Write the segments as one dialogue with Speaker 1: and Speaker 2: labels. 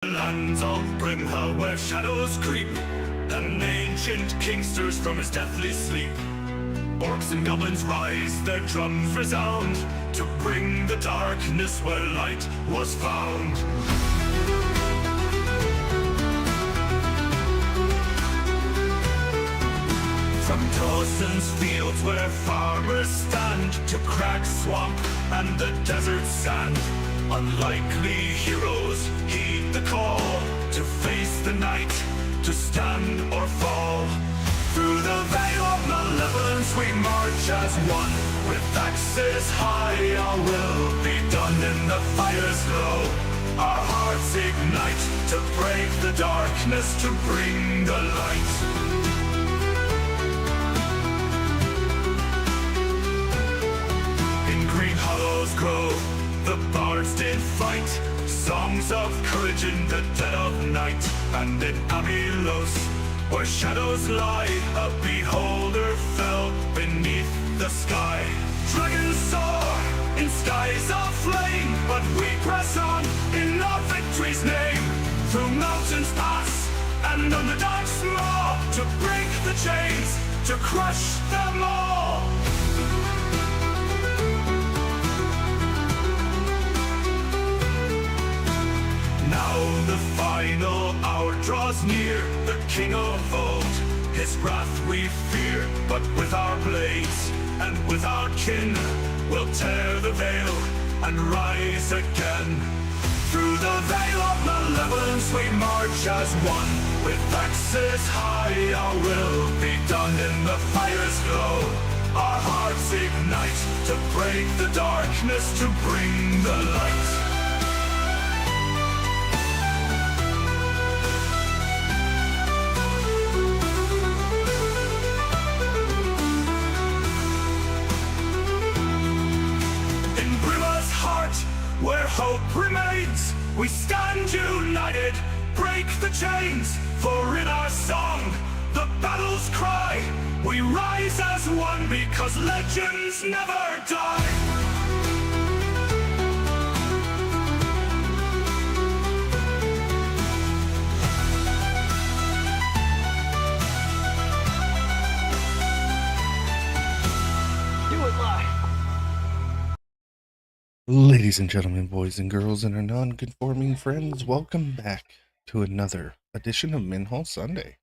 Speaker 1: Lands of Brimha where shadows creep, and ancient king stirs from his deathly sleep. Orcs and goblins rise, their drums resound, to bring the darkness where light was found. From Dawson's fields where farmers stand, to Crag Swamp and the desert sand, unlikely heroes heed the call, to face the night, to stand or fall. Through the veil of malevolence we march as one, with axes high our will be done in the fire's glow. Our hearts ignite to break the darkness, to bring the light. Grove, the bards did fight, songs of courage in the dead of night. And in Abylos, where shadows lie, a beholder fell beneath the sky. Dragons soar in skies of flame, but we press on in our victory's name. Through mountains pass and on the dark's maw, to break the chains, to crush them all. Now the final hour draws near, the king of old, his wrath we fear. But with our blades and with our kin, we'll tear the veil and rise again. Through the veil of malevolence we march as one, with axes high our will be done in the fire's glow. Our hearts ignite to break the darkness, to bring the light. Where hope remains, we stand united, break the chains, for in our song, the battle's cry, we rise as one because legends never die.
Speaker 2: Do it live.
Speaker 3: Ladies and gentlemen, boys and girls, and our non-conforming friends, welcome back to another edition of MINHAL Sunday.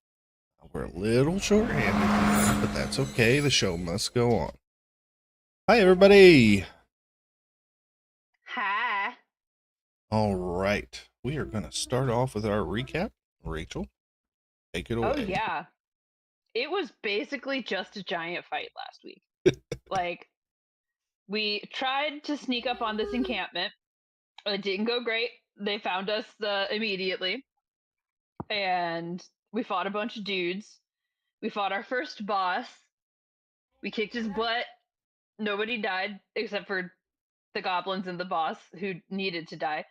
Speaker 3: We're a little short-handed, but that's okay. The show must go on. Hi, everybody.
Speaker 2: Hi.
Speaker 3: All right. We are going to start off with our recap. Rachel, take it away.
Speaker 2: Oh, yeah. It was basically just a giant fight last week. Like, we tried to sneak up on this encampment. It didn't go great. They found us immediately. And we fought a bunch of dudes. We fought our first boss. We kicked his butt. Nobody died except for the goblins and the boss who needed to die.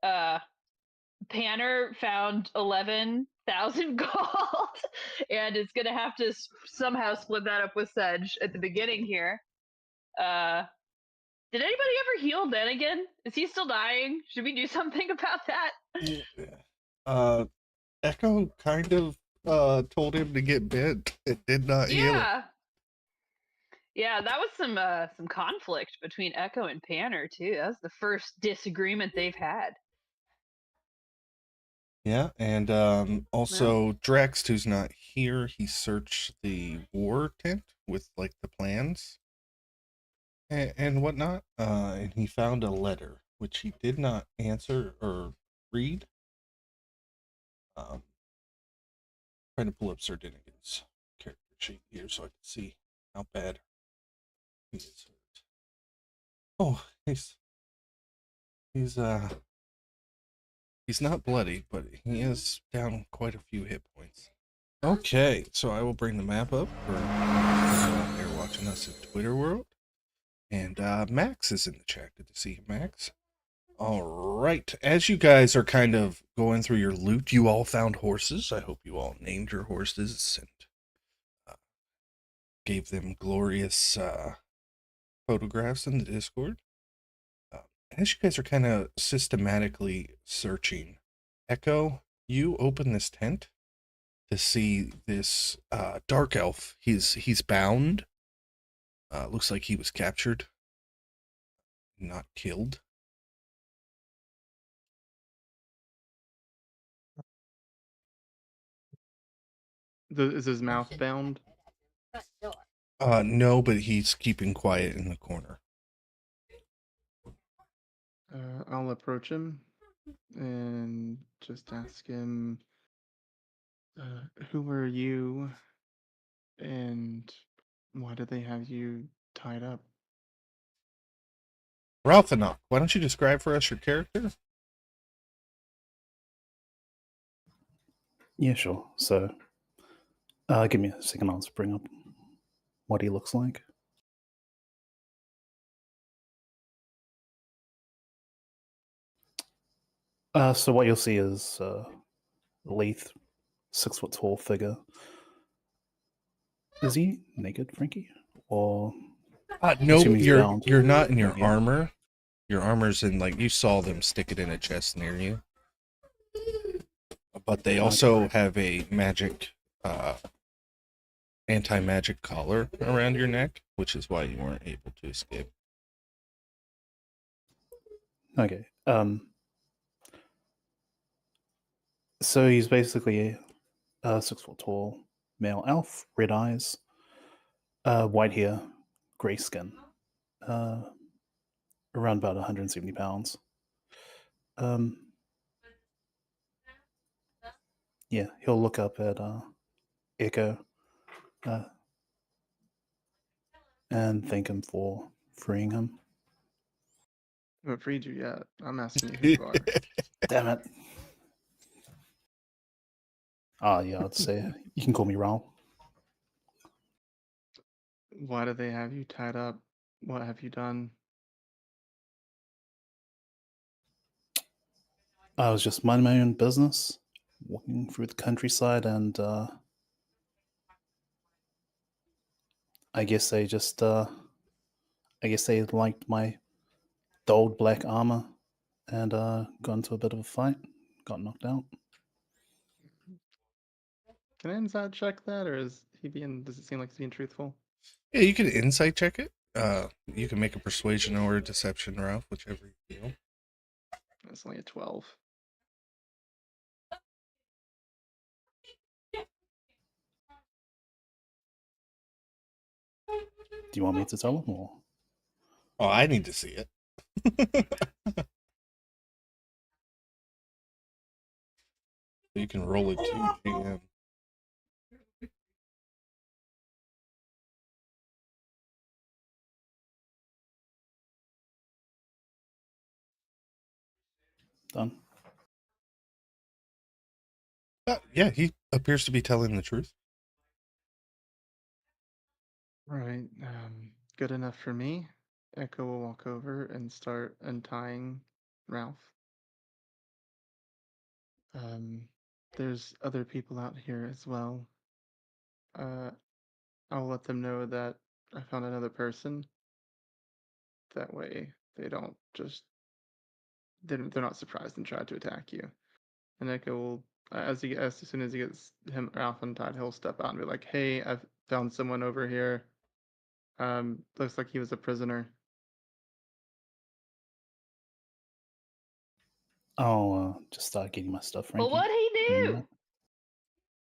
Speaker 2: Panner found 11,000 gold and is gonna have to somehow split that up with Sedge at the beginning here. Did anybody ever heal Denigan? Is he still dying? Should we do something about that?
Speaker 3: Echo kind of told him to get bent. It did not heal him.
Speaker 2: Yeah, that was some conflict between Echo and Panner too. That was the first disagreement they've had.
Speaker 3: Yeah, and also Drax, who's not here, he searched the war tent with like the plans and whatnot, and he found a letter which he did not answer or read. Trying to pull up Sir Dinnigan's character sheet here so I can see how bad he is hurt. Oh, he's not bloody, but he is down quite a few hit points. Okay, so I will bring the map up for out there watching us in Twitter world. And Max is in the chat. Good to see you, Max. All right, as you guys are kind of going through your loot, you all found horses. I hope you all named your horses and gave them glorious photographs in the Discord. As you guys are kind of systematically searching Echo, you open this tent to see this dark elf. He's bound. Looks like he was captured, not killed.
Speaker 4: Is his mouth bound?
Speaker 3: No, but he's keeping quiet in the corner.
Speaker 4: I'll approach him and just ask him, who are you and why do they have you tied up?
Speaker 3: Ralphanok, why don't you describe for us your character?
Speaker 5: Yeah, sure. So, give me a second. I'll just bring up what he looks like. So what you'll see is Leith, 6 foot tall figure. Is he naked, Frankie? Or
Speaker 3: No,
Speaker 5: assuming he's bound?
Speaker 3: you're not in your
Speaker 5: Yeah.
Speaker 3: armor. Your armor's in, like, you saw them stick it in a chest near you. But they also have a magic, anti-magic collar around your neck, which is why you weren't able to escape.
Speaker 5: Okay. So he's basically a 6 foot tall male elf, red eyes, white hair, grey skin, around about 170 pounds. Yeah, he'll look up at Echo and thank him for freeing him.
Speaker 4: I haven't freed you yet. I'm asking you who you are.
Speaker 5: Damn it. Yeah, I'd say you can call me Raul.
Speaker 4: Why do they have you tied up? What have you done?
Speaker 5: I was just minding my own business, walking through the countryside, and I guess they just, I guess they liked my dulled black armor and got into a bit of a fight, got knocked out.
Speaker 4: Can I inside check that, or is he being? Does it seem like he's being truthful?
Speaker 3: Yeah, you can insight check it. You can make a persuasion or a deception, Ralph, whichever you feel.
Speaker 4: That's only a 12.
Speaker 5: Do you want me to tell him, or?
Speaker 3: Oh, I need to see it. You can roll it too, GM.
Speaker 5: Done.
Speaker 3: Yeah, he appears to be telling the truth.
Speaker 4: Right. Good enough for me. Echo will walk over and start untying Ralph. There's other people out here as well. I'll let them know that I found another person. That way they don't just they're not surprised and try to attack you. And Echo will as soon as he gets him Ralph untied, he'll step out and be like, "Hey, I've found someone over here. Looks like he was a prisoner."
Speaker 5: I'll just start getting my stuff, Frankie.
Speaker 2: But what'd he do?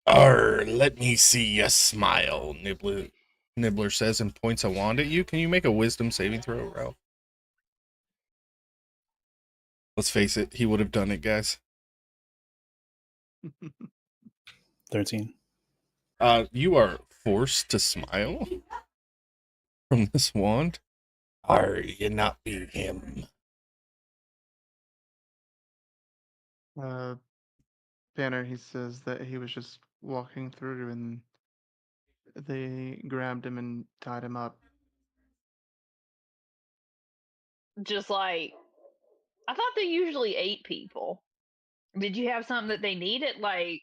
Speaker 3: Let me see you smile, Nibbler says and points a wand at you. Can you make a wisdom saving throw, Ralph? Let's face it, he would have done it, guys.
Speaker 5: 13.
Speaker 3: You are forced to smile from this wand. You not be him.
Speaker 4: Banner, he says that he was just walking through and they grabbed him and tied him up.
Speaker 2: Just like, I thought they usually ate people. Did you have something that they needed? Like,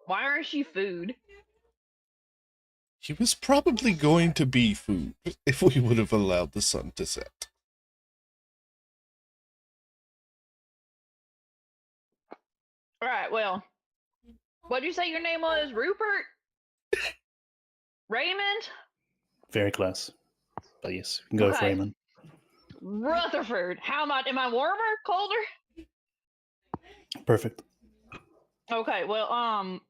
Speaker 2: why aren't you food?
Speaker 3: He was probably going to be food if we would have allowed the sun to set.
Speaker 2: All right, well, what did you say your name was? Rupert? Raymond?
Speaker 5: Very close. But yes, we can go with
Speaker 2: Okay.
Speaker 5: Raymond.
Speaker 2: Rutherford. How much? Am I warmer? Colder?
Speaker 5: Perfect.
Speaker 2: Okay, well,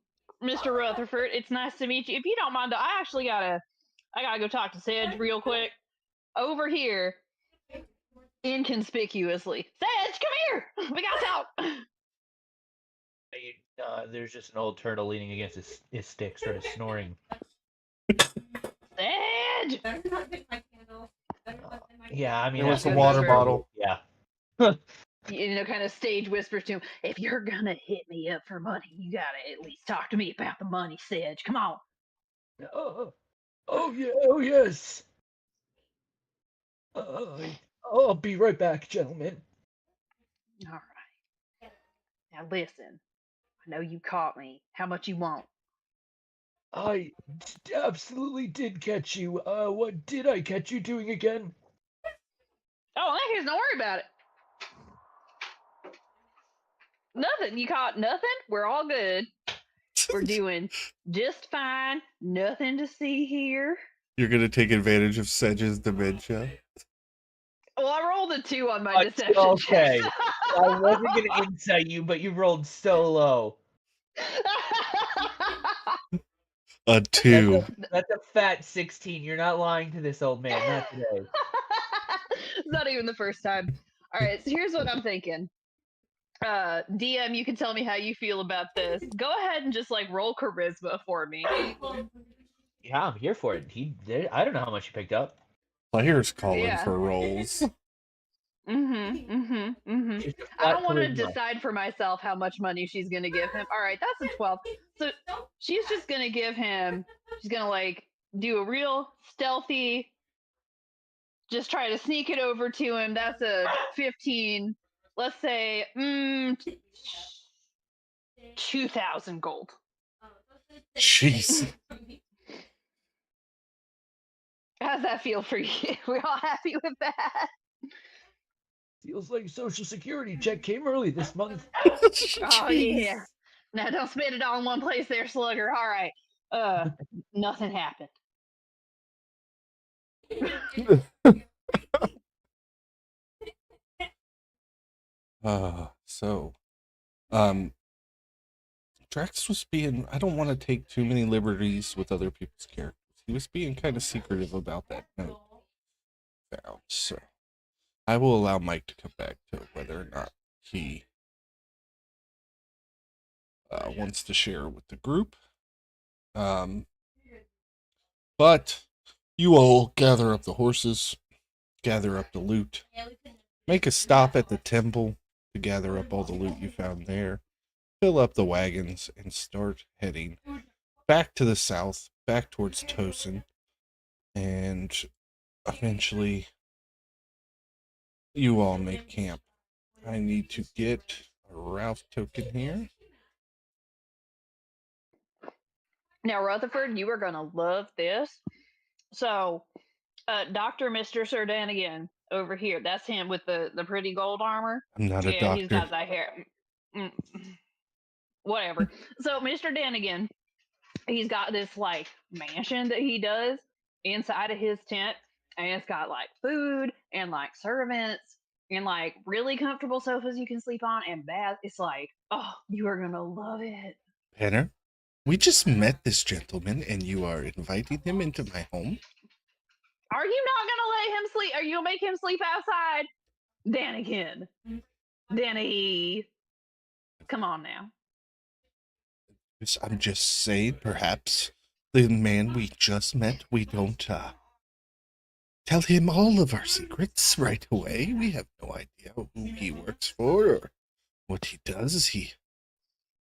Speaker 2: Mr. Rutherford, it's nice to meet you. If you don't mind, though, I gotta go talk to Sedge real quick. Over here, inconspicuously. Sedge, come here! We gotta talk!
Speaker 6: There's just an old turtle leaning against his stick, sort of snoring.
Speaker 2: Sedge!
Speaker 6: Yeah, I mean,
Speaker 3: It was
Speaker 6: that's
Speaker 3: a water
Speaker 2: Rutherford.
Speaker 3: bottle.
Speaker 6: Yeah.
Speaker 2: Kind of stage whispers to him, if you're gonna hit me up for money, you gotta at least talk to me about the money, Sedge. Come on.
Speaker 6: Oh yeah. Oh yes. I'll be right back, gentlemen.
Speaker 2: All right. Now listen, I know you caught me. How much you want?
Speaker 6: I absolutely did catch you. What did I catch you doing again?
Speaker 2: Oh, thank you. Don't worry about it. Nothing. You caught nothing? We're all good. We're doing just fine. Nothing to see here.
Speaker 3: You're gonna take advantage of Sedge's dementia.
Speaker 2: Well, I rolled a 2 on my deception
Speaker 6: Okay.
Speaker 2: check.
Speaker 6: I wasn't gonna insight you, but you rolled so low.
Speaker 3: A 2.
Speaker 6: That's a fat 16. You're not lying to this old man. Not today.
Speaker 2: It's not even the first time. All right, so here's what I'm thinking. DM, you can tell me how you feel about this. Go ahead and just like roll charisma for me.
Speaker 6: Yeah, I'm here for it. I don't know how much you picked up.
Speaker 3: Players calling
Speaker 2: Yeah.
Speaker 3: for rolls.
Speaker 2: I don't want to decide for myself how much money she's gonna give him. All right, that's a 12. So she's just gonna give him. She's gonna like do a real stealthy. Just try to sneak it over to him. That's a 15. Let's say 2,000 gold.
Speaker 3: Jeez.
Speaker 2: How's that feel for you? We all happy with that?
Speaker 6: Feels like Social Security check came early this month.
Speaker 2: Oh yeah. Now don't spend it all in one place there, Slugger. All right. Nothing happened.
Speaker 3: So, Drax was being, I don't want to take too many liberties with other people's characters. He was being kind of secretive about that note found, so I will allow Mike to come back to whether or not he wants to share with the group. But you all gather up the horses, gather up the loot, make a stop at the temple to gather up all the loot you found there, fill up the wagons, and start heading back to the south, back towards Tosin, and eventually you all make camp. I need to get a Ralph token here.
Speaker 2: Now, Rutherford, you are gonna love this. So, Dr. Mr. Sir Danigan over here, that's him with the pretty gold armor.
Speaker 3: I'm not a
Speaker 2: Yeah,
Speaker 3: doctor.
Speaker 2: he's got that hair. Whatever. So, Mr. Danigan, he's got this like mansion that he does inside of his tent, and it's got like food and like servants and like really comfortable sofas you can sleep on and bath. It's like, oh, you are gonna love it.
Speaker 3: Penner, we just met this gentleman and you are inviting him into my home?
Speaker 2: Are you not gonna let him sleep? Are you gonna make him sleep outside? Danigan. Danny. Come on now.
Speaker 3: I'm just saying, perhaps the man we just met, we don't tell him all of our secrets right away. We have no idea who he works for or what he does. He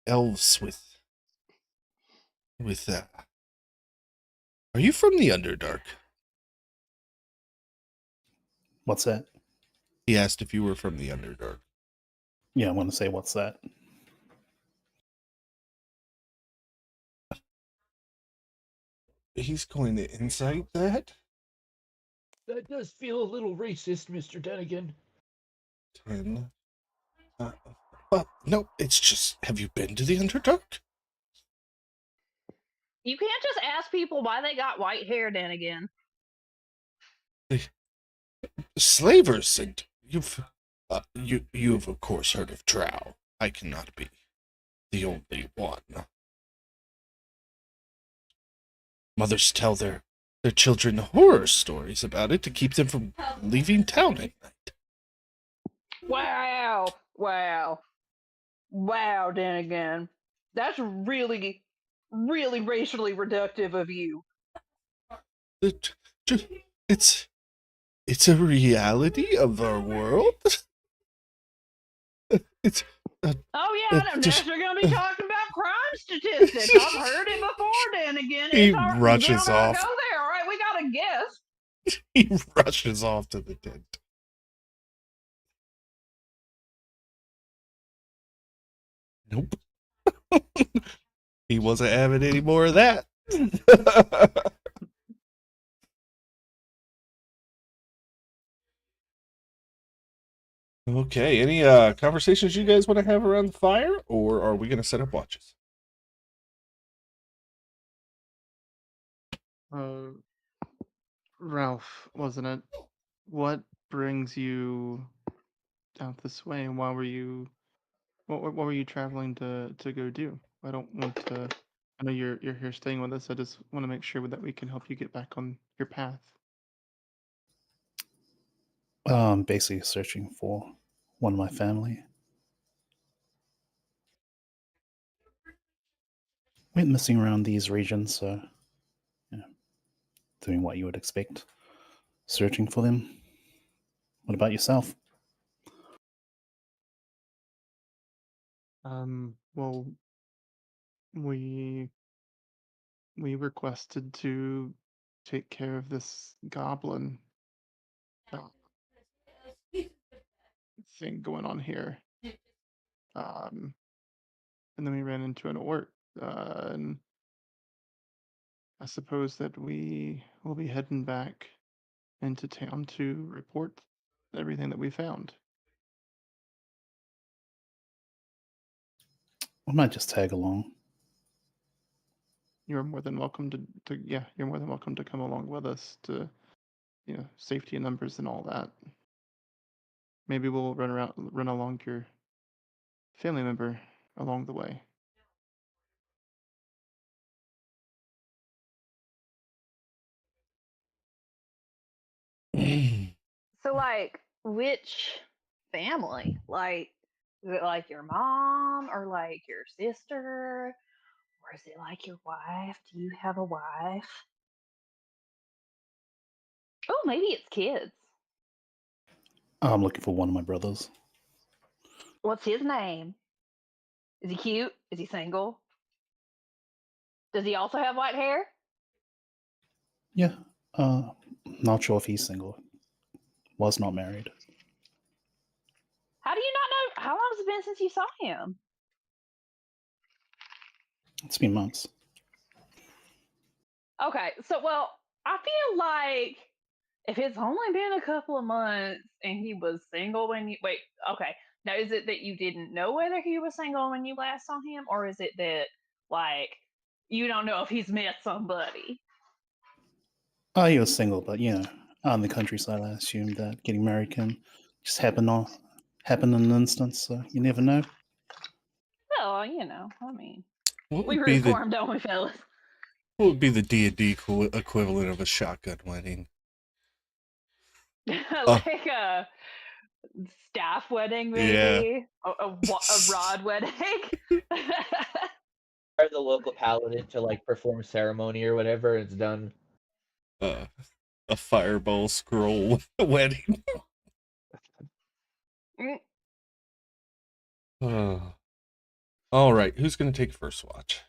Speaker 3: elves with Are you from the Underdark?
Speaker 5: What's that?
Speaker 3: He asked if you were from the Underdark.
Speaker 5: Yeah, I want to say, what's that?
Speaker 3: He's going to insight that.
Speaker 6: That does feel a little racist, Mr. Denigan.
Speaker 3: 10. No, it's just, have you been to the Underdark?
Speaker 2: You can't just ask people why they got white hair then again.
Speaker 3: Slavers, and you've of course heard of Drow. I cannot be the only one. Mothers tell their children horror stories about it to keep them from leaving town at night.
Speaker 2: Wow. Wow, then again. That's really, really racially reductive of you.
Speaker 3: It's a reality of our world. It's
Speaker 2: Oh yeah, I'm next we're gonna be talking about crime statistics. I've heard it before then again.
Speaker 3: He
Speaker 2: It's hard
Speaker 3: rushes
Speaker 2: to
Speaker 3: off.
Speaker 2: go there, alright, we got a guess.
Speaker 3: He rushes off to the tent. Nope. He wasn't having any more of that. Okay, any conversations you guys want to have around the fire, or are we going to set up watches?
Speaker 4: Ralph, wasn't it? What brings you out this way, and why were you? What were you traveling to go do? I don't want to. I know you're here staying with us. I just want to make sure that we can help you get back on your path.
Speaker 5: Basically searching for one of my family. Went missing around these regions, so doing what you would expect, searching for them. What about yourself?
Speaker 4: Well, we requested to take care of this goblin uh, thing going on here. And then we ran into an orc, and I suppose that we will be heading back into town to report everything that we found.
Speaker 5: I might just tag along.
Speaker 4: You're more than welcome you're more than welcome to come along with us to, safety in numbers and all that. Maybe we'll run along your family member along the way.
Speaker 2: So like which family? Like is it like your mom or like your sister? Or is it like your wife? Do you have a wife? Oh, maybe it's kids.
Speaker 5: I'm looking for one of my brothers.
Speaker 2: What's his name? Is he cute? Is he single? Does he also have white hair?
Speaker 5: Yeah, not sure if he's single. Was not married.
Speaker 2: How do you not know? How long has it been since you saw him?
Speaker 5: It's been months.
Speaker 2: Okay, so well, I feel like if it's only been a couple of months and he was single when you wait, okay. Now is it that you didn't know whether he was single when you last saw him, or is it that like you don't know if he's met somebody?
Speaker 5: Oh, he was single, but out in the countryside, I assumed that getting married can just happen in an instant. So you never know.
Speaker 2: Well, I mean,
Speaker 3: What
Speaker 2: we
Speaker 3: would be
Speaker 2: root for
Speaker 3: the
Speaker 2: him, don't we, fellas?
Speaker 3: what would be the D&D equivalent of a shotgun wedding?
Speaker 2: Like a staff wedding,
Speaker 3: Yeah.
Speaker 2: maybe a rod wedding.
Speaker 7: Hire the local paladin to like perform ceremony or whatever, and it's done.
Speaker 3: A fireball scroll wedding. All right, who's going to take first watch?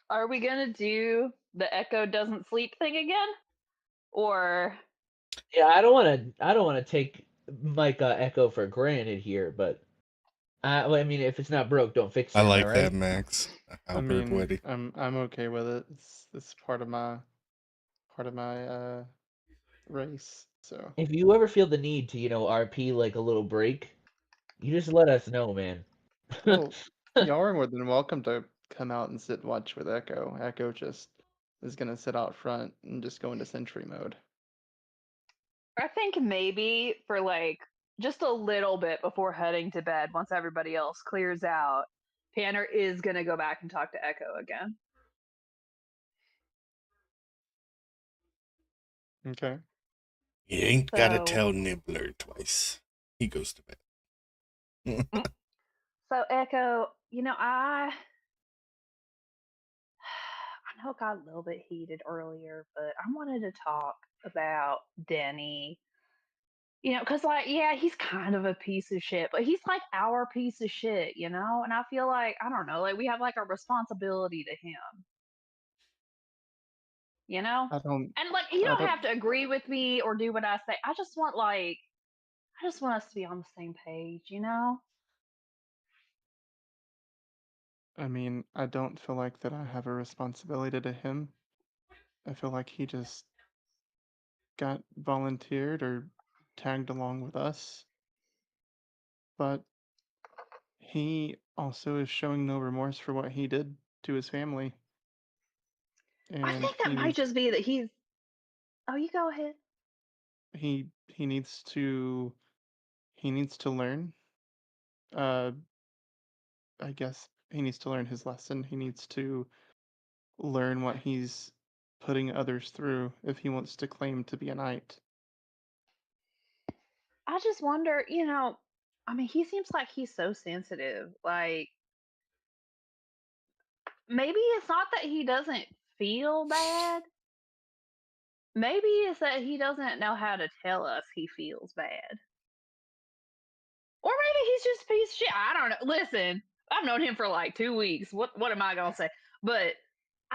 Speaker 2: Are we gonna do the Echo doesn't sleep thing again, or
Speaker 7: Yeah, I don't want to take Echo for granted here, but I mean, if it's not broke, don't fix it.
Speaker 3: I
Speaker 7: Am
Speaker 3: like
Speaker 7: I
Speaker 3: that,
Speaker 7: right?
Speaker 3: Max.
Speaker 4: I
Speaker 3: Albert
Speaker 4: mean,
Speaker 3: wedding.
Speaker 4: I'm okay with it. It's part of my race. So
Speaker 7: If you ever feel the need to, RP like a little break, You just let us know, man.
Speaker 4: Well, y'all are more than welcome to come out and sit and watch with Echo. Echo just is gonna sit out front and just go into sentry mode.
Speaker 2: I think maybe for like just a little bit before heading to bed, once everybody else clears out, Tanner is gonna go back and talk to Echo again.
Speaker 4: Okay.
Speaker 3: You ain't gotta
Speaker 2: So,
Speaker 3: tell Nibbler twice. He goes to bed.
Speaker 2: so Echo, I know it got a little bit heated earlier, but I wanted to talk about Denny. Because, like, yeah, he's kind of a piece of shit, but he's like our piece of shit, And I feel like, I don't know, like we have like a responsibility to him, you know?
Speaker 4: I don't.
Speaker 2: And like, you
Speaker 4: I
Speaker 2: don't
Speaker 4: don't.
Speaker 2: have to agree with me or do what I say. I just want us to be on the same page.
Speaker 4: I mean, I don't feel like that I have a responsibility to him. I feel like he just got volunteered or tagged along with us, but he also is showing no remorse for what he did to his family,
Speaker 2: I
Speaker 4: and
Speaker 2: think that might just be that he's. Oh, you go ahead.
Speaker 4: he needs to learn. Uh, I guess he needs to learn his lesson. He needs to learn what he's putting others through if he wants to claim to be a knight.
Speaker 2: I just wonder. I mean, he seems like he's so sensitive. Like, maybe it's not that he doesn't feel bad. Maybe it's that he doesn't know how to tell us he feels bad. Or maybe he's just a piece of shit. I don't know. Listen, I've known him for like 2 weeks. What am I gonna say? But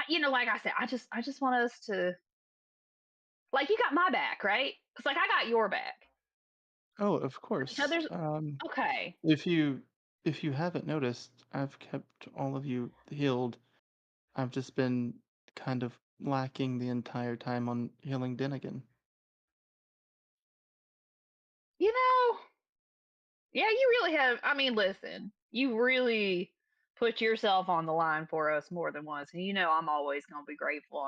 Speaker 2: like I said, I just want us to, like, you got my back, right? It's like I got your back.
Speaker 4: Oh, of course.
Speaker 2: There's okay.
Speaker 4: If you haven't noticed, I've kept all of you healed. I've just been kind of lacking the entire time on healing Dinnigan.
Speaker 2: You know, yeah, you really have. I mean, listen, you really put yourself on the line for us more than once, and I'm always gonna be grateful.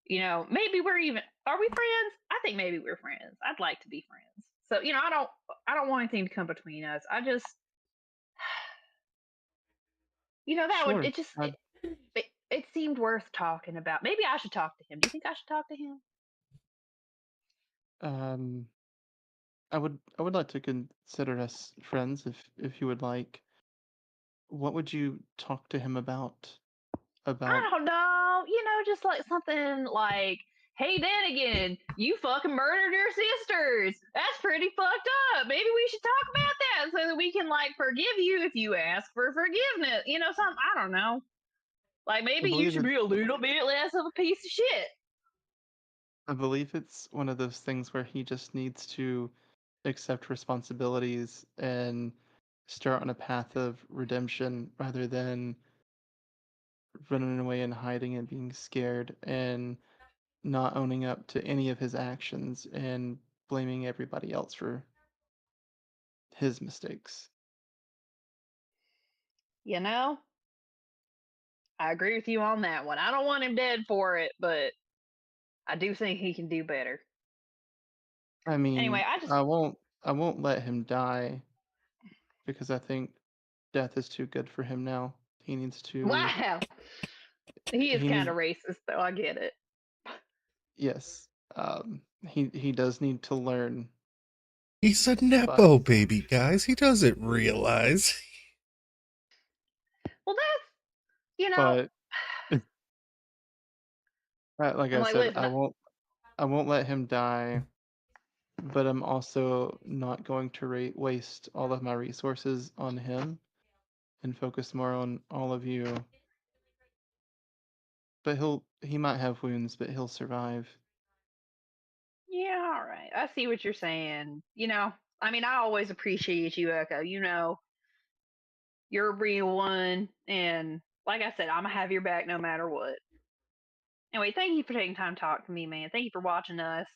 Speaker 2: And maybe we're even. Are we friends? I think maybe we're friends. I'd like to be friends. So I don't want anything to come between us. I just, that would
Speaker 4: Sure.
Speaker 2: it just it seemed worth talking about. Maybe I should talk to him. Do you think I should talk to him?
Speaker 4: Um, I would like to consider us friends if you would like. What would you talk to him about? About
Speaker 2: I don't know. Just like something like, "Hey, then again, you fucking murdered your sisters. That's pretty fucked up. Maybe we should talk about that so that we can like forgive you if you ask for forgiveness. Something. I don't know. Like
Speaker 4: I
Speaker 2: maybe you
Speaker 4: believe
Speaker 2: should
Speaker 4: it
Speaker 2: be a little bit less of a piece of shit."
Speaker 4: I believe it's one of those things where he just needs to accept responsibilities and start on a path of redemption rather than running away and hiding and being scared and not owning up to any of his actions and blaming everybody else for his mistakes.
Speaker 2: You know, I agree with you on that one. I don't want him dead for it, but I do think he can do better.
Speaker 4: I
Speaker 2: Anyway,
Speaker 4: mean,
Speaker 2: I just
Speaker 4: I won't let him die because I think death is too good for him now. He needs to
Speaker 2: wow. He is
Speaker 4: he
Speaker 2: kind
Speaker 4: needs
Speaker 2: of racist, though. I get it.
Speaker 4: yes. He does need to learn,
Speaker 3: He's a
Speaker 4: but
Speaker 3: Nepo baby, guys. He doesn't realize.
Speaker 2: Well, that's you know.
Speaker 4: but like
Speaker 2: I'm
Speaker 4: I
Speaker 2: like,
Speaker 4: said,
Speaker 2: listen,
Speaker 4: I won't let him die, but I'm also not going to waste all of my resources on him and focus more on all of you. But he might have wounds, but he'll survive.
Speaker 2: yeah, all right. I see what you're saying. I mean, I always appreciate you, Echo. You're a real one, and like I said, I'm gonna have your back no matter what. Anyway, thank you for taking time to talk to me, man. Thank you for watching us.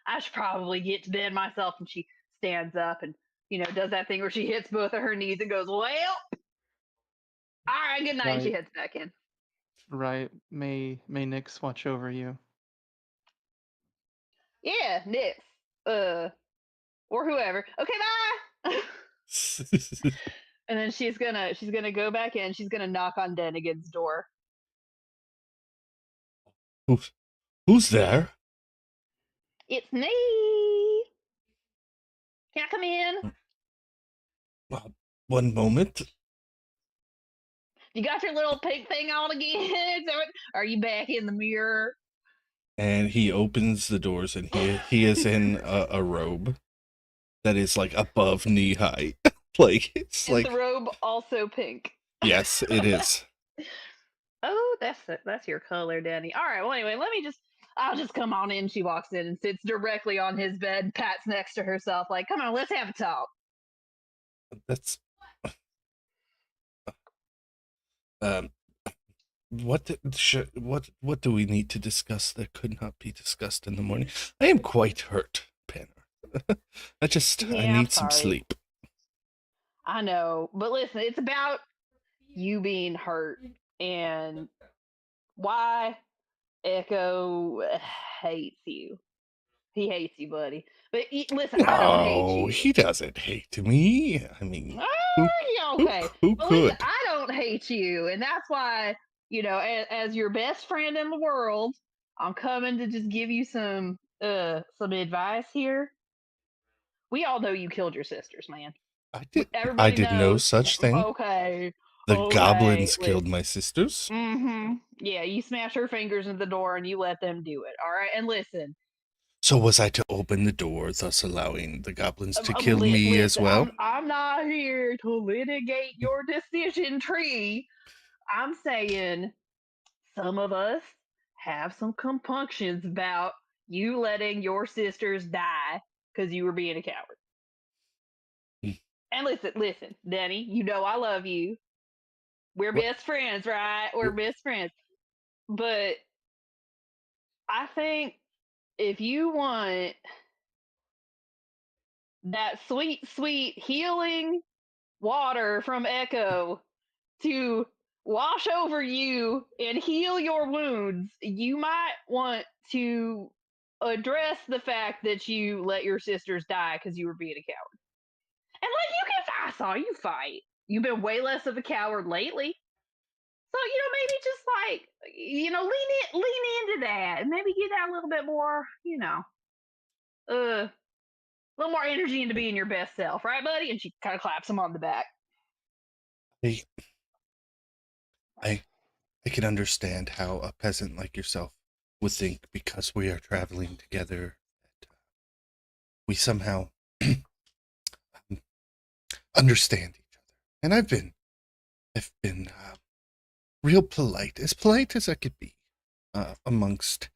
Speaker 2: I should probably get to bed myself. And she stands up and does that thing where she hits both of her knees and goes, well, all right, good night. And she
Speaker 4: Right.
Speaker 2: heads back in.
Speaker 4: Right. May Nyx watch over you.
Speaker 2: Yeah, Nix. Or whoever. Okay, bye. And then she's gonna go back in. She's gonna knock on Denigan's door.
Speaker 3: Who's there?
Speaker 2: It's me. Can I come in?
Speaker 3: One moment.
Speaker 2: You got your little pink thing on again? Are you back in the mirror?
Speaker 3: And he opens the doors, and he is in a robe that is like above knee height. Like it's
Speaker 2: Is
Speaker 3: like
Speaker 2: the robe also pink?
Speaker 3: yes, it is.
Speaker 2: Oh, that's your color, Danny. All right. Well, anyway, I'll just come on in. She walks in and sits directly on his bed, pats next to herself, like, come on, let's have a talk.
Speaker 3: That's what do we need to discuss that could not be discussed in the morning? I am quite hurt, Panner. I
Speaker 2: Yeah,
Speaker 3: need some
Speaker 2: sorry.
Speaker 3: sleep.
Speaker 2: I know, but listen, it's about you being hurt and why Echo hates you. He hates you, buddy. But listen, I don't hate
Speaker 3: No,
Speaker 2: you.
Speaker 3: he doesn't hate me. I mean,
Speaker 2: Okay.
Speaker 3: who
Speaker 2: But listen,
Speaker 3: could?
Speaker 2: I don't hate you, and that's why as your best friend in the world, I'm coming to just give you some advice here. We all know you killed your sisters, man.
Speaker 3: I
Speaker 2: Everybody
Speaker 3: did no
Speaker 2: knows.
Speaker 3: such thing.
Speaker 2: Okay.
Speaker 3: The
Speaker 2: Okay.
Speaker 3: goblins killed my sisters.
Speaker 2: Mm-hmm. Yeah, you smashed her fingers in the door and you let them do it. All right. And listen.
Speaker 3: So was I to open the door, thus allowing the goblins to kill me as
Speaker 2: listen,
Speaker 3: well?
Speaker 2: I'm not here to litigate your decision tree. I'm saying some of us have some compunctions about you letting your sisters die because you were being a coward. And listen, Denny, you know I love you. We're
Speaker 3: What?
Speaker 2: best friends, right? We're best friends. But I think if you want that sweet, sweet healing water from Echo to wash over you and heal your wounds, you might want to address the fact that you let your sisters die because you were being a coward. And I saw you fight. You've been way less of a coward lately. So, maybe just like, lean into that and maybe get that a little bit more, a little more energy into being your best self, right, buddy? And she kind of claps him on the back.
Speaker 3: I can understand how a peasant like yourself would think, because we are traveling together, that we somehow understand each other. And I've been real polite as I could be, amongst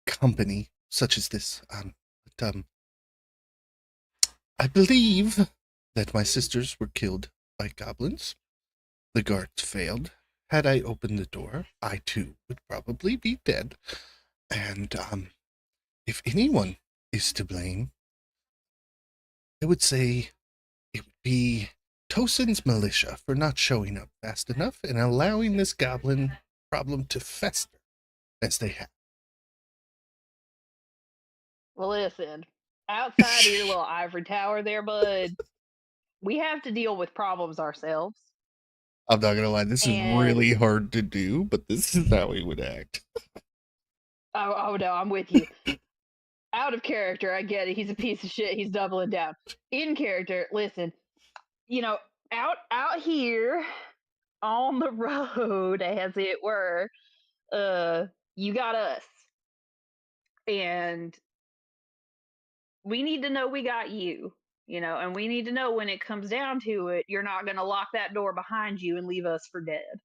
Speaker 3: company such as this. But I believe that my sisters were killed by goblins. The guards failed. Had I opened the door, I too would probably be dead. And if anyone is to blame, I would say it would be Tosin's militia for not showing up fast enough and allowing this goblin problem to fester as they have.
Speaker 2: Well, listen, outside of your little ivory tower there, bud, we have to deal with problems ourselves.
Speaker 3: I'm not gonna lie, this is really hard to do, but this is how he would act.
Speaker 2: Oh no, I'm with you. Out of character, I get it. He's a piece of shit. He's doubling down. In character, listen, out here on the road, as it were, you got us. And we need to know we got you, and we need to know when it comes down to it, you're not going to lock that door behind you and leave us for dead.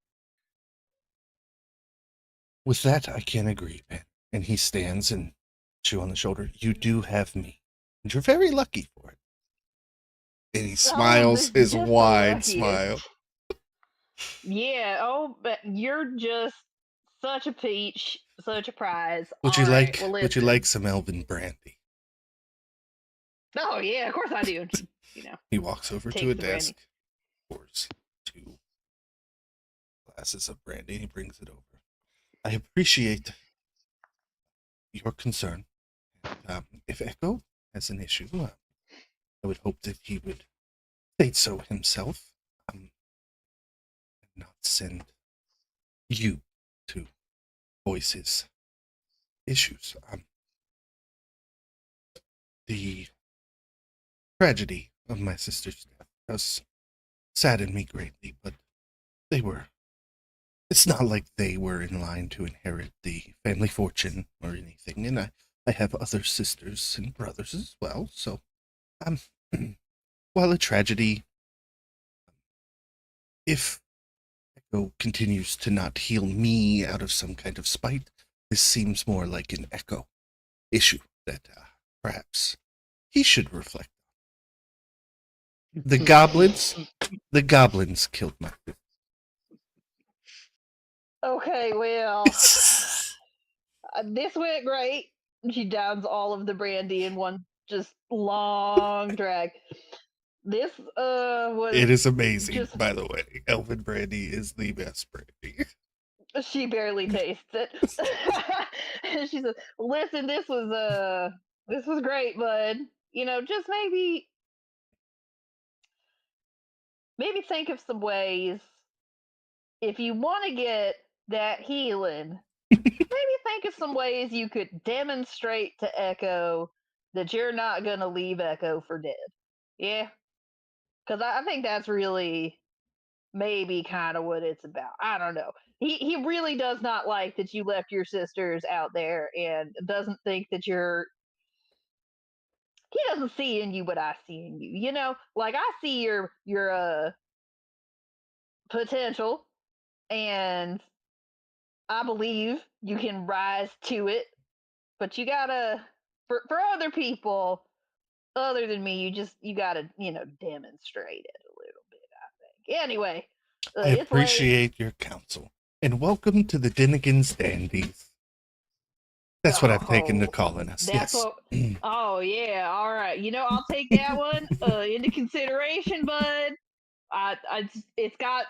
Speaker 3: With that, I can agree, man. And he stands and you on the shoulder. You do have me, and you're very lucky for it. And he smiles his wide smile.
Speaker 2: Yeah. Oh, but you're just such a peach, such a prize.
Speaker 3: Would you like some Elven brandy?
Speaker 2: Oh yeah, of course I do.
Speaker 3: He walks over
Speaker 2: Takes
Speaker 3: to a
Speaker 2: the brandy.
Speaker 3: desk, pours 2 glasses of brandy, and he brings it over. I appreciate your concern. If Echo has an issue, I would hope that he would state so himself, and not send you to voice his issues. The tragedy of my sister's death does sadden me greatly, but it's not like they were in line to inherit the family fortune or anything, and I have other sisters and brothers as well, so, while a tragedy, if Echo continues to not heal me out of some kind of spite, this seems more like an Echo issue that perhaps he should reflect. The goblins killed my sister.
Speaker 2: Okay, well, this went great. She downs all of the brandy in one just long drag. This was
Speaker 3: It is amazing,
Speaker 2: just
Speaker 3: by the way. Elven brandy is the best brandy.
Speaker 2: she barely tastes it. And she says, "Listen, this was great, bud. Just maybe think of some ways if you want to get that healing. Maybe think of some ways you could demonstrate to Echo that you're not gonna leave Echo for dead. Yeah, because I think that's really maybe kind of what it's about. I don't know. He really does not like that you left your sisters out there, and doesn't think that he doesn't see in you what I see in you. Like I see your potential, and I believe you can rise to it. But you gotta, for other people other than me, you gotta demonstrate it a little bit. I think. Anyway,
Speaker 3: I
Speaker 2: it's late.
Speaker 3: appreciate your counsel. And welcome to the Dinnigan's Dandies. That's what I've taken to calling us.
Speaker 2: That's
Speaker 3: Yes.
Speaker 2: what. Oh yeah, all right. I'll take that one into consideration, bud. It's got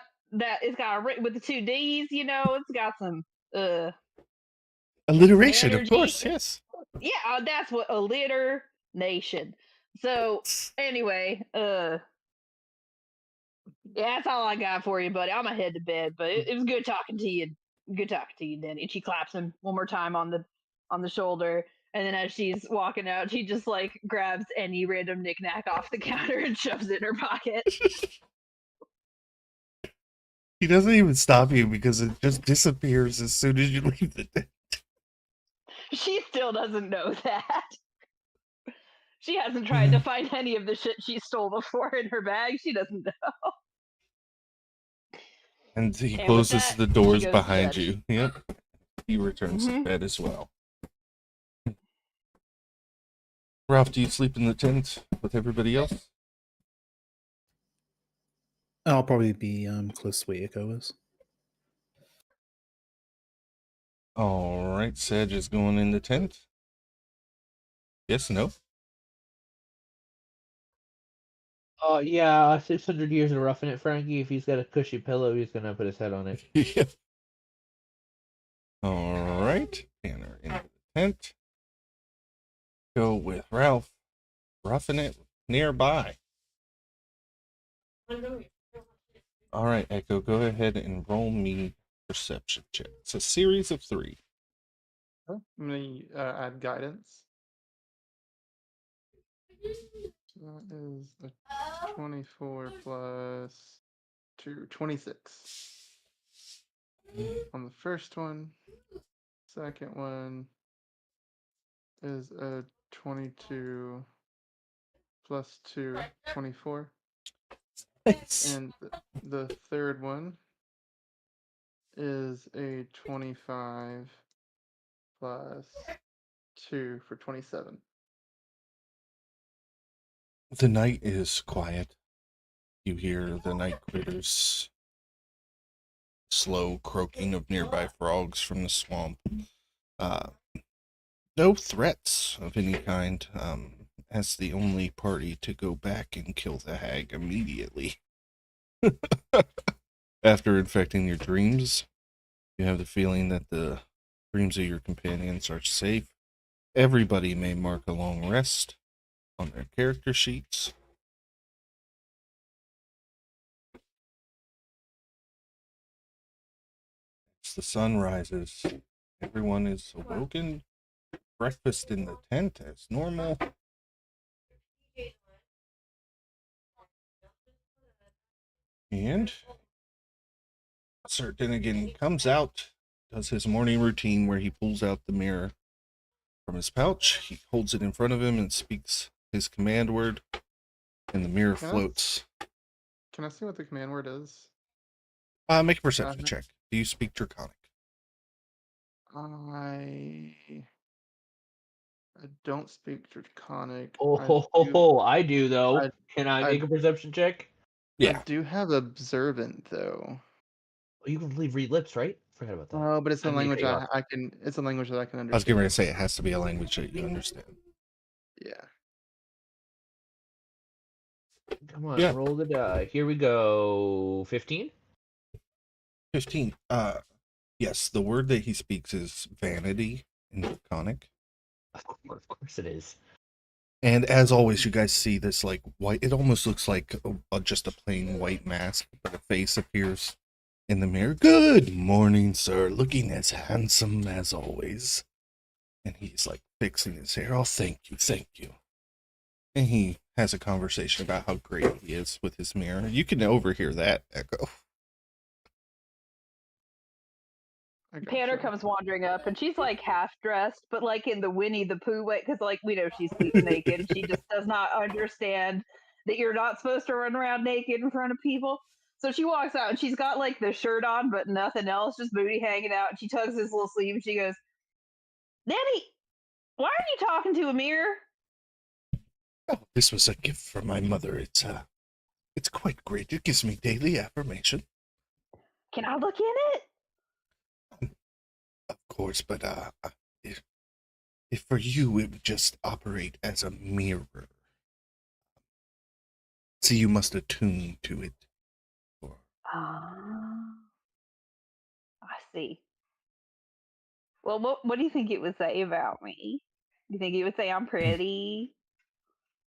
Speaker 2: written with the 2 D's. It's got some
Speaker 3: Alliteration, of
Speaker 2: energy.
Speaker 3: course, yes.
Speaker 2: Yeah, that's what alliteration. So anyway, yeah, that's all I got for you, buddy. I'm gonna head to bed, but it was good talking to you. Good talking to you, Denny. And she claps him one more time on the shoulder, and then as she's walking out, she just like grabs any random knickknack off the counter and shoves it in her pocket.
Speaker 3: He doesn't even stop you because it just disappears as soon as you leave the tent.
Speaker 2: She still doesn't know that. She hasn't tried to find any of the shit she stole before in her bag. She doesn't know.
Speaker 3: And he
Speaker 2: And with
Speaker 3: closes
Speaker 2: that,
Speaker 3: the
Speaker 2: she
Speaker 3: doors
Speaker 2: goes to
Speaker 3: behind
Speaker 2: bed.
Speaker 3: you. Yep. He returns to bed as well. Ralph, do you sleep in the tent with everybody else?
Speaker 5: I'll probably be close to where Echo is.
Speaker 3: All right, Sedge is going in the tent. Yes, no?
Speaker 7: Yeah, 600 years of roughing it, Frankie. If he's got a cushy pillow, he's gonna put his head on it.
Speaker 3: Yep. All right, Tanner into the tent. Go with Ralph, roughing it nearby. All right, Echo, go ahead and roll me perception check. It's a series of 3.
Speaker 4: I'm gonna add guidance. So that is a 24 plus 2, 26. On the first one, second one is a 22 plus 2, 24.
Speaker 3: Nice.
Speaker 4: And the third one is a 25 plus 2 for 27.
Speaker 3: The night is quiet. You hear the night critters, slow croaking of nearby frogs from the swamp. No threats of any kind. as the only party to go back and kill the hag immediately. After infecting your dreams, you have the feeling that the dreams of your companions are safe. Everybody may mark a long rest on their character sheets. As the sun rises, everyone is awoken. Breakfast in the tent as normal. And Sir Dinnigan comes out, does his morning routine where he pulls out the mirror from his pouch. He holds it in front of him and speaks his command word, and the mirror
Speaker 4: Can I-
Speaker 3: floats.
Speaker 4: Can I see what the command word is?
Speaker 3: Make a perception check. Do you speak Draconic?
Speaker 4: I don't speak Draconic.
Speaker 7: I do though.
Speaker 4: I-
Speaker 7: Can I
Speaker 4: I-
Speaker 7: make a perception check?
Speaker 4: I do have Observant though.
Speaker 7: You can read lips, right? Forgot about that.
Speaker 4: Oh, but it's a
Speaker 7: I mean,
Speaker 4: language
Speaker 7: cut you
Speaker 4: I can. It's a language that I can
Speaker 3: I was
Speaker 4: understand.
Speaker 3: getting ready to say it has to be a language that you understand.
Speaker 4: Yeah.
Speaker 7: Come on,
Speaker 3: Yeah.
Speaker 7: roll the die. Here we go. 15?
Speaker 3: 15. Yes, the word that he speaks is vanity in Draconic.
Speaker 7: Of course it is.
Speaker 3: And as always, you guys see this like white, it almost looks like just a plain white mask, but a face appears in the mirror. Good morning, sir. Looking as handsome as always. And he's like fixing his hair. Oh, thank you, thank you. And he has a conversation about how great he is with his mirror. You can overhear that echo.
Speaker 2: Tanner comes wandering up, and she's like half dressed, but like in the Winnie the Pooh way, because like we know she's sleep naked. She just does not understand that you're not supposed to run around naked in front of people. So she walks out, and she's got like the shirt on, but nothing else, just booty hanging out. And she tugs his little sleeve, and she goes, "Daddy, why are you talking to a mirror?"
Speaker 3: Oh, this was a gift from my mother. It's quite great. It gives me daily affirmation.
Speaker 2: Can I look in it?
Speaker 3: Of course, but if for you it would just operate as a mirror. See, you must attune to it.
Speaker 2: I see. Well, what do you think it would say about me? Do you think it would say I'm pretty?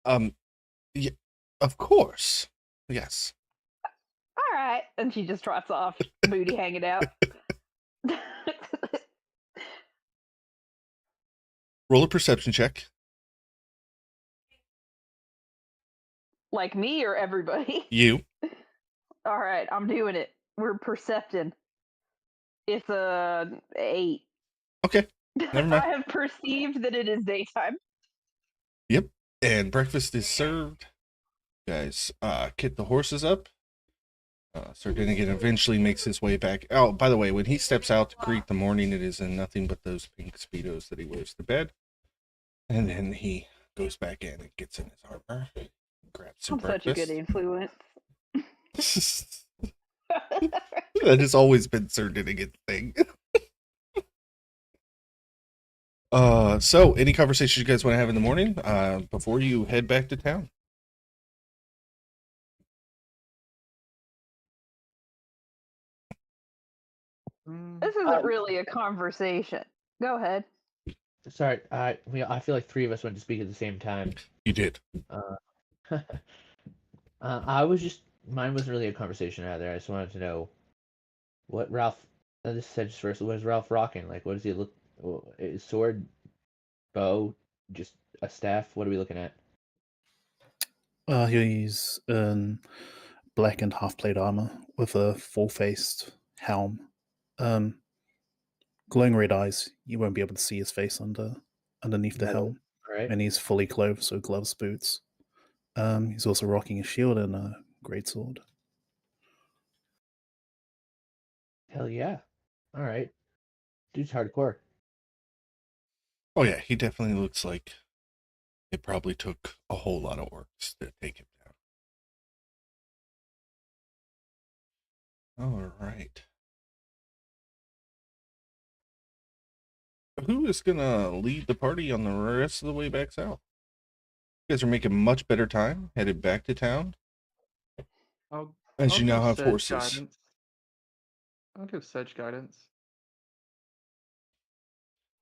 Speaker 3: Yeah, of course. Yes.
Speaker 2: All right. And she just trots off, booty hanging out.
Speaker 3: Roll a perception check.
Speaker 2: Like me or everybody?
Speaker 3: You.
Speaker 2: All right, I'm doing it. We're percepting. It's a 8.
Speaker 3: Okay. Never mind.
Speaker 2: I have perceived that it is daytime.
Speaker 3: Yep. And breakfast is served. Guys, kit the horses up. Sir Dinnigan eventually makes his way back. Oh, by the way, when he steps out to greet the morning, it is in nothing but those pink Speedos that he wears to bed. And then he goes back in and gets in his armor, grabs some breakfast.
Speaker 2: Such a good influence.
Speaker 3: That has always been Sir Dinnigan's thing. So any conversations you guys want to have in the morning, before you head back to town?
Speaker 2: This isn't really a conversation. Go ahead.
Speaker 7: Sorry, I feel like three of us went to speak at the same time.
Speaker 3: You did.
Speaker 7: Mine wasn't really a conversation either. I just wanted to know what Ralph. This said just first. What is Ralph rocking? Like, what does he look? Is sword, bow, just a staff? What are we looking at?
Speaker 5: He's in black and half-plate armor with a full-faced helm. Glowing red eyes. You won't be able to see his face underneath the helm.
Speaker 7: Right.
Speaker 5: And he's fully clothed, so gloves, boots. He's also rocking a shield and a greatsword.
Speaker 7: Hell yeah! All right, dude's hardcore.
Speaker 3: Oh yeah, he definitely looks like it probably took a whole lot of orcs to take him down. All right. Who is gonna lead the party on the rest of the way back south? You guys are making much better time headed back to town.
Speaker 4: I'll,
Speaker 3: As
Speaker 4: I'll
Speaker 3: you now
Speaker 4: give
Speaker 3: have
Speaker 4: Sedge
Speaker 3: horses.
Speaker 4: guidance. I'll give Sedge guidance.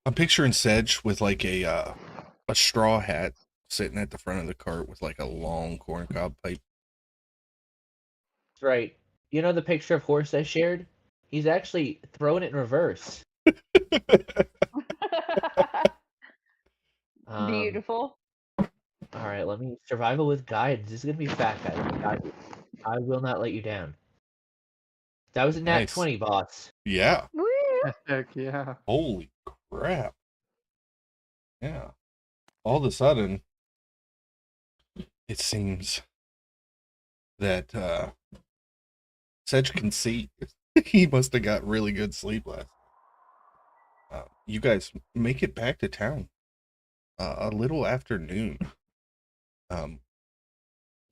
Speaker 3: I'm picturing Sedge with like a straw hat sitting at the front of the cart with like a long corncob pipe.
Speaker 7: That's right. You know the picture of horse I shared? He's actually throwing it in reverse.
Speaker 2: Beautiful.
Speaker 7: All right, let me survival with guidance. This is gonna be fat, guys. I got you. I will not let you down. That was a nat
Speaker 3: Nice.
Speaker 7: 20, boss.
Speaker 3: Yeah.
Speaker 2: Woo!
Speaker 4: Heck yeah.
Speaker 3: Holy crap. Yeah. All of a sudden, it seems that Sedge can see. He must have got really good sleep last night. You guys make it back to town a little after noon.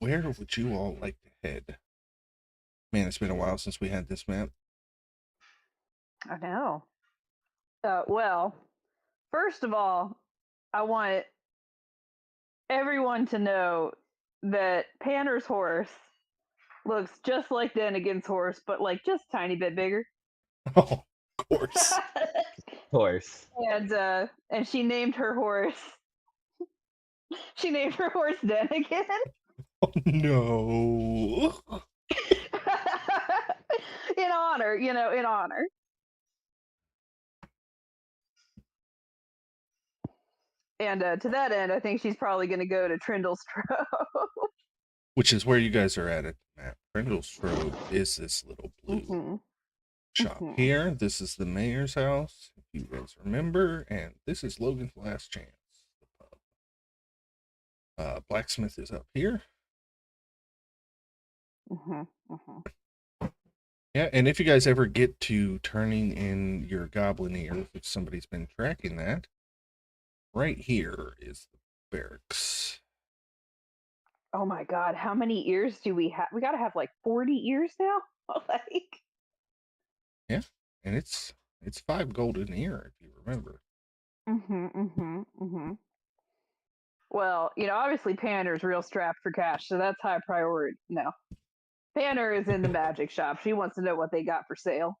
Speaker 3: Where would you all like to head? Man, it's been a while since we had this map.
Speaker 2: I know. Well, first of all, I want everyone to know that Panner's horse looks just like Denigan's horse, but like just a tiny bit bigger.
Speaker 3: Oh, of course.
Speaker 7: Of course.
Speaker 2: And she named her horse. She named her horse Denigan.
Speaker 3: Oh, no.
Speaker 2: In honor, in honor. And to that end, I think she's probably going to go to Trindle's Trove.
Speaker 3: Which is where you guys are at the map. Brindle's Trove is this little blue shop here. This is the mayor's house, if you guys remember. And this is Logan's Last Chance, the pub. Blacksmith is up here. Yeah, and if you guys ever get to turning in your goblin ear, if somebody's been tracking that, right here is the barracks.
Speaker 2: Oh my god, how many ears do we have? We got to have like 40 ears now? Like,
Speaker 3: yeah, and it's 5 golden ear, if you remember.
Speaker 2: Well, obviously Panner's real strapped for cash, so that's high priority. No. Panner is in the magic shop. She wants to know what they got for sale.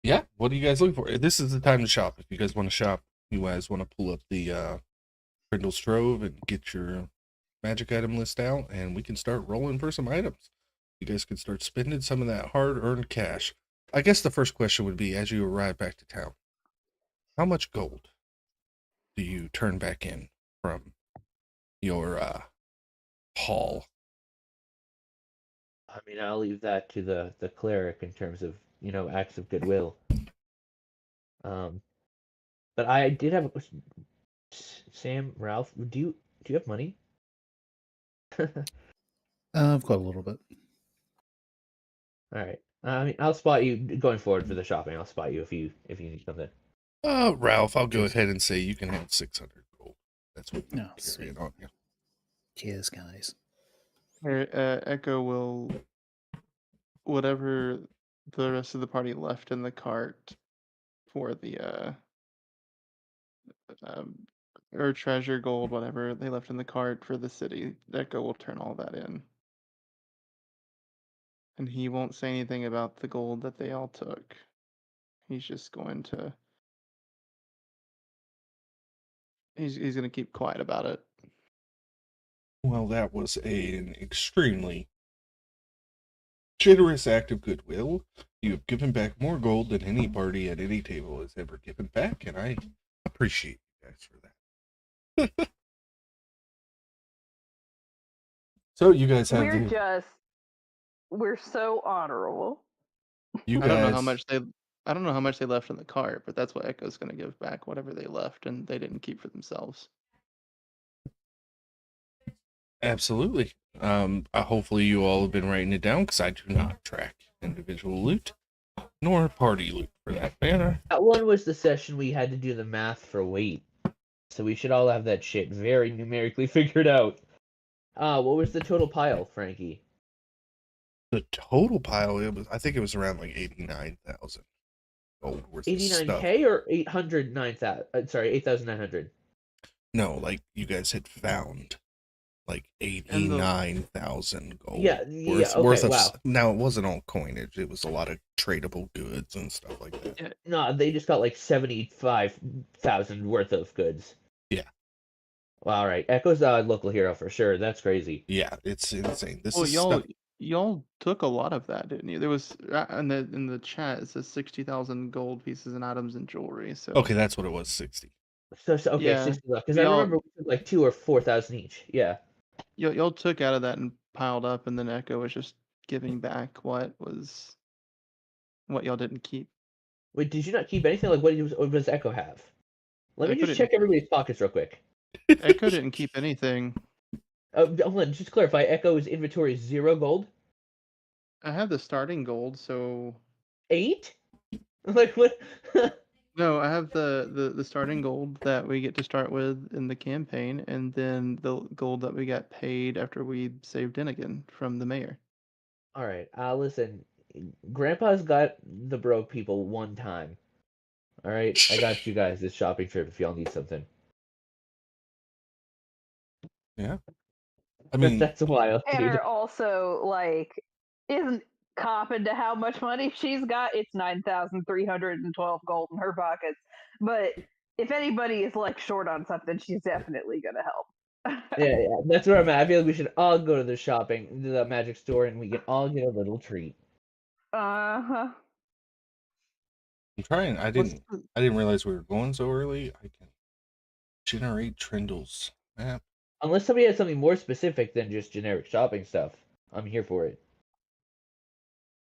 Speaker 3: Yeah, what are you guys looking for? This is the time to shop. If you guys want to shop, you guys want to pull up the Brindle's Trove and get your magic item list out, and we can start rolling for some items. You guys can start spending some of that hard-earned cash. I guess the first question would be, as you arrive back to town, how much gold do you turn back in from your haul?
Speaker 7: I mean, I'll leave that to the cleric in terms of, acts of goodwill. But I did have a question. Sam, Ralph, do you have money?
Speaker 5: I've got a little bit.
Speaker 7: All right. I mean, I'll spot you going forward for the shopping. I'll spot you if you need something.
Speaker 3: Ralph, I'll go ahead and say you can have 600 gold. That's what you're carrying on you.
Speaker 5: Cheers, guys.
Speaker 4: Echo will, whatever the rest of the party left in the cart for the or treasure, gold, whatever they left in the cart for the city, Echo will turn all that in. And he won't say anything about the gold that they all took. He's just going to he's going to keep quiet about it.
Speaker 3: Well, that was an extremely generous act of goodwill. You have given back more gold than any party at any table has ever given back, and I appreciate you guys for that. So you guys have
Speaker 2: we're so honorable.
Speaker 3: You
Speaker 4: I
Speaker 3: guys,
Speaker 4: don't know how much they left in the cart, but that's what Echo's going to give back, whatever they left and they didn't keep for themselves.
Speaker 3: absolutely. Hopefully you all have been writing it down, because I do not track individual loot, nor party loot for that matter.
Speaker 7: That one was the session we had to do the math for weight. So we should all have that shit very numerically figured out. What was the total pile, Frankie?
Speaker 3: The total pile, I think it was around like 89,000 gold worth of stuff.
Speaker 7: 89K or 809,000? Sorry, 8,900.
Speaker 3: No, like you guys had found like
Speaker 4: And the
Speaker 3: 89,000 gold.
Speaker 7: Yeah,
Speaker 3: worth
Speaker 7: okay,
Speaker 3: of
Speaker 7: wow.
Speaker 3: now it wasn't all coinage, it was a lot of tradable goods and stuff like that.
Speaker 4: yeah,
Speaker 7: No, they just got like 75,000 worth of goods.
Speaker 3: Yeah.
Speaker 7: Wow, all right. Echo's a local hero for sure. That's crazy.
Speaker 3: Yeah, it's insane. This
Speaker 4: well,
Speaker 3: is
Speaker 4: y'all
Speaker 3: stuff.
Speaker 4: y'all took a lot of that, didn't you? There was in the chat it says 60,000 gold pieces and items and jewelry. So
Speaker 3: Okay, that's what it was, 60.
Speaker 7: So okay,
Speaker 4: yeah,
Speaker 7: 60 left. Because I
Speaker 4: y'all
Speaker 7: remember we took like 2 or 4,000 each. Yeah.
Speaker 4: y'all took out of that and piled up, and then Echo was just giving back what y'all didn't keep.
Speaker 7: Wait, did you not keep anything? Like, what does Echo have? Let me
Speaker 4: Echo
Speaker 7: just check
Speaker 4: didn't
Speaker 7: everybody's pockets real quick.
Speaker 4: Echo didn't keep anything.
Speaker 7: Hold on, just clarify. Echo's inventory is 0 gold.
Speaker 4: I have the starting gold, so
Speaker 7: 8? Like what?
Speaker 4: no, I have the starting gold that we get to start with in the campaign, and then the gold that we got paid after we saved Innigan from the mayor.
Speaker 7: All right. Listen. Grandpa's got the broke people one time. All right. I got you guys this shopping trip if y'all need something.
Speaker 3: Yeah. I mean,
Speaker 7: That's wild,
Speaker 2: Tanner
Speaker 7: dude.
Speaker 2: also like isn't copping to how much money she's got. It's 9,312 gold in her pockets. But if anybody is like short on something, she's definitely gonna help.
Speaker 7: Yeah, that's where I'm at. I feel like we should all go to the magic store, and we can all get a little treat.
Speaker 2: Uh-huh.
Speaker 3: I'm trying.
Speaker 4: What's
Speaker 3: I didn't realize we were going so early. I can generate Trindle's map.
Speaker 7: Unless somebody has something more specific than just generic shopping stuff, I'm here for it.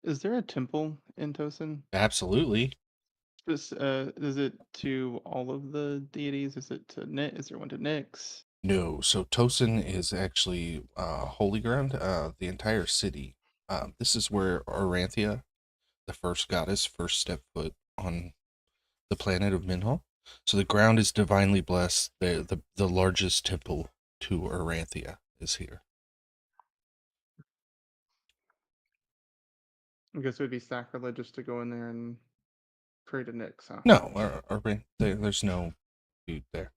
Speaker 4: Is there a temple in Tosin?
Speaker 3: Absolutely.
Speaker 4: Is it to all of the deities? Is it to Nyx? Is there one to Nyx?
Speaker 3: No. So Tosin is actually holy ground. The entire city. This is where Oranthia, the first goddess, first step foot on the planet of Minhal. So the ground is divinely blessed. The largest temple to Oranthia is here.
Speaker 4: I guess it would be sacrilegious to go in there and pray to Nyx, huh?
Speaker 3: No, there's no food there.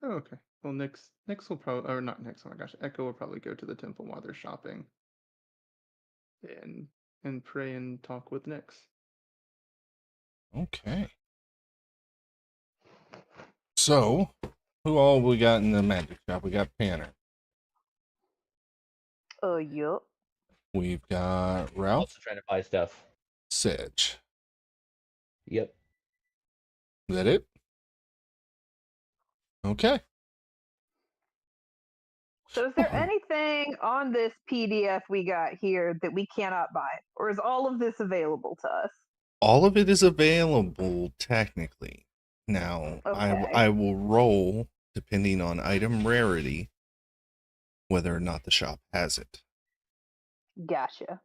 Speaker 4: Oh, okay. Well, Nyx will probably, or not Nyx. Oh my gosh, Echo will probably go to the temple while they're shopping, and pray and talk with Nyx.
Speaker 3: Okay. So, who all we got in the magic shop? We got Panner.
Speaker 2: Oh, yup.
Speaker 3: We've got Ralph,
Speaker 7: Also trying to buy stuff.
Speaker 3: Sedge.
Speaker 7: Yep.
Speaker 3: Is that it? Okay.
Speaker 2: So is there anything on this PDF we got here that we cannot buy? Or is all of this available to us?
Speaker 3: All of it is available technically. Now,
Speaker 2: Okay.
Speaker 3: I will roll depending on item rarity whether or not the shop has it.
Speaker 2: Gotcha.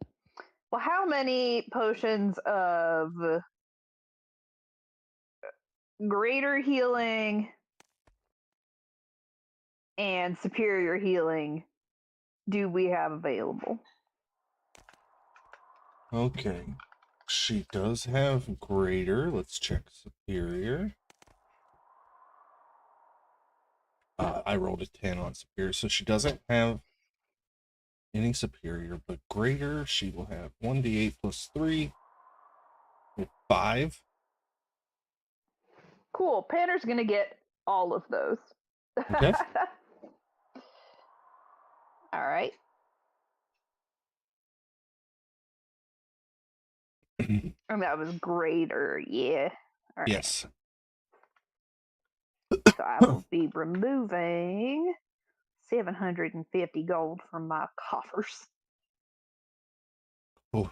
Speaker 2: Well, how many potions of greater healing and superior healing do we have available?
Speaker 3: Okay. She does have greater. Let's check superior. I rolled a 10 on superior, so she doesn't have any superior, but greater, she will have 1d8 plus 3 with 5.
Speaker 2: Cool. Panner's gonna get all of those.
Speaker 3: Okay.
Speaker 2: All right. And that was greater, yeah. All right.
Speaker 3: Yes.
Speaker 2: So I will be removing 750 gold from my coffers.
Speaker 3: Oh,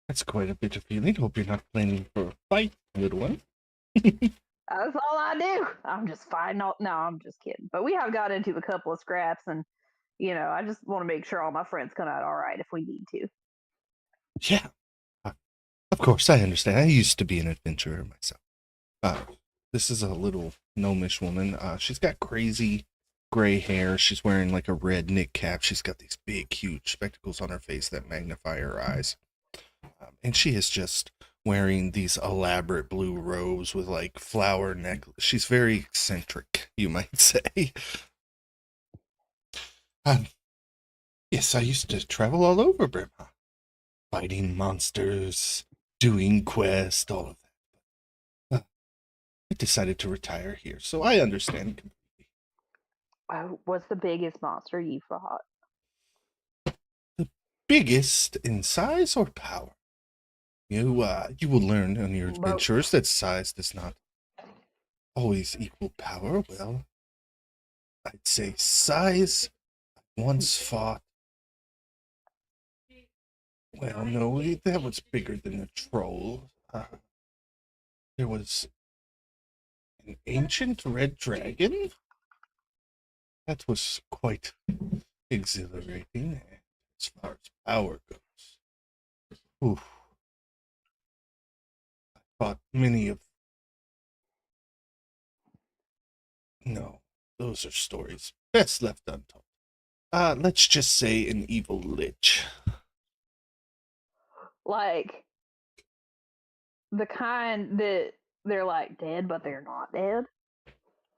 Speaker 3: that's quite a bit of feeling. Hope you're not planning for a fight, little one.
Speaker 2: That's all I do. I'm just fighting all. No, I'm just kidding. But we have got into a couple of scraps, and I just want to make sure all my friends come out all right if we need to.
Speaker 3: Yeah. Of course, I understand. I used to be an adventurer myself. This is a little gnomish woman. She's got crazy gray hair. She's wearing like a red knit cap. She's got these big, huge spectacles on her face that magnify her eyes. And she is just wearing these elaborate blue robes with like flower necklace. She's very eccentric, you might say. Yes, I used to travel all over Brimha, fighting monsters, doing quests, all of that. I decided to retire here, so I understand completely.
Speaker 2: What's the biggest monster you fought?
Speaker 3: The biggest in size or power? You will learn on your
Speaker 2: Both.
Speaker 3: adventures that size does not always equal power. Well, I'd say size once fought. Well, no, that was bigger than a troll. There was an ancient red dragon. That was quite exhilarating as far as power goes. Oof. I fought many of. No, those are stories best left untold. Let's just say an evil lich.
Speaker 2: Like the kind that they're like dead, but they're not dead.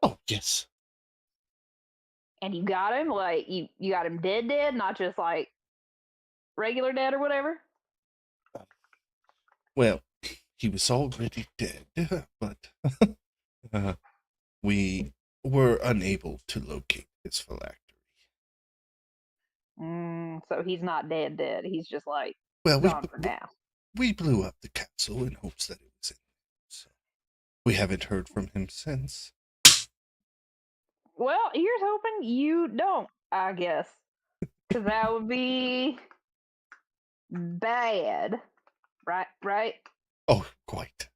Speaker 3: Oh, yes.
Speaker 2: And you got him, like you got him dead, not just like regular dead or whatever.
Speaker 3: Well, he was already dead, but we were unable to locate his phylactery.
Speaker 2: So he's not dead. He's just like
Speaker 3: Well,
Speaker 2: gone for now.
Speaker 3: we blew up the castle in hopes that it was in there, so we haven't heard from him since.
Speaker 2: Well, here's hoping you don't, I guess, because that would be bad, right?
Speaker 3: Oh, quite.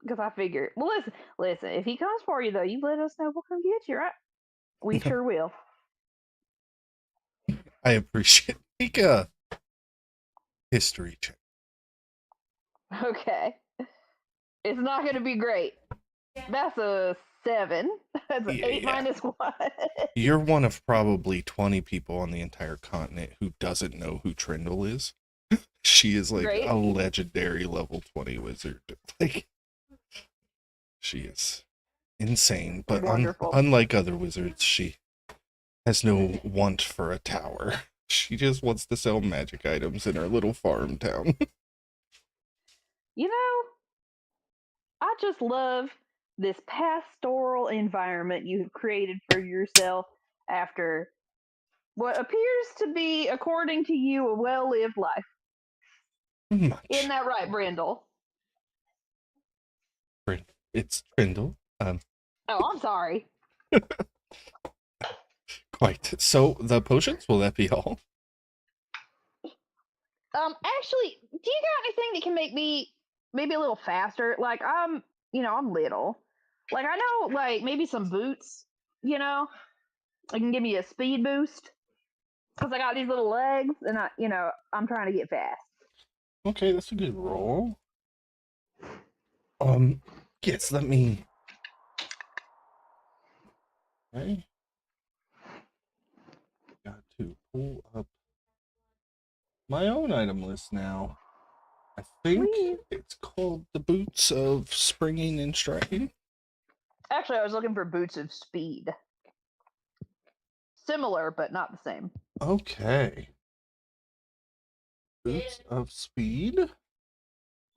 Speaker 2: Because I figure, well, listen. If he comes for you, though, you let us know. We'll come get you, right? We sure will.
Speaker 3: I appreciate it. Make a history check.
Speaker 2: Okay. It's not going to be great. That's a 7. That's an 8
Speaker 3: Yeah.
Speaker 2: minus 1.
Speaker 3: You're one of probably 20 people on the entire continent who doesn't know who Trindle is. She is like
Speaker 2: Great.
Speaker 3: a legendary level 20 wizard. Like, she is insane, but
Speaker 2: Wonderful.
Speaker 3: unlike other wizards, she has no want for a tower. She just wants to sell magic items in her little farm town.
Speaker 2: You know, I just love this pastoral environment you have created for yourself after what appears to be, according to you, a well-lived life.
Speaker 3: Much.
Speaker 2: Isn't that right, Brindle?
Speaker 3: It's Trindle.
Speaker 2: Oh, I'm sorry.
Speaker 3: Quite. So the potions, will that be all?
Speaker 2: Actually, do you got anything that can make me maybe a little faster? Like I'm little. Like I know, like maybe some boots. I can give me a speed boost because I got these little legs, and I'm trying to get fast.
Speaker 3: Okay, that's a good roll. Yes, let me. Okay. Got to pull up my own item list now. I think
Speaker 2: Please.
Speaker 3: it's called the Boots of Springing and Striding.
Speaker 2: Actually, I was looking for boots of speed. Similar, but not the same.
Speaker 3: Okay. Boots of Speed.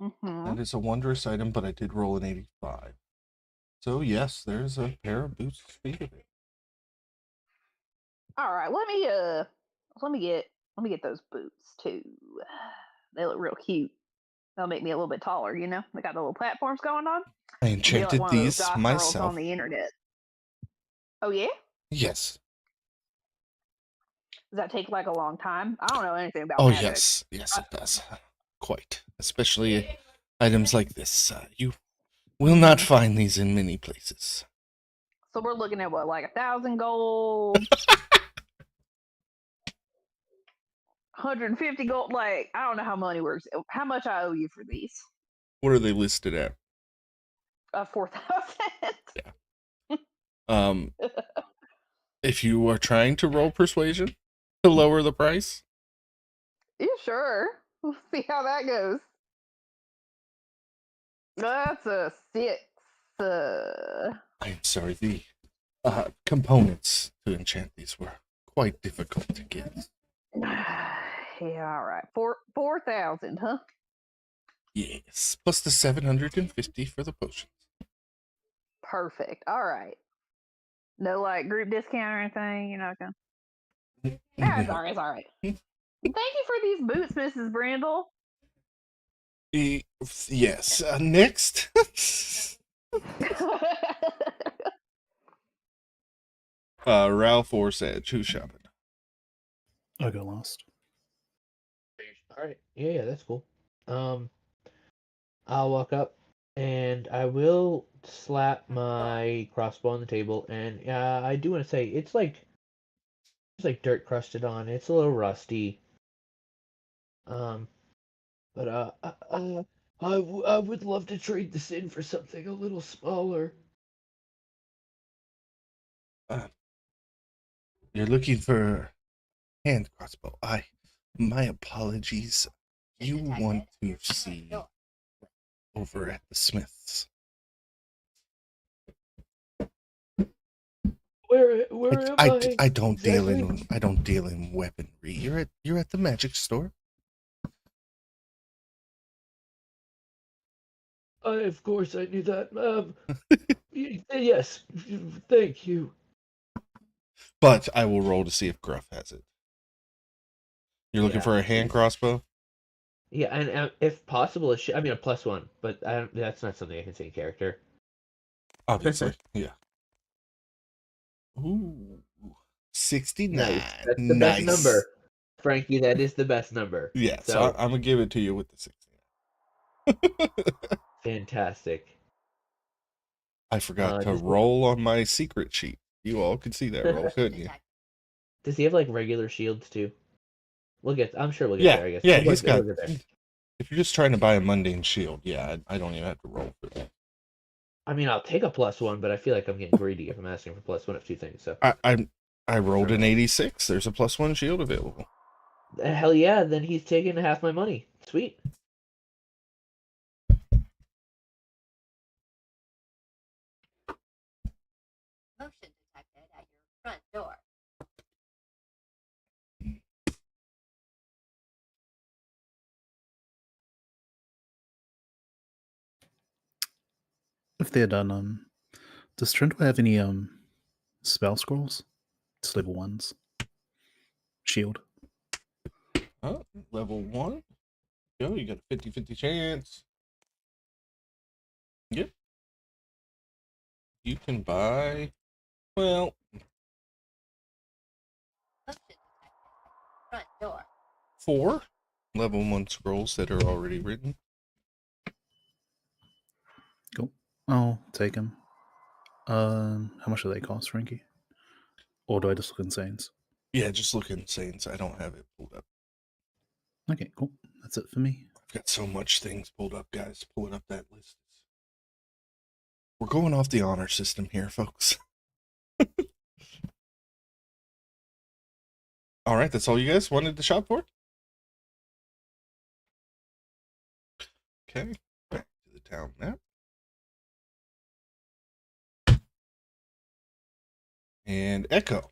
Speaker 2: Mm-hmm.
Speaker 3: That is a wondrous item, but I did roll an 85. So yes, there's a pair of Boots of Speed of it.
Speaker 2: All right, let me get those boots too. They look real cute. They'll make me a little bit taller. They got the little platforms going on.
Speaker 3: I
Speaker 2: Be like
Speaker 3: enchanted
Speaker 2: one of those
Speaker 3: these
Speaker 2: goth girls
Speaker 3: myself.
Speaker 2: on the internet. Oh yeah?
Speaker 3: Yes.
Speaker 2: Does that take like a long time? I don't know anything about
Speaker 3: Oh,
Speaker 2: magic.
Speaker 3: yes. Yes, it does. Quite. Especially items like this. You will not find these in many places.
Speaker 2: So we're looking at what, like 1,000 gold, 150 gold. Like I don't know how money works. How much I owe you for these?
Speaker 3: What are they listed at?
Speaker 2: 4,000.
Speaker 3: If you are trying to roll persuasion to lower the price,
Speaker 2: Yeah, sure. We'll see how that goes. That's a 6.
Speaker 3: I'm sorry, the components to enchant these were quite difficult to get.
Speaker 2: Yeah, all right. 4,000, huh?
Speaker 3: Yes, plus the 750 for the potions.
Speaker 2: Perfect. All right. No like group discount or anything. You're not gonna. Yeah, it's
Speaker 3: No.
Speaker 2: all right. It's all right. Thank you for these boots, Mrs. Brindle.
Speaker 3: Yes. Next. Ralph or Sedge, who's shopping?
Speaker 5: I'll go last.
Speaker 7: All right. Yeah, that's cool. I'll walk up and I will slap my crossbow on the table, and I do want to say it's like dirt crusted on. It's a little rusty. But I would love to trade this in for something a little smaller.
Speaker 3: You're looking for hand crossbow. My apologies. You want to see over at the Smiths.
Speaker 6: Where am I?
Speaker 3: I don't deal
Speaker 6: exactly?
Speaker 3: in weaponry. You're at the magic store.
Speaker 6: Of course I knew that. Yes, thank you.
Speaker 3: But I will roll to see if Gruff has it. You're looking
Speaker 7: Yeah,
Speaker 3: for a hand crossbow?
Speaker 7: Yeah, and if possible, I mean a +1, but that's not something I can say in character.
Speaker 3: Obviously, yeah. Ooh, 69.
Speaker 7: Nice. That's the best
Speaker 3: Nice.
Speaker 7: number, Frankie. That is the best number.
Speaker 3: Yeah, so
Speaker 7: So
Speaker 3: I'm gonna give it to you with the 69.
Speaker 7: fantastic.
Speaker 3: I forgot to
Speaker 7: Does
Speaker 3: roll on my secret sheet. You all could see that roll, couldn't you?
Speaker 7: does he have like regular shields too? I'm sure we'll get
Speaker 3: Yeah,
Speaker 7: there. I guess.
Speaker 3: yeah,
Speaker 7: We'll
Speaker 3: he's got.
Speaker 7: get there.
Speaker 3: If you're just trying to buy a mundane shield, yeah, I don't even have to roll for that.
Speaker 7: I mean, I'll take a +1, but I feel like I'm getting greedy if I'm asking for +1 of two things. So
Speaker 3: I rolled an 86. There's a +1 shield available.
Speaker 7: hell yeah, then he's taking half my money. Sweet.
Speaker 8: Motion detected at your front door.
Speaker 5: If they're done, does Trento have any spell scrolls? It's level ones. Shield.
Speaker 3: Oh, level 1. Yo, you got a 50-50 chance. Yep. You can buy, well,
Speaker 8: Motion detected at your front door.
Speaker 3: 4 level 1 scrolls that are already written.
Speaker 5: Cool. I'll take them. How much do they cost, Frankie? Or do I just look in Saints?
Speaker 3: Yeah, just look in Saints. I don't have it pulled up.
Speaker 5: Okay, cool. That's it for me.
Speaker 3: I've got so much things pulled up, guys. Pulling up that list. We're going off the honor system here, folks. All right, that's all you guys wanted to shop for? Okay, back to the town map. And Echo.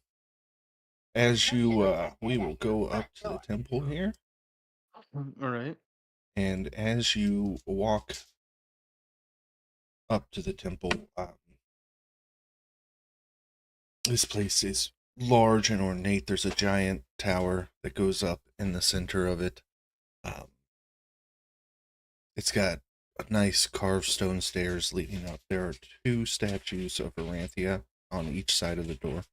Speaker 3: As you, we will go up to the temple here.
Speaker 4: All right.
Speaker 3: And as you walk up to the temple, this place is large and ornate. There's a giant tower that goes up in the center of it. It's got a nice carved stone stairs leading up. There are 2 statues of Aranthia on each side of the door.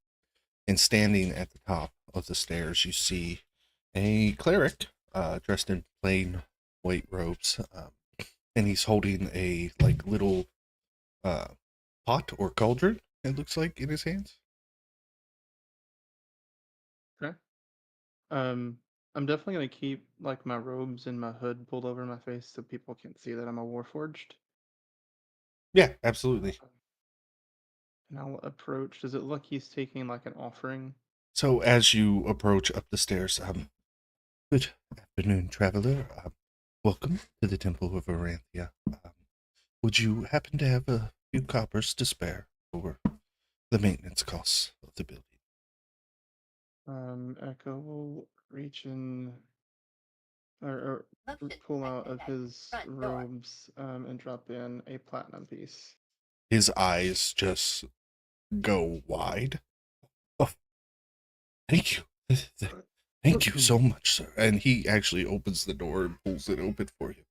Speaker 3: And standing at the top of the stairs, you see a cleric dressed in plain white robes. And he's holding a little pot or cauldron, it looks like, in his hands.
Speaker 4: Okay. I'm definitely gonna keep like my robes and my hood pulled over my face so people can't see that I'm a warforged.
Speaker 3: Yeah, absolutely.
Speaker 4: And I'll approach. Does it look he's taking like an offering?
Speaker 3: So as you approach up the stairs, good afternoon, traveler. Welcome to the Temple of Aranthia. Would you happen to have a few coppers to spare for the maintenance costs of the building?
Speaker 4: Echo will reach in or
Speaker 8: Motion
Speaker 4: pull out of
Speaker 8: detected at
Speaker 4: his
Speaker 8: front door.
Speaker 4: robes and drop in a platinum piece.
Speaker 3: His eyes just go wide. Oh, thank you. Thank you so much, sir. And he actually opens the door and pulls it open for you.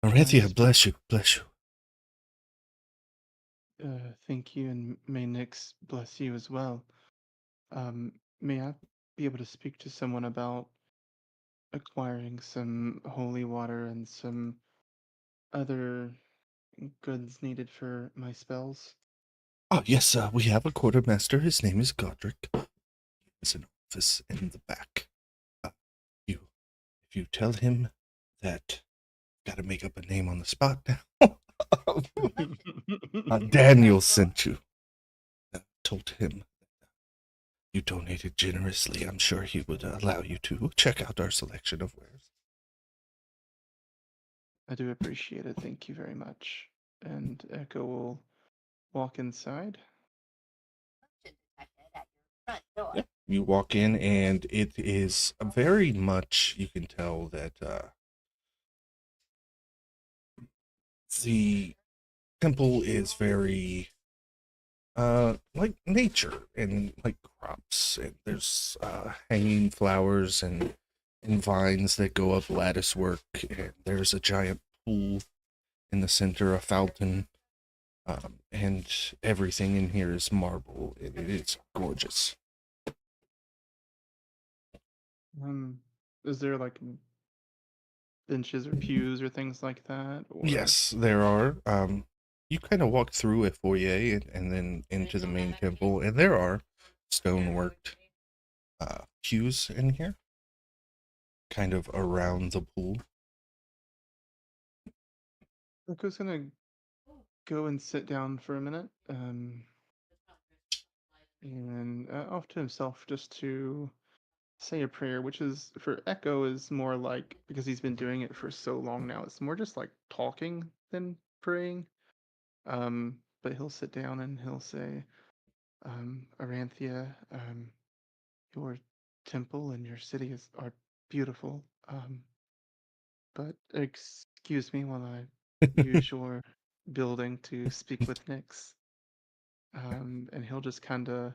Speaker 3: Aranthia,
Speaker 4: Nice.
Speaker 3: bless you, bless you.
Speaker 4: Thank you, and may Nyx bless you as well. May I be able to speak to someone about acquiring some holy water and some other goods needed for my spells?
Speaker 3: Oh, yes, we have a quartermaster. His name is Godric. There's an office in the back. If you tell him that, gotta make up a name on the spot now. Daniel sent you. Told him you donated generously. I'm sure he would allow you to check out our selection of wares.
Speaker 4: I do appreciate it. Thank you very much. And Echo will walk inside.
Speaker 8: Motion detected at your front door.
Speaker 3: Yeah. You walk in, and it is very much, you can tell that the temple is very like nature and like crops, and there's hanging flowers and vines that go up lattice work, and there's a giant pool in the center, a fountain, and everything in here is marble. It is gorgeous.
Speaker 4: Is there like benches or pews or things like that? Or
Speaker 3: Yes, there are. You kind of walk through a foyer and then into the main temple, and there are stoneworked pews in here, kind of around the pool.
Speaker 4: Echo's gonna go and sit down for a minute, and off to himself just to say a prayer, which is for Echo is more like because he's been doing it for so long now. It's more just like talking than praying. But he'll sit down and he'll say, Aranthia, your temple and your city are beautiful. But excuse me while I use your building to speak with Nyx. And he'll just kind of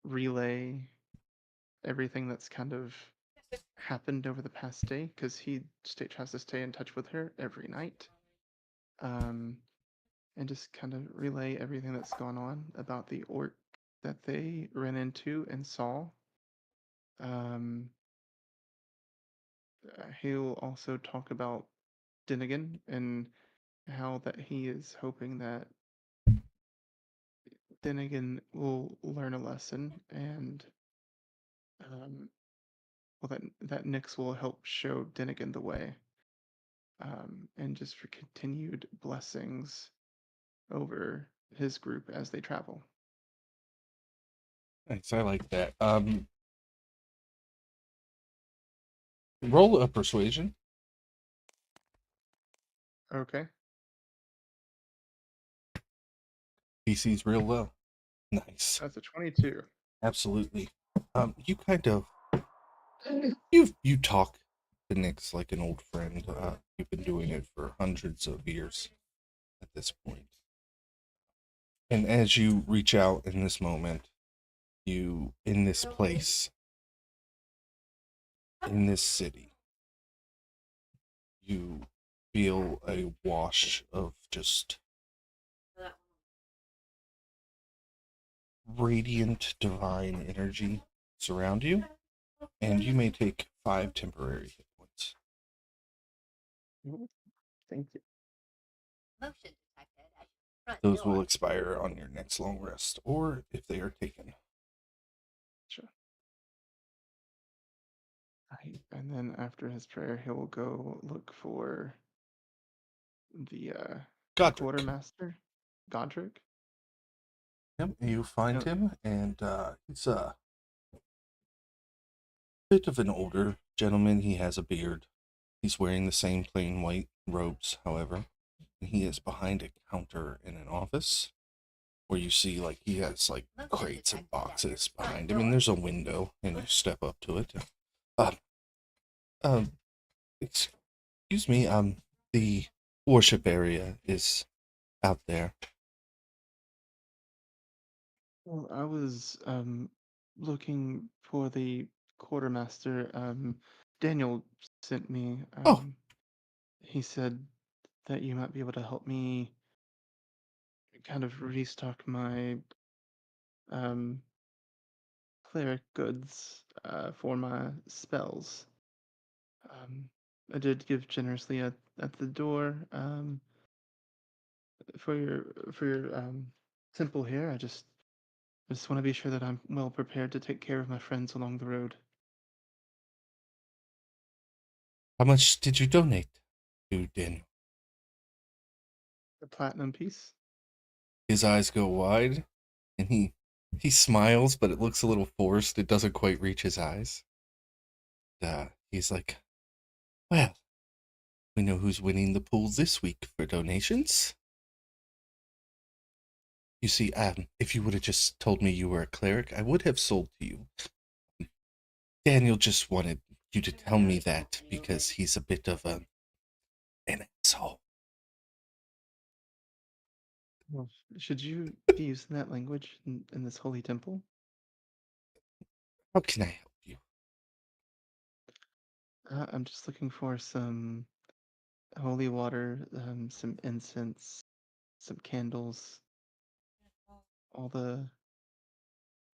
Speaker 4: relay everything that's kind of happened over the past day because he tries to stay in touch with her every night. And just kind of relay everything that's gone on about the orc that they ran into and saw. Um, he'll also talk about Dinnigan and how that he is hoping that Dinnigan will learn a lesson and well that Nyx will help show Dinnigan the way. And just for continued blessings over his group as they travel.
Speaker 3: Nice, I like that. Roll a persuasion.
Speaker 4: Okay.
Speaker 3: PC's real low. Nice.
Speaker 4: That's a 22.
Speaker 3: Absolutely. You kind of you talk to Nyx like an old friend. You've been doing it for hundreds of years at this point. And as you reach out in this moment, you in this place, in this city, you feel a wash of just radiant divine energy surround you, and you may take 5 temporary hit points.
Speaker 4: Thank you.
Speaker 8: Motion detected at your front
Speaker 3: Those
Speaker 8: door.
Speaker 3: will expire on your next long rest, or if they are taken.
Speaker 4: Sure. And then after his prayer, he'll go look for the
Speaker 3: Godric.
Speaker 4: quartermaster, Godric.
Speaker 3: Yep, you find
Speaker 4: Yep.
Speaker 3: him, and he's a bit of an older gentleman. He has a beard. He's wearing the same plain white robes, however. And he is behind a counter in an office. where you see like he has like
Speaker 8: Most
Speaker 3: crates and
Speaker 8: detectives at your
Speaker 3: boxes
Speaker 8: front
Speaker 3: behind him, and
Speaker 8: door.
Speaker 3: there's a window, and you step up to it. Uh, um, excuse me. The worship area is out there.
Speaker 4: Well, I was looking for the quartermaster. Daniel sent me.
Speaker 3: Oh,
Speaker 4: He said that you might be able to help me kind of restock my um cleric goods for my spells. Um, I did give generously at the door for your temple here. I just want to be sure that I'm well prepared to take care of my friends along the road.
Speaker 3: how much did you donate to Daniel?
Speaker 4: The platinum piece.
Speaker 3: His eyes go wide, and he smiles, but it looks a little forced. It doesn't quite reach his eyes. He's like, well, we know who's winning the pool this week for donations. You see, if you would have just told me you were a cleric, I would have sold to you. Daniel just wanted you to tell me that because he's a bit of an asshole.
Speaker 4: Well, should you be using that language in this holy temple?
Speaker 3: How can I help you?
Speaker 4: I'm just looking for some holy water, some incense, some candles, all the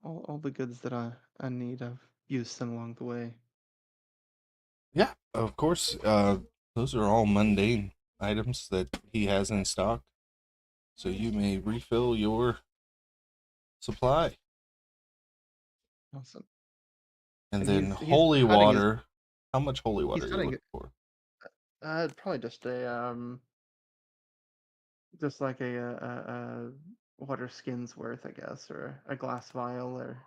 Speaker 4: all the goods that I need. I've used some along the way.
Speaker 3: Yeah, of course. Those are all mundane items that he has in stock, so you may refill your supply.
Speaker 4: Awesome.
Speaker 3: And
Speaker 4: And
Speaker 3: then
Speaker 4: he's
Speaker 3: holy
Speaker 4: hiding his
Speaker 3: water. How much holy water
Speaker 4: he's
Speaker 3: are you
Speaker 4: hiding
Speaker 3: looking
Speaker 4: it.
Speaker 3: for?
Speaker 4: Probably just a just like a water skin's worth, I guess, or a glass vial or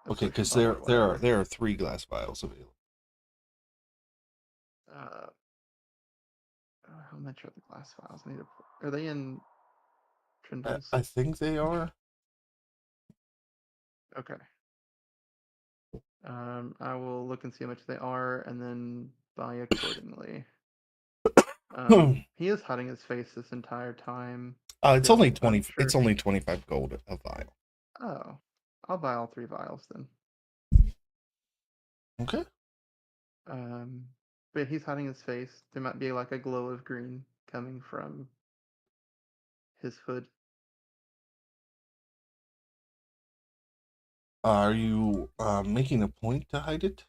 Speaker 4: a
Speaker 3: Okay,
Speaker 4: social
Speaker 3: because
Speaker 4: bottle or whatever.
Speaker 3: there are 3 glass vials available.
Speaker 4: Uh, how much are the glass vials? I need to. Are they in Trindles?
Speaker 3: I think they are.
Speaker 4: Okay. I will look and see how much they are, and then buy accordingly. He is hiding his face this entire time.
Speaker 3: It's only
Speaker 4: Still,
Speaker 3: 20.
Speaker 4: I'm sure.
Speaker 3: It's only 25 gold a vial.
Speaker 4: Oh, I'll buy all 3 vials then.
Speaker 3: Okay.
Speaker 4: Um, but he's hiding his face. There might be like a glow of green coming from his hood.
Speaker 3: Are you making a point to hide it?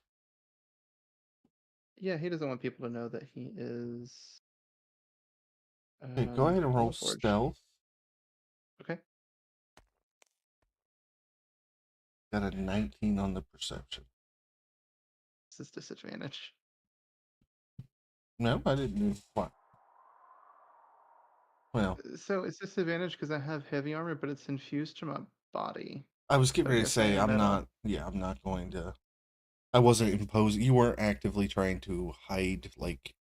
Speaker 4: Yeah, he doesn't want people to know that he is
Speaker 3: Okay, go ahead and roll
Speaker 4: Warforged.
Speaker 3: stealth.
Speaker 4: Okay.
Speaker 3: Got a 19 on the perception.
Speaker 4: This is disadvantage.
Speaker 3: No, I didn't. What? Well,
Speaker 4: So it's disadvantage because I have heavy armor, but it's infused to my body.
Speaker 3: I was getting
Speaker 4: So I
Speaker 3: ready to
Speaker 4: guess I
Speaker 3: say
Speaker 4: am
Speaker 3: I'm
Speaker 4: metal.
Speaker 3: not. Yeah, I'm not going to. I wasn't imposing. You weren't actively trying to hide like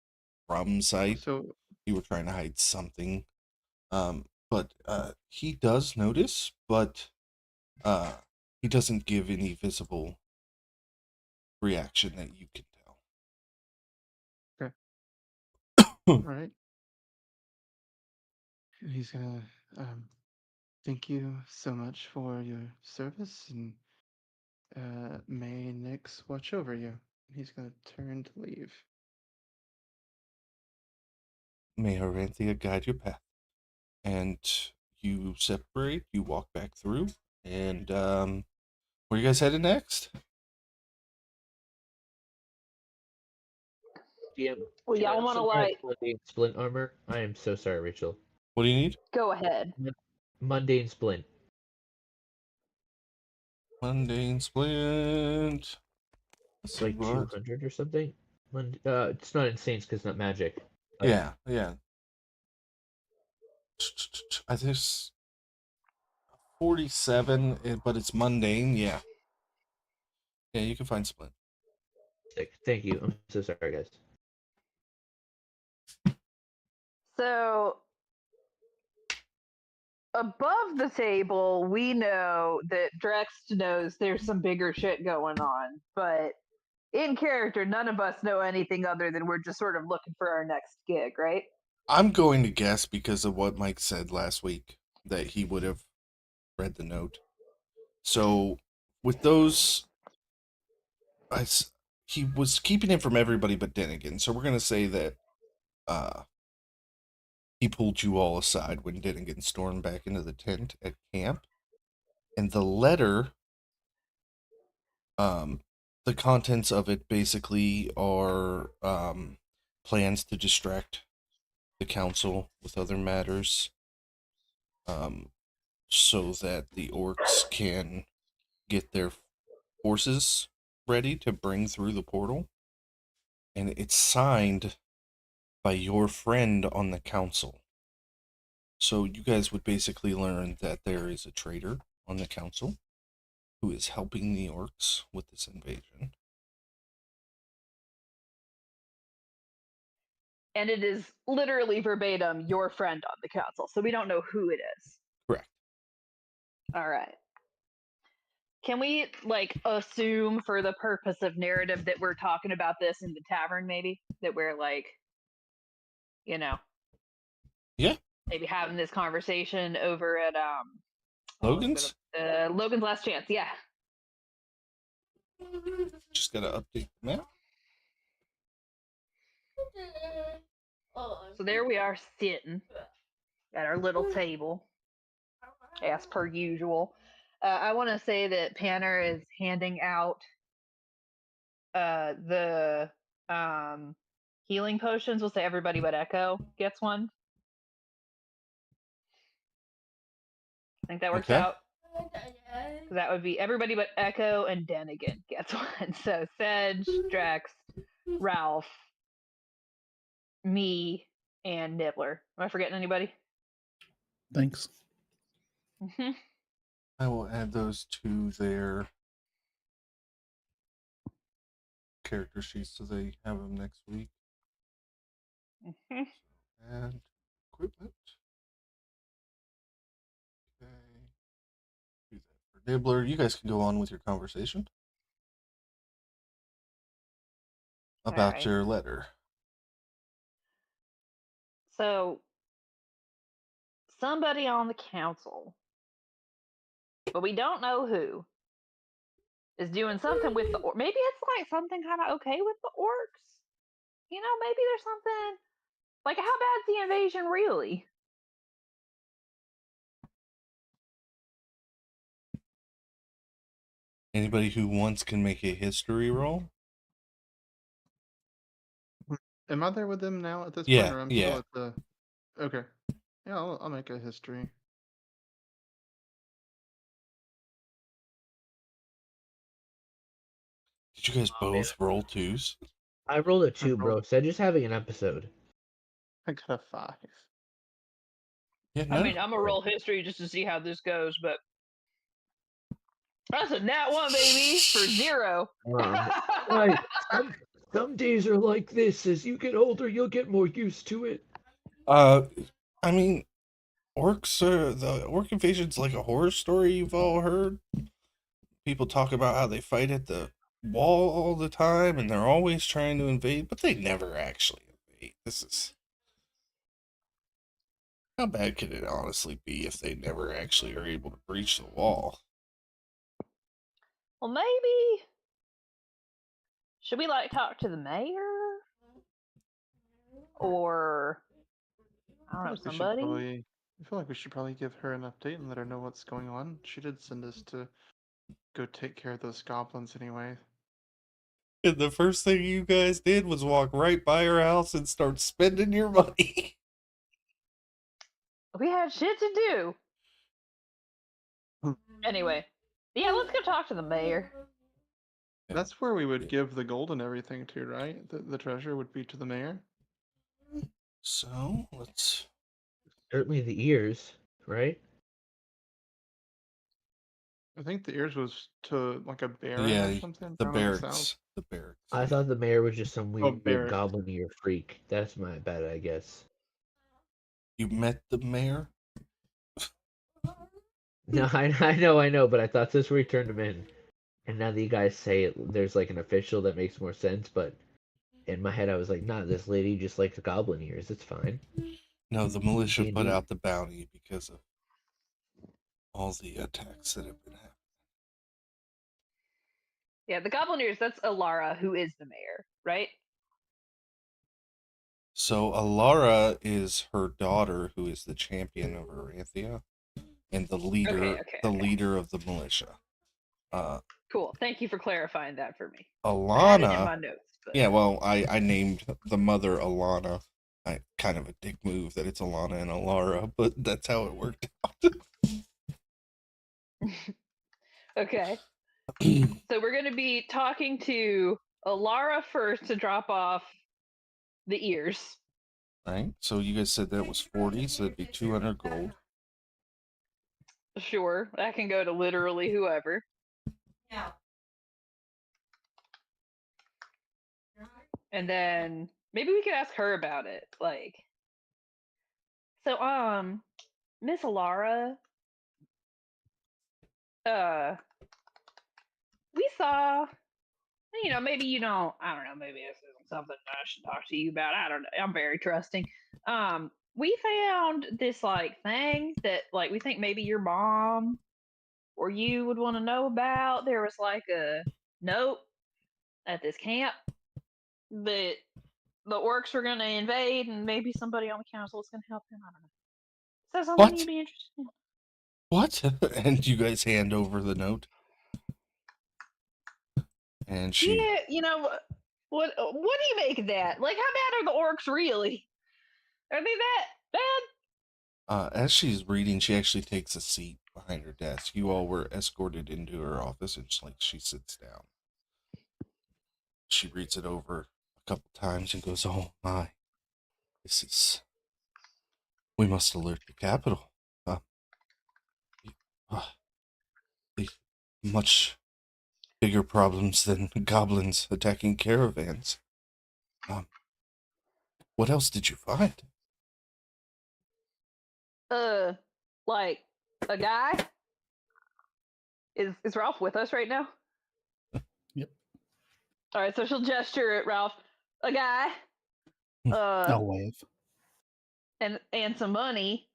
Speaker 3: from sight.
Speaker 4: So
Speaker 3: You were trying to hide something. But he does notice, but he doesn't give any visible reaction that you can
Speaker 4: okay,
Speaker 3: tell.
Speaker 4: all right. He's gonna thank you so much for your service, and may Nyx watch over you. He's gonna turn to leave.
Speaker 3: May Aranthia guide your path. And you separate, you walk back through, and where you guys headed next?
Speaker 7: DM,
Speaker 2: Well,
Speaker 7: can I
Speaker 2: y'all want to
Speaker 7: also grab
Speaker 2: like
Speaker 7: mundane splint armor? I am so sorry, Rachel.
Speaker 3: What do you need?
Speaker 2: go ahead.
Speaker 7: Mundane splint.
Speaker 3: Mundane splint. Let's
Speaker 7: It's
Speaker 3: see
Speaker 7: like
Speaker 3: what.
Speaker 7: 200 or something. It's not insane because it's not magic.
Speaker 3: Yeah, yeah. I think it's 47, but it's mundane. Yeah, yeah. You can find splint.
Speaker 7: Sick. Thank you. I'm so sorry, guys.
Speaker 2: So above the table, we know that Drex knows there's some bigger shit going on, but in character, none of us know anything other than we're just sort of looking for our next gig, right?
Speaker 3: I'm going to guess because of what Mike said last week that he would have read the note. So with those, he was keeping it from everybody but Dennigan. So we're going to say that he pulled you all aside when Dennigan stormed back into the tent at camp. And the letter, the contents of it basically are plans to distract the council with other matters, so that the orcs can get their forces ready to bring through the portal. And it's signed by your friend on the council. So you guys would basically learn that there is a traitor on the council who is helping the orcs with this invasion.
Speaker 2: And it is literally verbatim your friend on the council, so we don't know who it is.
Speaker 3: Correct.
Speaker 2: All right. Can we like assume for the purpose of narrative that we're talking about this in the tavern, maybe? That we're like, you know,
Speaker 3: Yeah.
Speaker 2: maybe having this conversation over at
Speaker 3: Logan's?
Speaker 2: Logan's Last Chance, yeah.
Speaker 3: Just gotta update the map.
Speaker 2: So there we are sitting at our little table, as per usual. I want to say that Panner is handing out the healing potions. We'll say everybody but Echo gets one. I think that works
Speaker 3: Okay.
Speaker 2: out. That would be everybody but Echo and Dennigan gets one. So Sedge, Drax, Ralph, me, and Nibbler. Am I forgetting anybody?
Speaker 5: Thanks.
Speaker 2: Mm-hmm.
Speaker 3: I will add those to their character sheets so they have them next week.
Speaker 2: Mm-hmm.
Speaker 3: And equipment. Okay. Do that for Nibbler. You guys can go on with your conversation about
Speaker 2: Alright.
Speaker 3: your letter.
Speaker 2: So, somebody on the council, but we don't know who, is doing something with the orcs. Maybe it's like something kind of okay with the orcs. You know, maybe there's something like, how bad's the invasion really?
Speaker 3: Anybody who wants can make a history roll.
Speaker 4: Am I there with them now at this
Speaker 3: Yeah,
Speaker 4: point, or I'm
Speaker 3: yeah.
Speaker 4: still at the? Okay. Yeah, I'll make a history.
Speaker 3: Did you guys
Speaker 7: Oh, man.
Speaker 3: both roll twos?
Speaker 7: I rolled a 2,
Speaker 4: rolled-
Speaker 7: bro. So just having an episode.
Speaker 4: I got a 5.
Speaker 3: Yeah,
Speaker 2: I
Speaker 3: no.
Speaker 2: mean, I'm gonna roll history just to see how this goes, but that's a nat 1, baby, for 0.
Speaker 6: Right. Some days are like this. As you get older, you'll get more used to it.
Speaker 3: I mean, the orc invasion's like a horror story you've all heard. People talk about how they fight at the wall all the time and they're always trying to invade, but they never actually invade. This is... How bad could it honestly be if they never actually are able to breach the wall?
Speaker 2: Well, maybe. Should we like talk to the mayor? Or I don't know, somebody?
Speaker 4: I feel like we should probably give her an update and let her know what's going on. She did send us to go take care of those goblins anyway.
Speaker 3: And the first thing you guys did was walk right by her house and start spending your money.
Speaker 2: We had shit to do. Anyway, yeah, let's go talk to the mayor.
Speaker 4: That's where we would give the gold and everything to, right? The treasure would be to the mayor.
Speaker 3: So, let's...
Speaker 7: Certainly the ears, right?
Speaker 4: I think the ears was to like a baron
Speaker 3: Yeah,
Speaker 4: or something.
Speaker 3: the
Speaker 4: down in
Speaker 3: barracks.
Speaker 4: south.
Speaker 3: The barracks.
Speaker 7: I thought the mayor was just some weird big
Speaker 4: barrack.
Speaker 7: goblin ear freak. That's my bad, I guess.
Speaker 3: You met the mayor?
Speaker 7: No, I know, but I thought this where he turned him in, and now that you guys say it, there's like an official that makes more sense. But in my head, I was like, nah, this lady just likes goblin ears. It's fine.
Speaker 3: No, the militia put
Speaker 7: D&D.
Speaker 3: out the bounty because of all the attacks that have been happening.
Speaker 2: Yeah, the Gobliniers, that's Alara, who is the mayor, right?
Speaker 3: So Alara is her daughter, who is the champion of Aranthia, and the leader,
Speaker 2: Okay.
Speaker 3: leader of the militia.
Speaker 2: Cool. Thank you for clarifying that for me. I had it in my
Speaker 3: Alana,
Speaker 2: notes. But...
Speaker 3: yeah, well, I named the mother Alana. Kind of a dick move that it's Alana and Alara, but that's how it worked out.
Speaker 2: Okay. So we're going to be talking to Alara first to drop off the ears.
Speaker 3: Right? So you guys said that was 40, so it'd be 200 gold.
Speaker 2: Sure, that can go to literally whoever.
Speaker 8: Yeah.
Speaker 2: And then maybe we could ask her about it. Like, so, Miss Alara, we saw, maybe you don't, I don't know, maybe this isn't something I should talk to you about. I don't know. I'm very trusting. We found this like thing that like we think maybe your mom or you would want to know about. There was like a note at this camp that the orcs were going to invade, and maybe somebody on the council is going to help them. I don't know. Is that something
Speaker 3: What?
Speaker 2: you'd be interested in?
Speaker 3: What? And you guys hand over the note. And she,
Speaker 2: Yeah, what do you make of that? Like, how bad are the orcs really? Are they that bad?
Speaker 3: as she's reading, she actually takes a seat behind her desk. You all were escorted into her office, and she sits down. She reads it over a couple times and goes, "Oh my, we must alert the capital. The much bigger problems than goblins attacking caravans. What else did you find?"
Speaker 2: Like a guy? Is Ralph with us right now?
Speaker 5: Yep.
Speaker 2: All right, so she'll gesture at Ralph. A guy.
Speaker 5: I'll wave.
Speaker 2: And some money,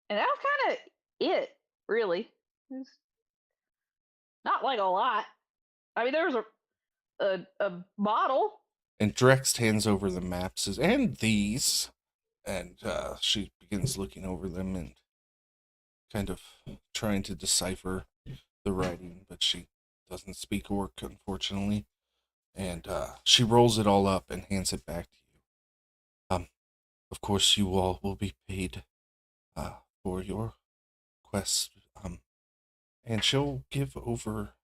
Speaker 2: and that was kind of it, really. It's not like a lot. I mean, there was a bottle.
Speaker 3: And Drex hands over the maps and these, and she begins looking over them and kind of trying to decipher the writing, but she doesn't speak orc, unfortunately. And she rolls it all up and hands it back to you. Of course, you all will be paid for your quest. And she'll give over,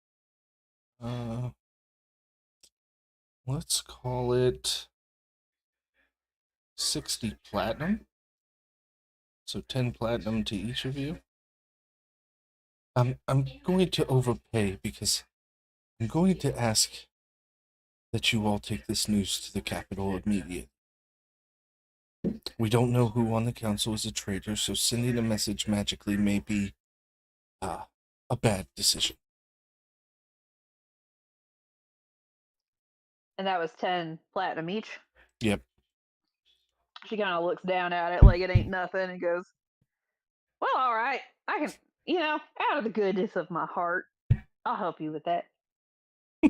Speaker 3: let's call it 60 platinum. So 10 platinum to each of you. I'm going to overpay because I'm going to ask that you all take this news to the capital immediately. We don't know who on the council is a traitor, so sending a message magically may be a bad decision.
Speaker 2: And that was 10 platinum each.
Speaker 3: Yep.
Speaker 2: She kind of looks down at it like it ain't nothing and goes, well, all right. I can, out of the goodness of my heart, I'll help you with that.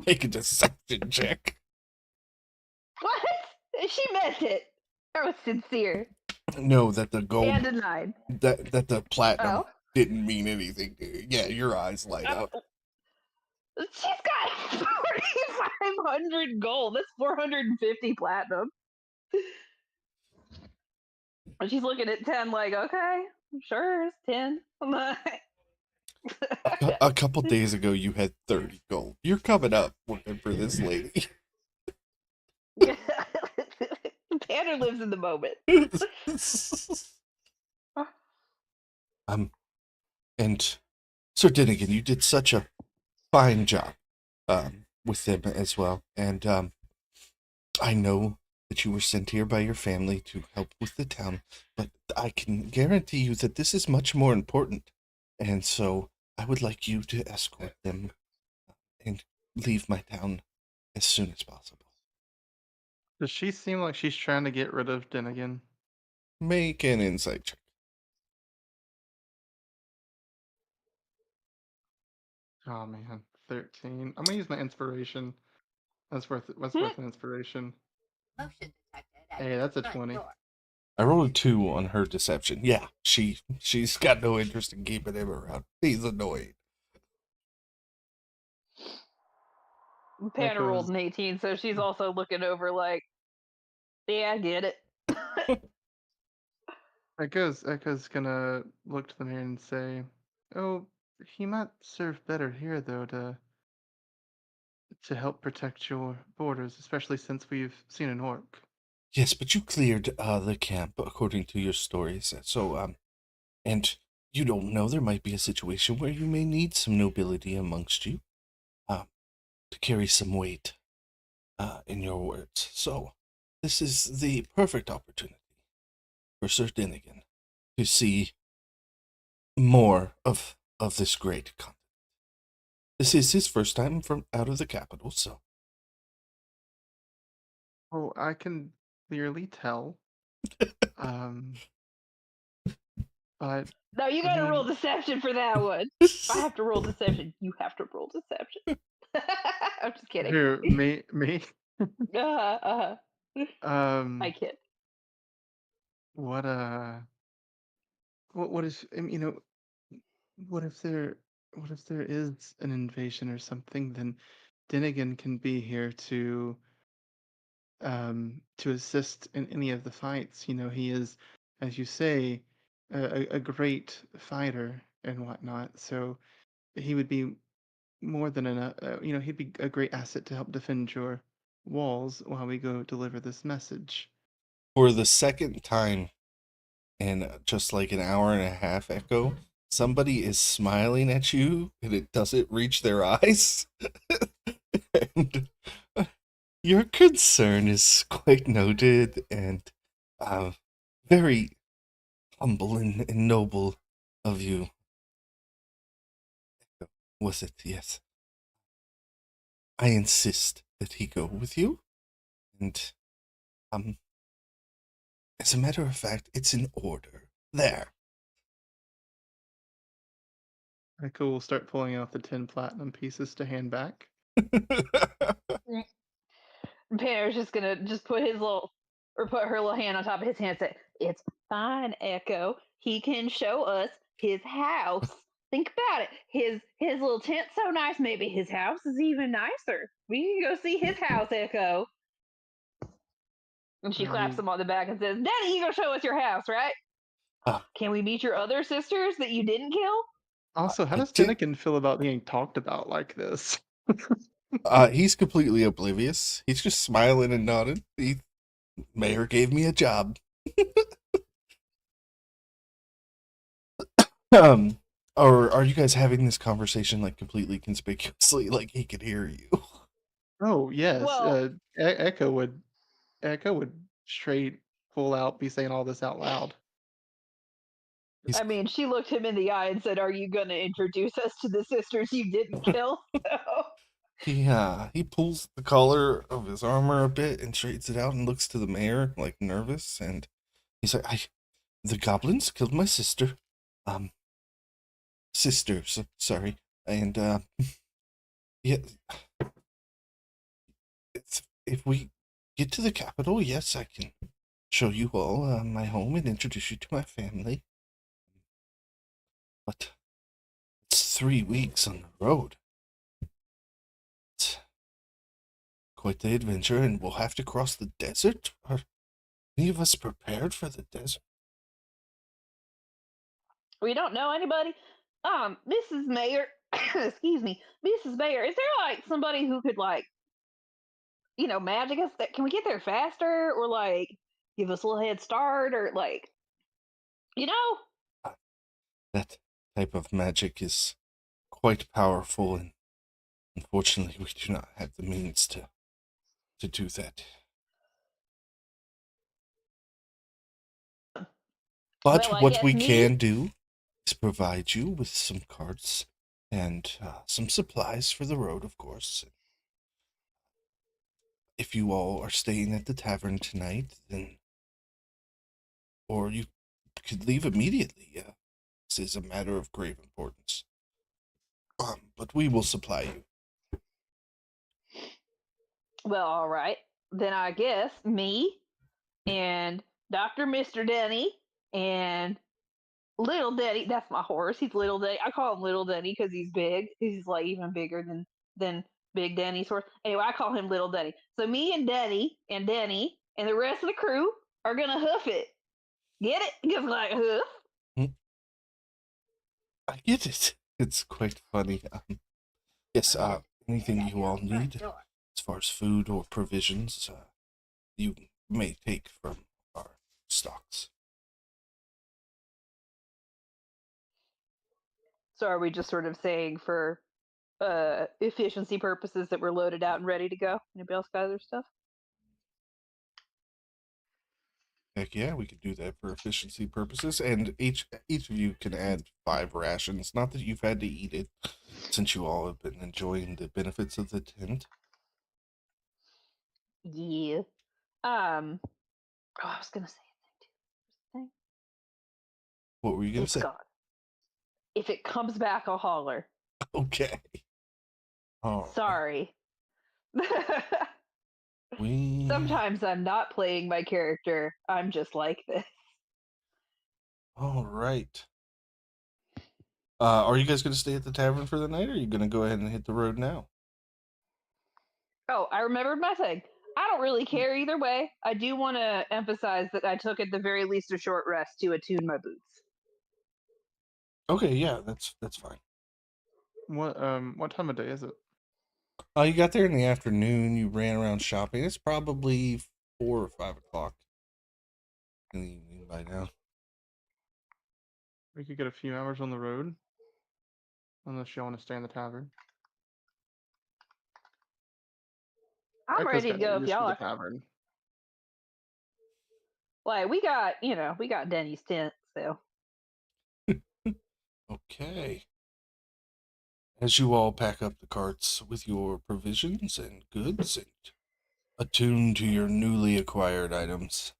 Speaker 3: Make a deception check.
Speaker 2: What? She meant it. I was sincere.
Speaker 3: No, that the gold
Speaker 2: And denied.
Speaker 3: that the platinum
Speaker 2: Oh.
Speaker 3: didn't mean anything to you. Yeah, your eyes light up.
Speaker 2: She's got 4,500 gold. That's 450 platinum. And she's looking at 10 like, okay, sure, it's 10.
Speaker 3: A couple days ago, you had 30 gold. You're coming up working for this lady.
Speaker 2: Tanner lives in the moment.
Speaker 3: And Sir Dinnigan, you did such a fine job with them as well. And I know that you were sent here by your family to help with the town, but I can guarantee you that this is much more important. And so I would like you to escort them and leave my town as soon as possible.
Speaker 4: Does she seem like she's trying to get rid of Dinnigan?
Speaker 3: Make an insight check.
Speaker 4: Oh man, 13. I'm gonna use my inspiration. That's
Speaker 2: Hmm.
Speaker 4: worth an inspiration.
Speaker 8: Motion detected at
Speaker 4: Hey,
Speaker 8: your
Speaker 4: that's a
Speaker 8: front
Speaker 4: 20.
Speaker 8: door.
Speaker 3: I rolled a 2 on her deception. Yeah, she's got no interest in keeping him around. He's annoying.
Speaker 2: Panda rolled
Speaker 4: Echoes
Speaker 2: an 18, so she's also looking over like, yeah, I get it.
Speaker 4: Echo's gonna look to the mayor and say, "Oh, he might serve better here though to help protect your borders, especially since we've seen an orc."
Speaker 3: Yes, but you cleared the camp according to your stories. So and you don't know, there might be a situation where you may need some nobility amongst you to carry some weight in your words. So this is the perfect opportunity for Sir Dinnigan to see more of this great continent. This is his first time from out of the capital, so
Speaker 4: Oh, I can clearly tell. Um, but
Speaker 2: No, you
Speaker 4: I
Speaker 2: gotta roll
Speaker 4: mean,
Speaker 2: deception for that one. If I have to roll deception, you have to roll deception. I'm just kidding.
Speaker 4: here, me.
Speaker 2: Uh-huh. I
Speaker 4: Um,
Speaker 2: kid.
Speaker 4: what what is you know what if there is an invasion or something? Then Dinnigan can be here to assist in any of the fights. You know, he is, as you say, a great fighter and whatnot. So he would be more than enough. He'd be a great asset to help defend your walls while we go deliver this message.
Speaker 3: for the second time in just like an hour and a half, Echo, somebody is smiling at you and it doesn't reach their eyes. And your concern is quite noted and very humble and noble of you. Was it? Yes. I insist that he go with you. And, as a matter of fact, it's in order. There.
Speaker 4: Echo will start pulling out the 10 platinum pieces to hand back.
Speaker 2: Pear's just gonna just put his little or put her little hand on top of his hand and say, "It's fine, Echo. He can show us his house. Think about it. His little tent's so nice. Maybe his house is even nicer. We can go see his house, Echo." And she claps
Speaker 4: He's
Speaker 2: him on the back and says, "Daddy, you gonna show us your house, right?
Speaker 3: Uh,
Speaker 2: Can we meet your other sisters that you didn't kill?"
Speaker 4: also, how
Speaker 3: I
Speaker 4: does
Speaker 3: did.
Speaker 4: Dinnigan feel about being talked about like this?
Speaker 3: He's completely oblivious. He's just smiling and nodding. The mayor gave me a job. um, or are you guys having this conversation like completely conspicuously, like he could hear you?
Speaker 4: Oh yes,
Speaker 2: Well,
Speaker 4: Echo would straight full out be saying all this out loud.
Speaker 3: He's
Speaker 2: I mean, she looked him in the eye and said, "Are you gonna introduce us to the sisters you didn't kill?" So
Speaker 3: he pulls the collar of his armor a bit and straightens it out and looks to the mayor like nervous, and he's like, the goblins killed my sister. Sisters, sorry. And yeah, if we get to the capital, yes, I can show you all my home and introduce you to my family. But it's 3 weeks on the road. It's quite the adventure, and we'll have to cross the desert. Are any of us prepared for the desert?
Speaker 2: we don't know anybody. Mrs. Mayor, excuse me, Mrs. Mayor, is there like somebody who could like, magic us? That can we get there faster, or like give us a little head start, or like, you know?
Speaker 3: That type of magic is quite powerful, and unfortunately, we do not have the means to do that. But
Speaker 2: Well, I
Speaker 3: what
Speaker 2: guess
Speaker 3: we
Speaker 2: me.
Speaker 3: can do is provide you with some cards and some supplies for the road, of course. If you all are staying at the tavern tonight, then, or you could leave immediately. This is a matter of grave importance. But we will supply you.
Speaker 2: Well, all right. Then I guess me and Dr. Mr. Denny and Little Denny, that's my horse. He's Little Denny. I call him Little Denny because he's big. He's like even bigger than Big Denny's horse. Anyway, I call him Little Denny. So me and Denny and the rest of the crew are gonna hoof it. Get it? Because like hoof.
Speaker 3: I get it. It's quite funny. Yes, anything you all need, as far as food or provisions, you may take from our stocks.
Speaker 2: So are we just sort of saying for efficiency purposes that we're loaded out and ready to go? Anybody else got other stuff?
Speaker 3: Heck yeah, we could do that for efficiency purposes, and each of you can add 5 rations. Not that you've had to eat it, since you all have been enjoying the benefits of the tent.
Speaker 2: Yeah. Oh, I was gonna say a thing too.
Speaker 3: What were you gonna
Speaker 2: It's
Speaker 3: say?
Speaker 2: gone. If it comes back, I'll holler.
Speaker 3: Okay. Oh,
Speaker 2: Sorry.
Speaker 3: we.
Speaker 2: Sometimes I'm not playing my character. I'm just like this.
Speaker 3: All right. Are you guys gonna stay at the tavern for the night, or are you gonna go ahead and hit the road now?
Speaker 2: Oh, I remembered my thing. I don't really care either way. I do want to emphasize that I took at the very least a short rest to attune my boots.
Speaker 3: Okay, yeah, that's fine.
Speaker 4: What time of day is it?
Speaker 3: You got there in the afternoon. You ran around shopping. It's probably 4 or 5 o'clock in the evening by now.
Speaker 4: We could get a few hours on the road, unless you want to stay in the tavern.
Speaker 2: I'm
Speaker 4: Echo's
Speaker 2: ready to
Speaker 4: gotta get
Speaker 2: go if
Speaker 4: used to
Speaker 2: y'all
Speaker 4: the
Speaker 2: are.
Speaker 4: tavern.
Speaker 2: Like we got Denny's tent, so
Speaker 3: Okay. As you all pack up the carts with your provisions and goods and attune to your newly acquired items,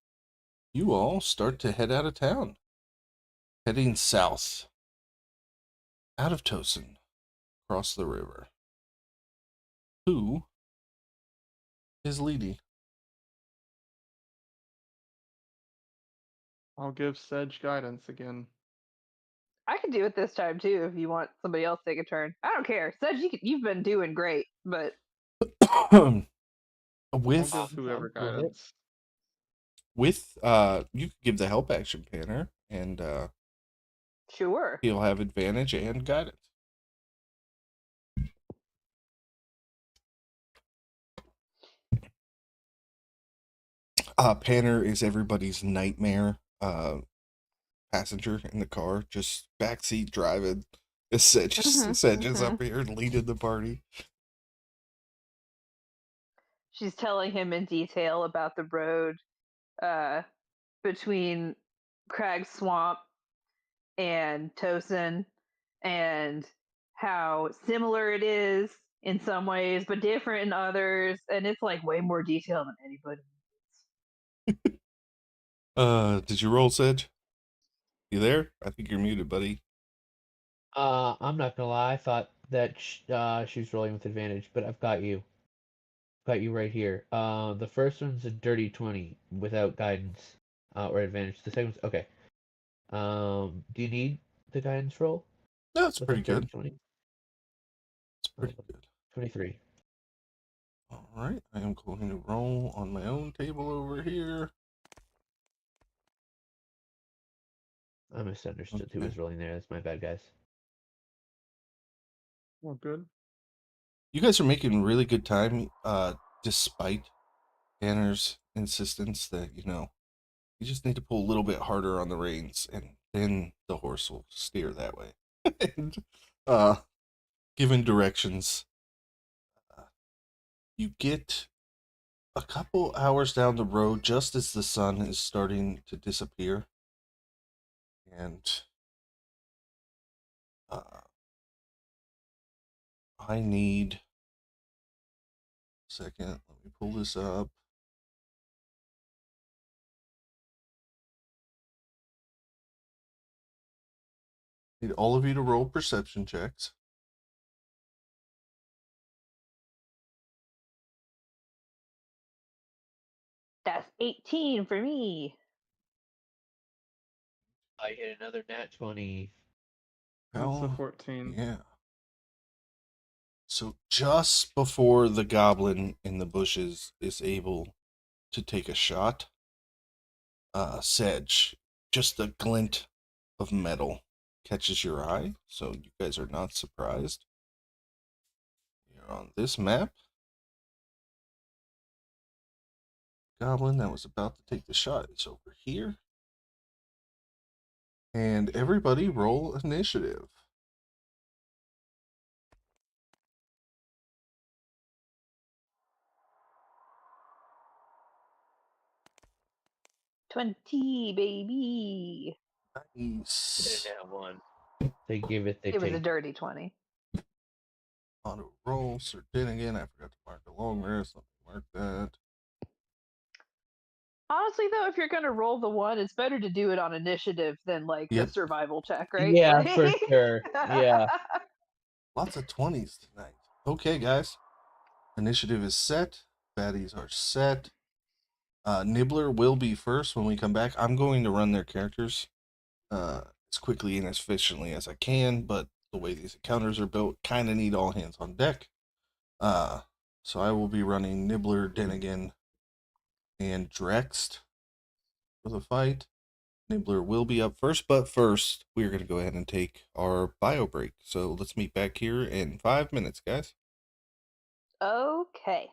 Speaker 3: you all start to head out of town, heading south, out of Tosin, across the river. Who is leading?
Speaker 4: I'll give Sedge guidance again.
Speaker 2: I can do it this time too if you want somebody else to take a turn. I don't care. Sedge, you've been doing great, but
Speaker 4: I'll
Speaker 3: with
Speaker 4: give whoever
Speaker 7: I'm cool with it.
Speaker 3: you could give the help action Panner, and
Speaker 2: sure.
Speaker 3: he'll have advantage and guidance. Panner is everybody's nightmare passenger in the car, just backseat driving. Sedge is up here leading the party.
Speaker 2: She's telling him in detail about the road between Crag Swamp and Tosin and how similar it is in some ways, but different in others. And it's like way more detail than anybody needs.
Speaker 3: Did you roll, Sedge? You there? I think you're muted, buddy.
Speaker 7: I'm not gonna lie. I thought that she was rolling with advantage, but I've got you. Got you right here. The first one's a dirty 20 without guidance or advantage. The second one's okay. Do you need the guidance roll?
Speaker 3: No, it's
Speaker 7: With
Speaker 3: pretty
Speaker 7: a dirty
Speaker 3: good.
Speaker 7: 20?
Speaker 3: It's pretty good.
Speaker 7: 23.
Speaker 3: All right, I am going to roll on my own table over here.
Speaker 7: I misunderstood who
Speaker 3: Okay.
Speaker 7: was rolling there. That's my bad, guys.
Speaker 4: Oh, good.
Speaker 3: You guys are making really good time, despite Tanner's insistence that, you just need to pull a little bit harder on the reins, and then the horse will steer that way. And, given directions, you get a couple hours down the road just as the sun is starting to disappear. And I need a second. Let me pull this up. Need all of you to roll perception checks.
Speaker 2: That's 18 for me.
Speaker 7: I hit another nat 20.
Speaker 4: That's a
Speaker 3: How-
Speaker 4: 14.
Speaker 3: Yeah. So just before the goblin in the bushes is able to take a shot, Sedge, just a glint of metal catches your eye, so you guys are not surprised. You're on this map. Goblin that was about to take the shot is over here. And everybody roll initiative.
Speaker 2: $20, baby.
Speaker 3: Nice.
Speaker 7: Didn't have one. They give it, they
Speaker 2: It was a
Speaker 7: take.
Speaker 2: dirty 20.
Speaker 3: Auto roll. Sir Dinnigan. I forgot to mark a long rest. Let me mark that.
Speaker 2: Honestly, though, if you're gonna roll the one, it's better to do it on initiative than like
Speaker 3: Yep.
Speaker 2: the survival check, right?
Speaker 7: Yeah,
Speaker 2: Like-
Speaker 7: for sure. Yeah.
Speaker 3: Lots of 20s tonight. Okay, guys. Initiative is set. Baddies are set. Nibbler will be first when we come back. I'm going to run their characters as quickly and as efficiently as I can, but the way these encounters are built, kind of need all hands on deck. So I will be running Nibbler, Dinnigan, and Drext for the fight. Nibbler will be up first, but first we're going to go ahead and take our bio break. So let's meet back here in 5 minutes, guys.
Speaker 2: Okay.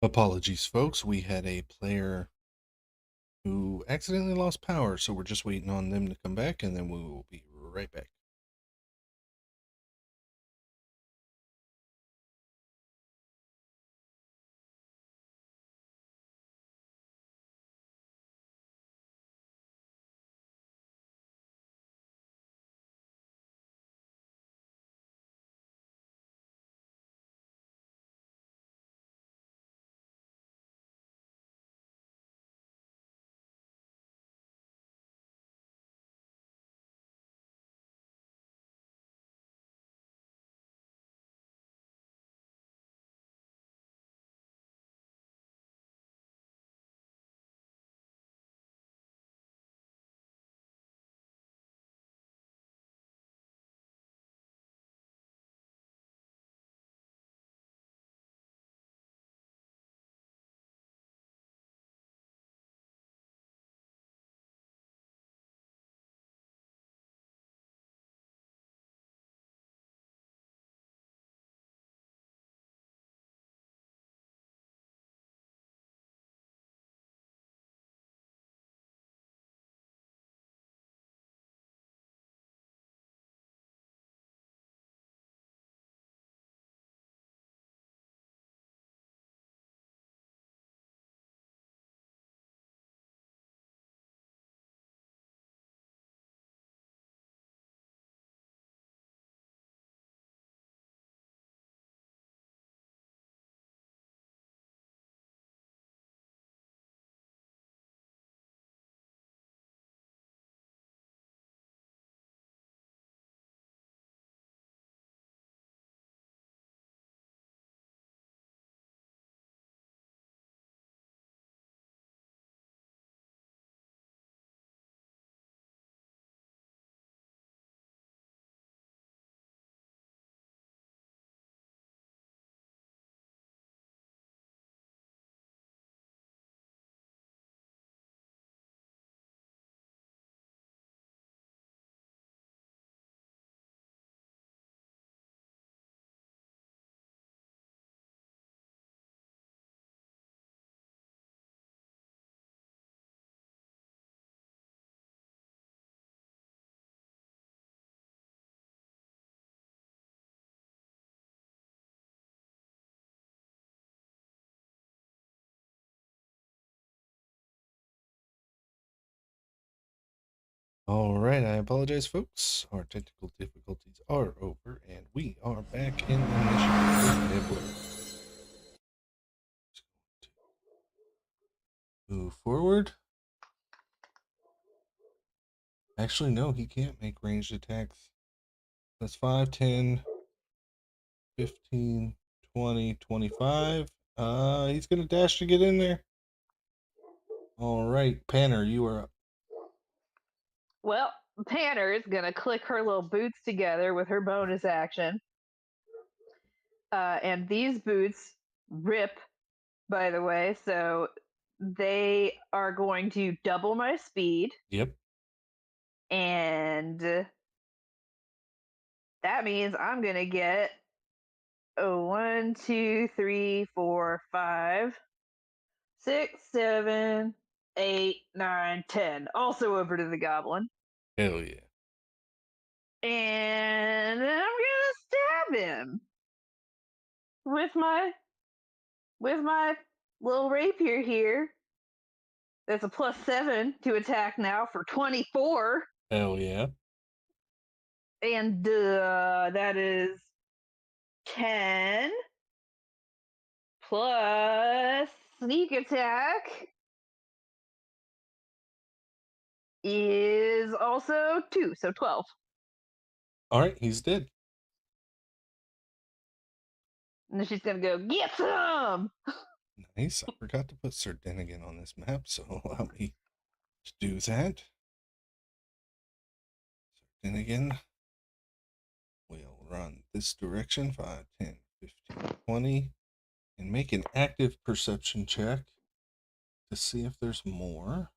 Speaker 3: Apologies, folks. We had a player who accidentally lost power, so we're just waiting on them to come back, and then we will be right back. All right, I apologize, folks. Our technical difficulties are over, and we are back in initiative with Nibbler. Just going to move forward. Actually, no, he can't make ranged attacks. That's 5, 10, 15, 20, 25. He's going to dash to get in there. All right, Panner, you are up.
Speaker 2: Well, Panner is gonna click her little boots together with her bonus action. And these boots rip, by the way, so they are going to double my speed.
Speaker 3: Yep.
Speaker 2: And that means I'm gonna get 1, 2, 3, 4, 5, 6, 7, 8, 9, 10. Also over to the goblin.
Speaker 3: Hell yeah.
Speaker 2: And I'm gonna stab him with my little rapier here. That's a +7 to attack now for 24.
Speaker 3: Hell yeah.
Speaker 2: And that is 10 plus sneak attack is also 2, so 12.
Speaker 3: All right, he's dead.
Speaker 2: And then she's gonna go, get some!
Speaker 3: Nice. I forgot to put Sir Denigan on this map, so allow me to do that. Sir Denigan will run this direction 5, 10, 15, 20, and make an active perception check to see if there's more.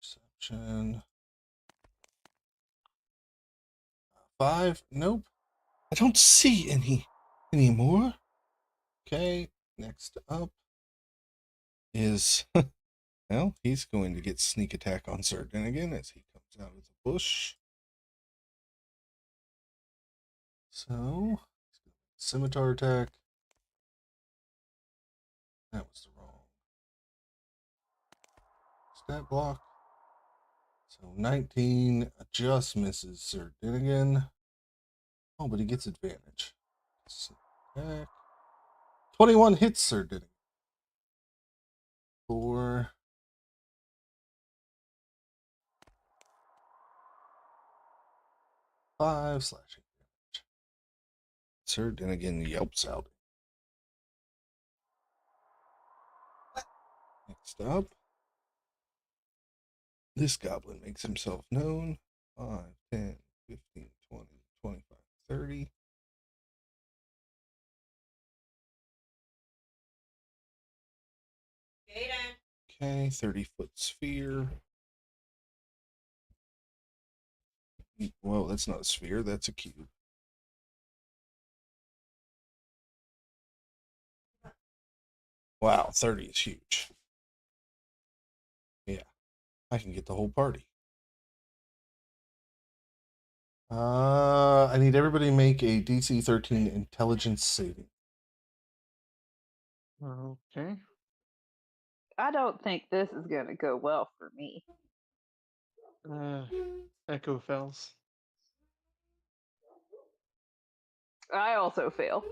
Speaker 3: Perception 5. Nope. I don't see any more. Okay, next up is, well, he's going to get sneak attack on Sir Dinnigan as he comes out of the bush. So, scimitar attack. That was the wrong stat block. So 19 just misses Sir Dinnigan. Oh, but he gets advantage. Attack. 21 hits Sir Dinnigan. 4. 5 slashing damage. Sir Dinnigan yelps out. Next up, this goblin makes himself known. 5, 10, 15, 20, 25, 30. Okay, 30-foot sphere. Well, that's not a sphere, that's a cube. Wow, 30 is huge. Yeah, I can get the whole party. I need everybody to make a DC 13 intelligence saving.
Speaker 4: Okay.
Speaker 2: I don't think this is gonna go well for me.
Speaker 4: Echo fails.
Speaker 2: I also fail.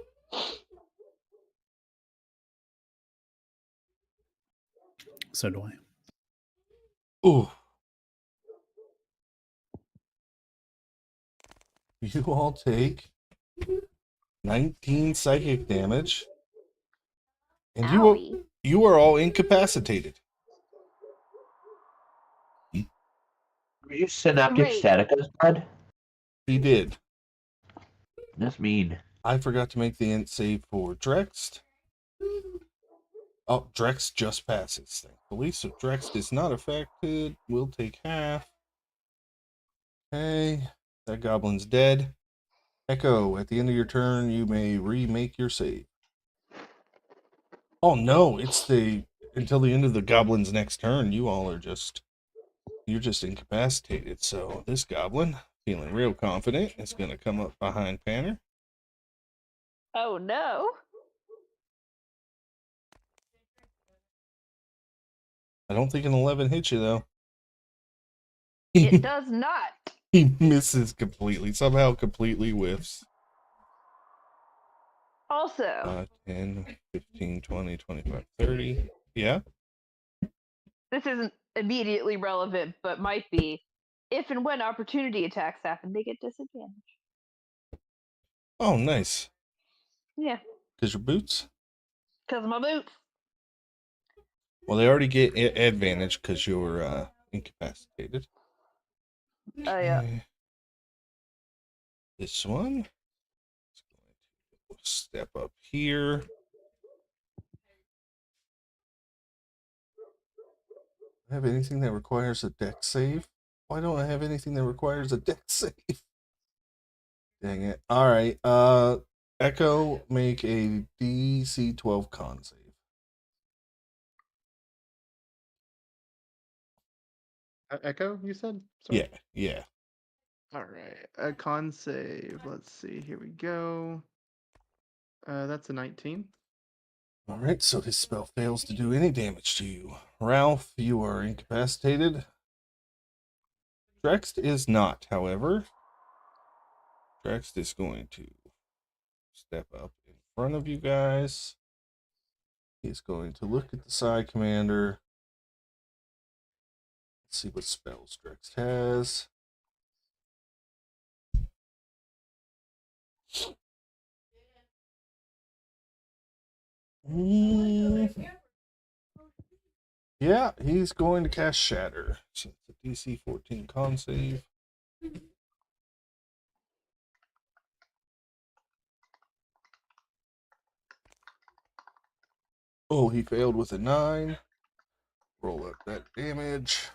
Speaker 5: So do I.
Speaker 3: Ooh. You all take 19 psychic damage. And
Speaker 2: Owie.
Speaker 3: you are all incapacitated.
Speaker 7: Were you synaptic
Speaker 2: Wait.
Speaker 7: staticus, bud?
Speaker 3: He did.
Speaker 7: That's mean.
Speaker 3: I forgot to make the int save for Drext. Oh, Drex just passes, thankfully. So Drex is not affected. We'll take half. Okay. That goblin's dead. Echo, at the end of your turn, you may remake your save. Oh no, it's until the end of the goblin's next turn, you're just incapacitated. So this goblin, feeling real confident, is gonna come up behind Panner.
Speaker 2: Oh no.
Speaker 3: I don't think an 11 hits you though.
Speaker 2: It does not.
Speaker 3: He misses completely. Somehow completely whiffs.
Speaker 2: Also,
Speaker 3: 10, 15, 20, 25, 30. Yeah?
Speaker 2: this isn't immediately relevant, but might be. If and when opportunity attacks happen, they get disadvantage.
Speaker 3: Oh, nice.
Speaker 2: Yeah,
Speaker 3: Because your boots?
Speaker 2: because of my boots.
Speaker 3: Well, they already get advantage because you're incapacitated.
Speaker 2: Oh yeah.
Speaker 3: Okay. This one. Step up here. I have anything that requires a deck save? Why don't I have anything that requires a deck save? Dang it. All right. Echo, make a DC 12 con save.
Speaker 4: Echo, you said? Sorry.
Speaker 3: Yeah.
Speaker 4: All right. A con save. Let's see. Here we go. That's a 19.
Speaker 3: All right, so his spell fails to do any damage to you. Ralph, you are incapacitated. Drext is not, however. Drext is going to step up in front of you guys. He's going to look at the side commander. Let's see what spells Drext has. Yeah, he's going to cast Shatter. So it's a DC 14 con save. Oh, he failed with a 9. Roll up that damage.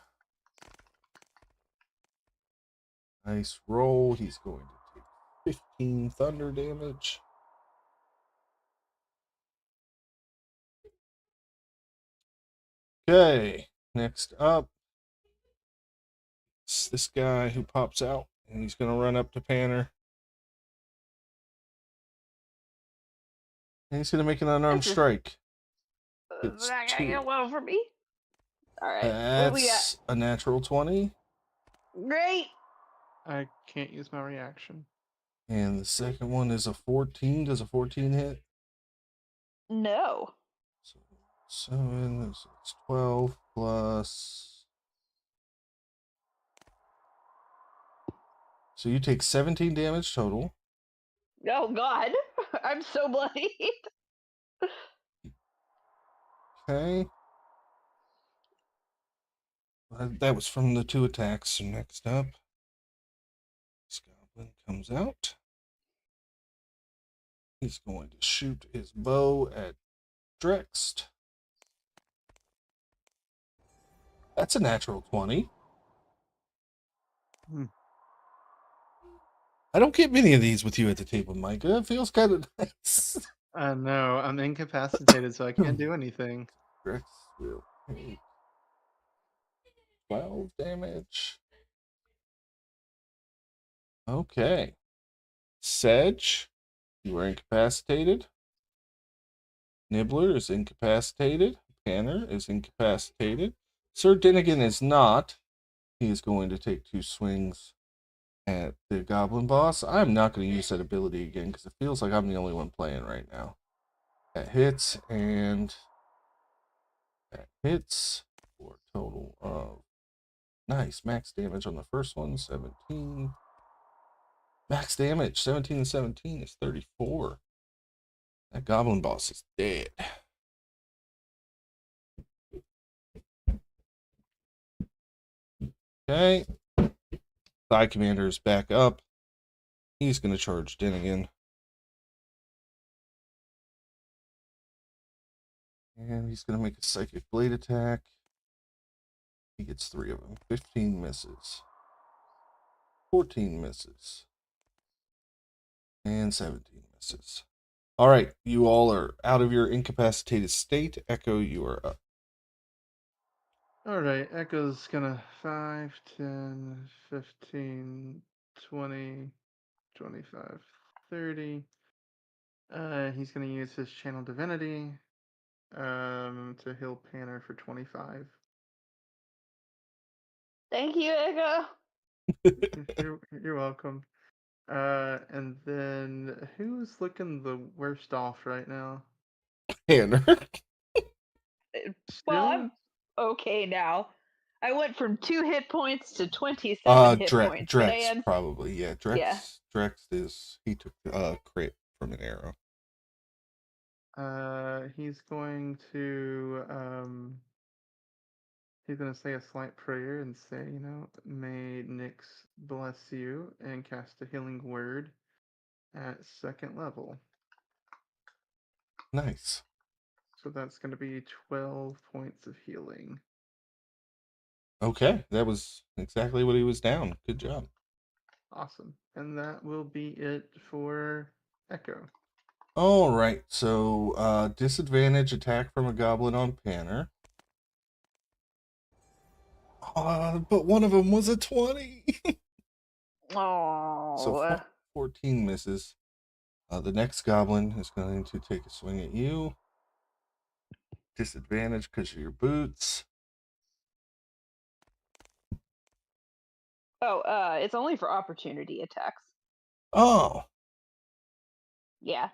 Speaker 3: Nice roll. He's going to take 15 thunder damage. Okay, next up, it's this guy who pops out, and he's gonna run up to Panner. And he's gonna make an unarmed
Speaker 2: This is-
Speaker 3: strike.
Speaker 2: It's
Speaker 3: It's
Speaker 2: not gonna
Speaker 3: 2.
Speaker 2: get well for me. All right, what we got?
Speaker 3: That's a natural 20.
Speaker 2: Great.
Speaker 4: I can't use my reaction.
Speaker 3: And the second one is a 14. Does a 14 hit?
Speaker 2: No.
Speaker 3: So 7, so it's 12 plus. So you take 17 damage total.
Speaker 2: Oh God, I'm so bloody.
Speaker 3: Okay. That was from the 2 attacks. So next up, this goblin comes out. He's going to shoot his bow at Drext. That's a natural 20.
Speaker 4: Hmm.
Speaker 3: I don't get many of these with you at the table, Micah. It feels kind of nice.
Speaker 4: I know, I'm incapacitated, so I can't do anything.
Speaker 3: Drex will take 12 damage. Okay. Sedge, you are incapacitated. Nibbler is incapacitated. Panner is incapacitated. Sir Dinnigan is not. He is going to take 2 swings at the goblin boss. I'm not going to use that ability again because it feels like I'm the only one playing right now. That hits, and that hits for a total of nice max damage on the first one, 17. Max damage, 17 and 17 is 34. That goblin boss is dead. Okay. Thigh Commander is back up. He's going to charge Dinnigan. And he's going to make a Psychic Blade attack. He gets 3 of them. 15 misses. 14 misses. And 17 misses. All right. You all are out of your incapacitated state. Echo, you are up.
Speaker 4: Alright, Echo's gonna 5, 10, 15, 20, 25, 30. He's gonna use his Channel Divinity to heal Panner for 25.
Speaker 2: Thank you, Echo.
Speaker 4: You're welcome. And then who's looking the worst off right now?
Speaker 3: Tanner.
Speaker 2: Well,
Speaker 4: Still?
Speaker 2: I'm okay now. I went from 2 hit points to 27 hit points. But
Speaker 3: Drex, probably. Yeah, Drex.
Speaker 2: Yeah.
Speaker 3: Drex is, he took crit from an arrow.
Speaker 4: He's going to say a slight prayer and say, may Nyx bless you, and cast a healing word at 2nd level.
Speaker 3: Nice.
Speaker 4: So that's going to be 12 points of healing.
Speaker 3: Okay, that was exactly what he was down. Good job.
Speaker 4: Awesome. And that will be it for Echo.
Speaker 3: All right, so disadvantage attack from a goblin on Panner. But one of them was a 20.
Speaker 2: Oh.
Speaker 3: So 14 misses. The next goblin is going to take a swing at you. Disadvantage because of your boots.
Speaker 2: It's only for opportunity attacks.
Speaker 3: Oh,
Speaker 2: Yeah.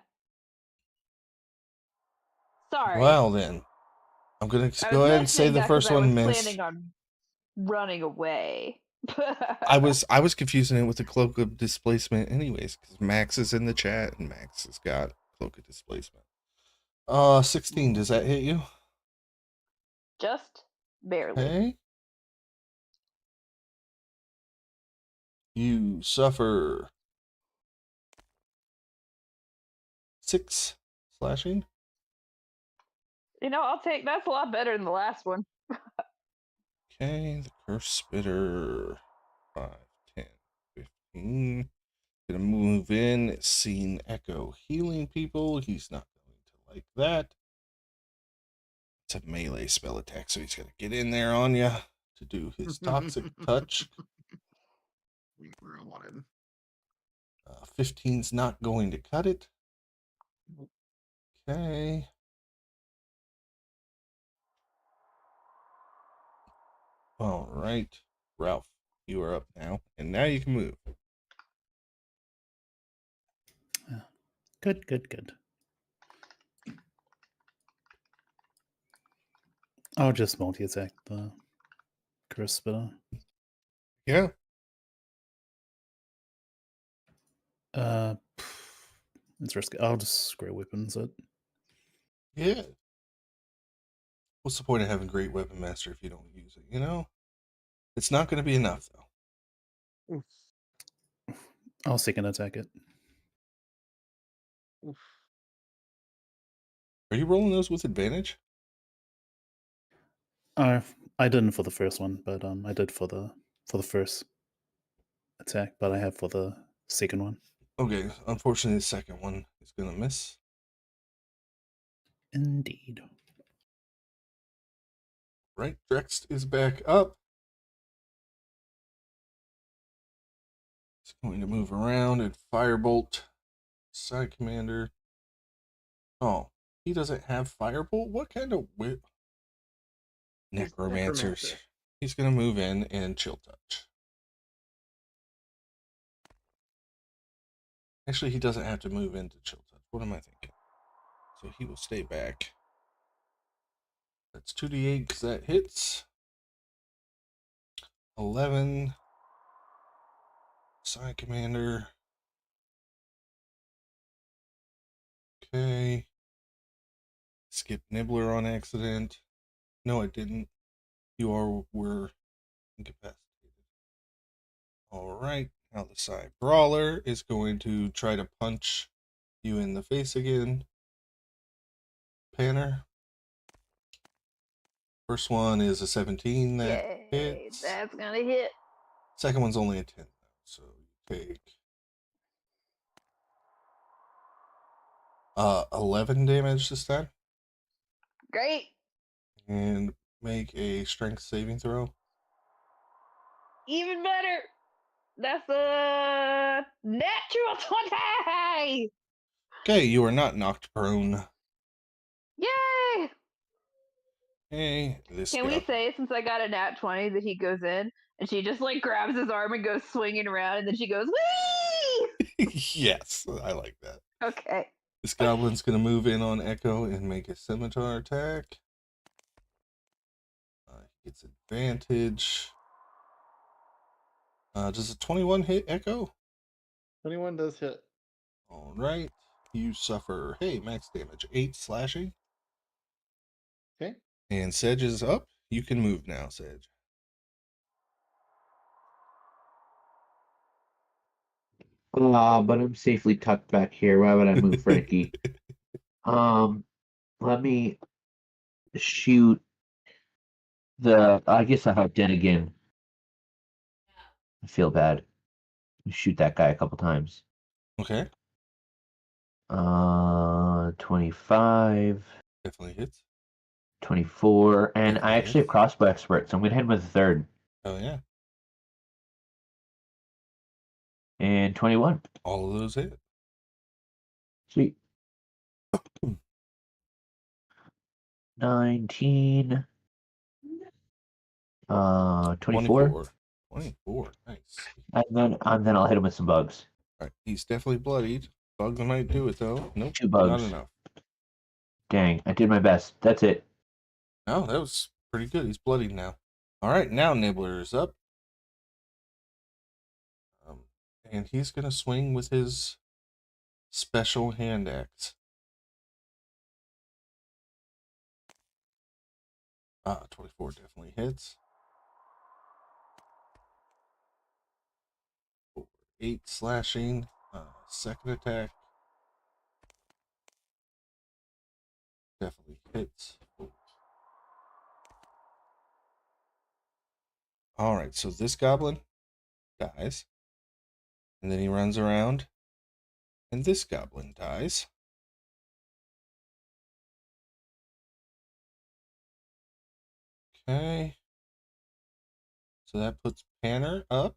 Speaker 2: Sorry.
Speaker 3: well then. I'm going to
Speaker 2: I
Speaker 3: go
Speaker 2: was
Speaker 3: ahead and say
Speaker 2: mentioning
Speaker 3: the
Speaker 2: that 'cause
Speaker 3: first one
Speaker 2: I was
Speaker 3: missed.
Speaker 2: planning on running away.
Speaker 3: I was confusing it with the Cloak of Displacement anyways, because Max is in the chat and Max has got Cloak of Displacement. 16, does that hit you?
Speaker 2: Just barely.
Speaker 3: Okay. You suffer 6 slashing.
Speaker 2: I'll take that's a lot better than the last one.
Speaker 3: Okay, the Curse Spitter. 5, 10, 15. Gonna move in, seeing Echo healing people. He's not going to like that. It's a melee spell attack, so he's got to get in there on you to do his toxic touch.
Speaker 4: We're wanted.
Speaker 3: 15's not going to cut it. Okay. All right, Ralph, you are up now, and now you can move.
Speaker 5: Good, good, good. I'll just multi-attack the curse spitter.
Speaker 3: Yeah.
Speaker 5: It's risky. I'll just square weapons it.
Speaker 3: Yeah. What's the point of having great weapon master if you don't use it? You know, it's not going to be enough though.
Speaker 4: Oof.
Speaker 5: I'll second attack it.
Speaker 4: Oof.
Speaker 3: Are you rolling those with advantage?
Speaker 5: I didn't for the first one, but I did for the first attack, but I have for the second one.
Speaker 3: Okay, unfortunately, the second one is going to miss.
Speaker 5: Indeed.
Speaker 3: Right, Drex is back up. He's going to move around and firebolt side commander. Oh, he doesn't have firebolt? What kind of whip? Necromancers.
Speaker 4: Necromancer.
Speaker 3: He's going to move in and chill touch. Actually, he doesn't have to move into chill touch. What am I thinking? So he will stay back. That's 2d8 because that hits. 11. Side commander. Okay. Skip Nibbler on accident. No, I didn't. Were incapacitated. Alright. Now the side brawler is going to try to punch you in the face again. Panner. First one is a 17 that hits.
Speaker 2: That's gonna hit.
Speaker 3: Second one's only a 10 though, so you take 11 damage this time.
Speaker 2: Great.
Speaker 3: And make a strength saving throw.
Speaker 2: Even better. That's a natural 20.
Speaker 3: Okay, you are not knocked prone.
Speaker 2: Yay!
Speaker 3: Hey, this
Speaker 2: Can we say, since I got a nat 20, that he goes in and she just like grabs his arm and goes swinging around, and then she goes, wee!
Speaker 3: Yes, I like that.
Speaker 2: Okay.
Speaker 3: This goblin's gonna move in on Echo and make a scimitar attack. He gets advantage. Does a 21 hit Echo?
Speaker 4: 21 does hit.
Speaker 3: All right. You suffer, hey, max damage, 8 slashing.
Speaker 4: Okay.
Speaker 3: And Sedge is up. You can move now, Sedge.
Speaker 7: But I'm safely tucked back here. Why would I move, Frankie? Let me shoot I guess I have Den again. I feel bad. Shoot that guy a couple times.
Speaker 3: Okay.
Speaker 7: 25,
Speaker 3: Definitely hits.
Speaker 7: 24, and
Speaker 3: Definitely
Speaker 7: I actually have
Speaker 3: hits.
Speaker 7: crossbow expert, so I'm gonna hit him with a third.
Speaker 3: Oh yeah.
Speaker 7: And 21.
Speaker 3: All of those hit.
Speaker 7: Sweet. 19. 24.
Speaker 3: 24. Nice.
Speaker 7: And then I'll hit him with some bugs.
Speaker 3: All right. He's definitely bloodied. Bugs might do it though. Nope.
Speaker 7: 2 bugs.
Speaker 3: Not enough.
Speaker 7: Dang, I did my best. That's it.
Speaker 3: No, that was pretty good. He's bloodied now. All right, now Nibbler is up. And he's going to swing with his special hand axe. 24 definitely hits. 8 slashing. Second attack. Definitely hits. Alright, so this goblin dies. And then he runs around. And this goblin dies. Okay. So that puts Panner up.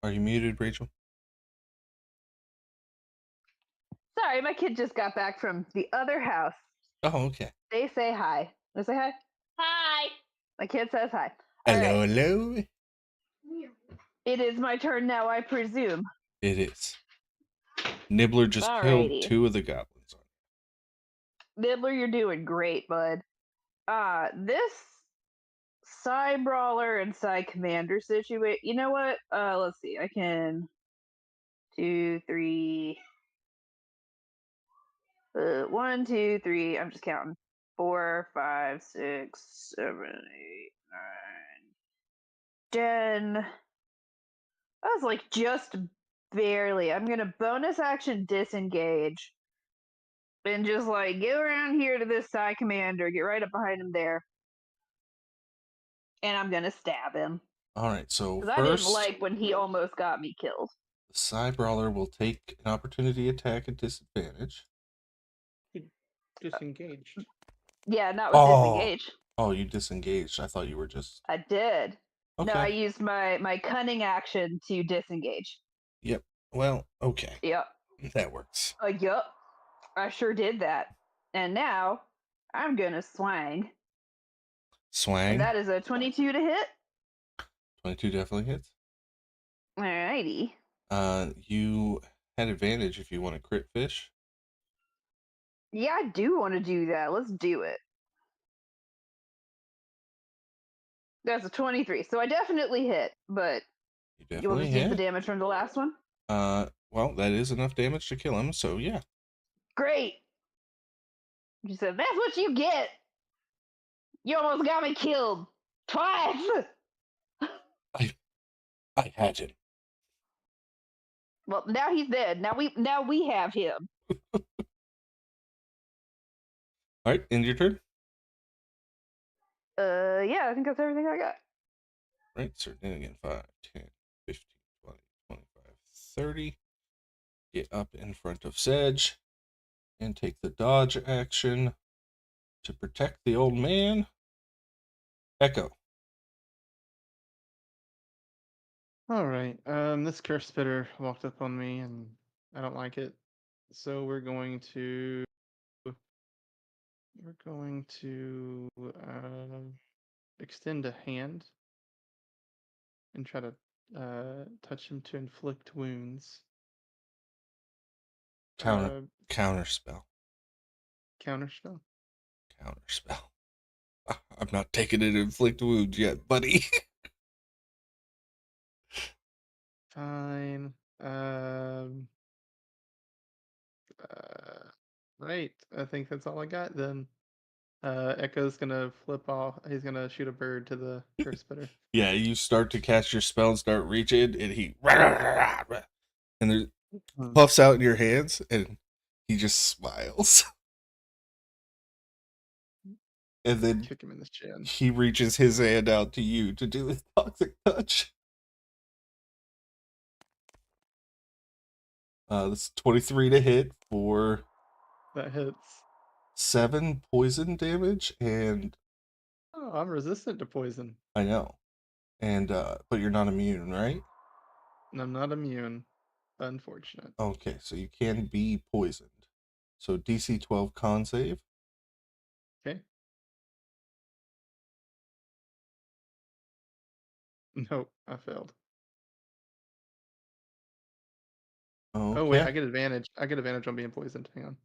Speaker 3: Are you muted, Rachel?
Speaker 2: Sorry, my kid just got back from the other house.
Speaker 3: Oh, okay.
Speaker 2: They say hi. They say hi. Hi. My kid says hi. All
Speaker 3: Hello,
Speaker 2: right.
Speaker 3: hello.
Speaker 2: It is my turn now, I presume.
Speaker 3: It is. Nibbler just killed
Speaker 2: Alrighty.
Speaker 3: 2 of the goblins.
Speaker 2: Nibbler, you're doing great, bud. This Psy Brawler and Psy Commander situation. You know what? Let's see. I can 2, 3. 1, 2, 3. I'm just counting. 4, 5, 6, 7, 8, 9, 10. That was like just barely. I'm gonna bonus action disengage and just like get around here to this Psy Commander, get right up behind him there, and I'm gonna stab him.
Speaker 3: All right, so
Speaker 2: Because I didn't
Speaker 3: first,
Speaker 2: like when he almost got me killed.
Speaker 3: the Psy Brawler will take an opportunity attack at disadvantage.
Speaker 4: Disengaged.
Speaker 2: Yeah, not with
Speaker 3: Oh.
Speaker 2: disengage.
Speaker 3: Oh, you disengaged. I thought you were just...
Speaker 2: I did.
Speaker 3: Okay.
Speaker 2: No, I used my cunning action to disengage.
Speaker 3: Yep. Well, okay.
Speaker 2: Yep.
Speaker 3: That works.
Speaker 2: Yup. I sure did that. And now I'm gonna swang.
Speaker 3: Swang.
Speaker 2: And that is a 22 to hit.
Speaker 3: 22 definitely hits.
Speaker 2: Alrighty.
Speaker 3: You had advantage if you want to crit fish.
Speaker 2: Yeah, I do want to do that. Let's do it. That's a 23. So I definitely hit, but
Speaker 3: You
Speaker 2: you want
Speaker 3: definitely
Speaker 2: me to use the
Speaker 3: hit.
Speaker 2: damage from the last one?
Speaker 3: Well, that is enough damage to kill him, so yeah.
Speaker 2: Great. She said, that's what you get. You almost got me killed. Twice.
Speaker 3: I had him.
Speaker 2: Well, now he's dead. Now we have him.
Speaker 3: All right, end your turn.
Speaker 2: Yeah, I think that's everything I got.
Speaker 3: Right, certainly again. 5, 10, 15, 20, 25, 30. Get up in front of Sedge and take the dodge action to protect the old man. Echo.
Speaker 4: All right. This curse spitter walked up on me, and I don't like it. So we're going to extend a hand and try to touch him to inflict wounds.
Speaker 3: Counter spell.
Speaker 4: Counter spell.
Speaker 3: Counter spell. I'm not taking it to inflict wounds yet, buddy.
Speaker 4: Fine. Right. I think that's all I got then. Echo's gonna flip off. He's gonna shoot a bird to the curse spitter.
Speaker 3: Yeah, you start to cast your spell and start reaching, and he and there puffs out in your hands, and he just smiles. And then
Speaker 4: Kick him in the chin.
Speaker 3: he reaches his hand out to you to do his toxic touch. This is 23 to hit for
Speaker 4: That hits.
Speaker 3: 7 poison damage, and
Speaker 4: Oh, I'm resistant to poison.
Speaker 3: I know. And but you're not immune, right?
Speaker 4: And I'm not immune. Unfortunate.
Speaker 3: Okay, so you can be poisoned. So DC 12 con save.
Speaker 4: Okay. Nope, I failed.
Speaker 3: Okay.
Speaker 4: Oh wait, I get advantage. I get advantage on being poisoned. Hang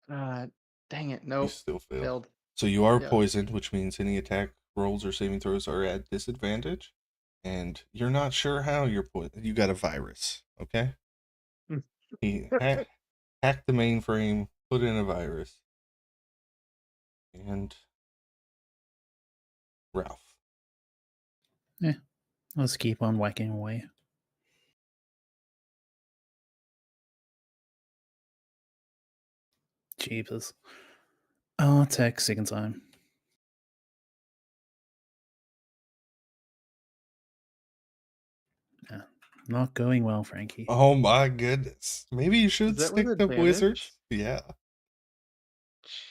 Speaker 4: on. Dang it.
Speaker 3: You
Speaker 4: Nope.
Speaker 3: still failed.
Speaker 4: Failed.
Speaker 3: So you are
Speaker 4: Yeah.
Speaker 3: poisoned, which means any attack rolls or saving throws are at disadvantage. And you're not sure how you're poisoned. You got a virus, okay? He hacked the mainframe, put in a virus. And Ralph.
Speaker 5: Let's keep on whacking away. Jeepers. I'll attack second time. Yeah, Not going well, Frankie.
Speaker 3: Oh my goodness. Maybe you
Speaker 4: Is
Speaker 3: should
Speaker 4: that with
Speaker 3: stick to
Speaker 4: advantage?
Speaker 3: wizards. Yeah.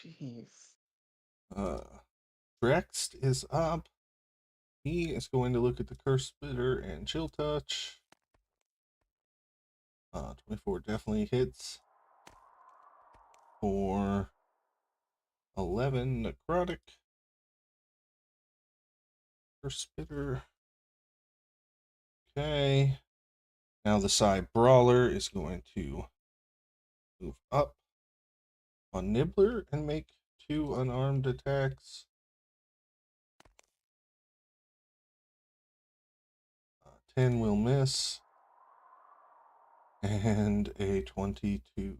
Speaker 4: Jeez.
Speaker 3: Drext is up. He is going to look at the curse spitter and chill touch. 24 definitely hits. For 11 necrotic. Curse spitter. Okay. Now the side brawler is going to move up on Nibbler and make 2 unarmed attacks. 10 will miss. And a 22.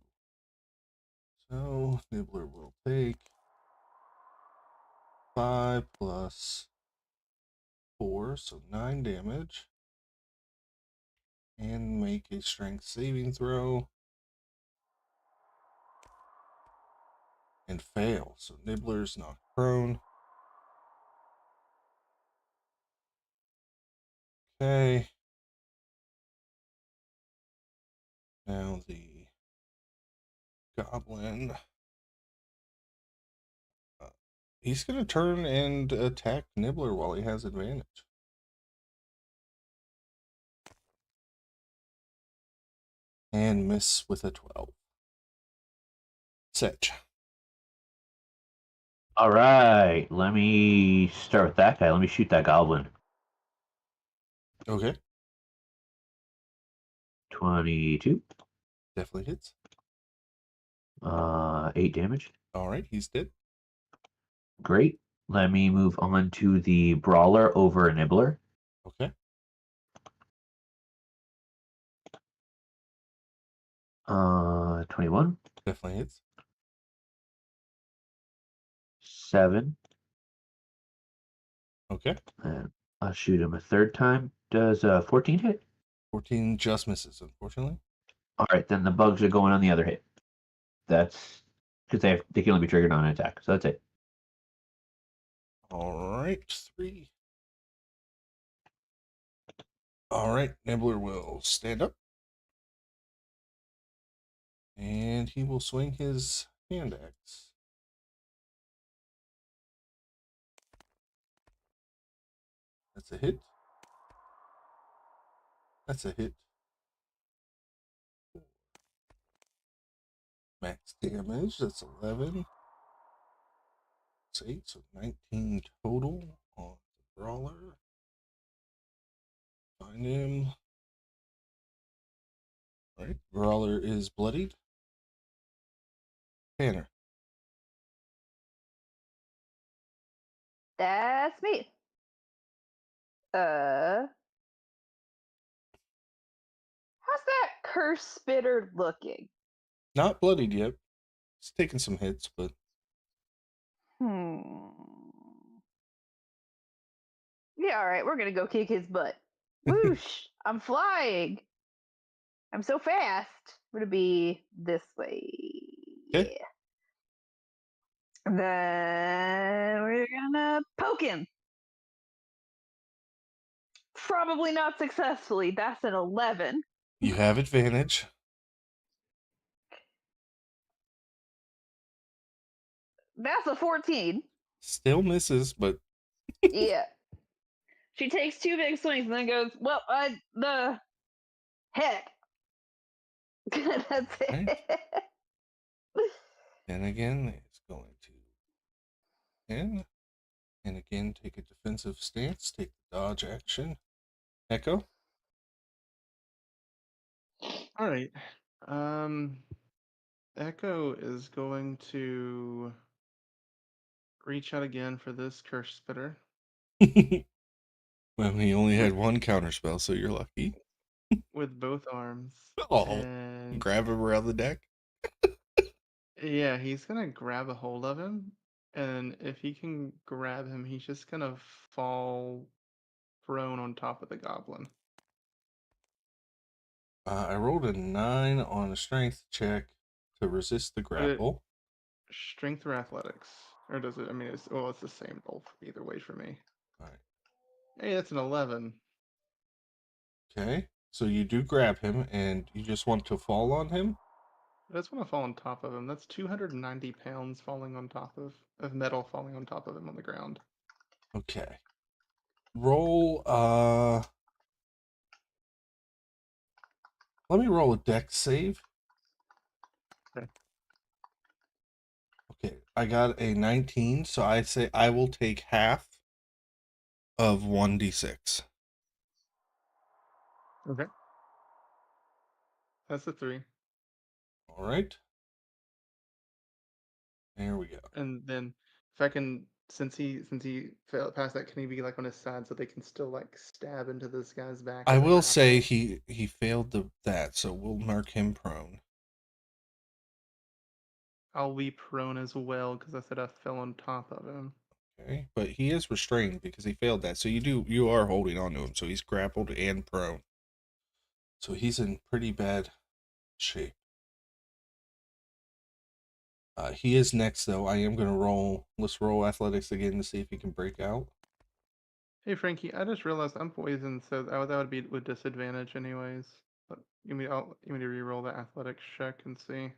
Speaker 3: So Nibbler will take 5 plus 4, so 9 damage. And make a strength saving throw. And fail. So Nibbler's knocked prone. Okay. Now the goblin. He's going to turn and attack Nibbler while he has advantage. And miss with a 12. Setch.
Speaker 7: All right, let me start with that guy. Let me shoot that goblin.
Speaker 3: Okay.
Speaker 7: 22.
Speaker 3: Definitely hits.
Speaker 7: 8 damage.
Speaker 3: All right, he's dead.
Speaker 7: Great. Let me move on to the brawler over Nibbler.
Speaker 3: Okay.
Speaker 7: 21.
Speaker 3: Definitely hits.
Speaker 7: 7.
Speaker 3: Okay.
Speaker 7: And I'll shoot him a third time. Does 14 hit?
Speaker 3: 14 just misses, unfortunately.
Speaker 7: All right, then the bugs are going on the other hit. That's because they can only be triggered on an attack. So that's it.
Speaker 3: All right, 3. All right, Nibbler will stand up. And he will swing his hand axe. That's a hit. That's a hit. Max damage, that's 11. That's 8, so 19 total on the brawler. Find him. Alright, brawler is bloodied. Tanner.
Speaker 2: That's me. How's that curse spitter looking?
Speaker 3: Not bloodied yet. He's taking some hits, but
Speaker 2: Yeah, all right, we're gonna go kick his butt. Whoosh! I'm flying. I'm so fast. We're gonna be this way.
Speaker 3: Okay.
Speaker 2: Yeah. And then we're gonna poke him. Probably not successfully. That's an 11.
Speaker 3: you have advantage.
Speaker 2: That's a 14.
Speaker 3: Still misses, but
Speaker 2: Yeah. She takes 2 big swings and then goes, well, the heck. That's it.
Speaker 3: Right. Then again, it's going to end. And again, take a defensive stance. Take the dodge action. Echo.
Speaker 4: All right. Echo is going to reach out again for this curse spitter.
Speaker 3: Well, he only had one counterspell, so you're lucky.
Speaker 4: With both arms.
Speaker 3: Oh,
Speaker 4: And
Speaker 3: grab him around the neck.
Speaker 4: yeah, he's gonna grab a hold of him, and if he can grab him, he's just gonna fall prone on top of the goblin.
Speaker 3: I rolled a 9 on a strength check to resist the grapple.
Speaker 4: Strength or athletics? Or does it, I mean, it's the same roll either way for me.
Speaker 3: All right.
Speaker 4: Hey, that's an 11.
Speaker 3: Okay. So you do grab him, and you just want to fall on him?
Speaker 4: I just want to fall on top of him. That's 290 pounds falling on top of metal falling on top of him on the ground.
Speaker 3: Okay. Roll, let me roll a dex save.
Speaker 4: Okay.
Speaker 3: Okay, I got a 19, so I say I will take half of 1d6.
Speaker 4: Okay. That's a 3.
Speaker 3: All right. There we go.
Speaker 4: And then if I can, since he failed past that, can he be like on his side so they can still like stab into this guy's back
Speaker 3: I
Speaker 4: as a
Speaker 3: will say
Speaker 4: grapple?
Speaker 3: he failed that, so we'll mark him prone.
Speaker 4: I'll be prone as well because I said I fell on top of him.
Speaker 3: Okay, but he is restrained because he failed that. So you are holding on to him. So he's grappled and prone. So he's in pretty bad shape. He is next though. I am gonna roll. Let's roll athletics again to see if he can break out.
Speaker 4: Hey Frankie, I just realized I'm poisoned, so that would be with disadvantage anyways. But you me to re-roll the athletics check and see.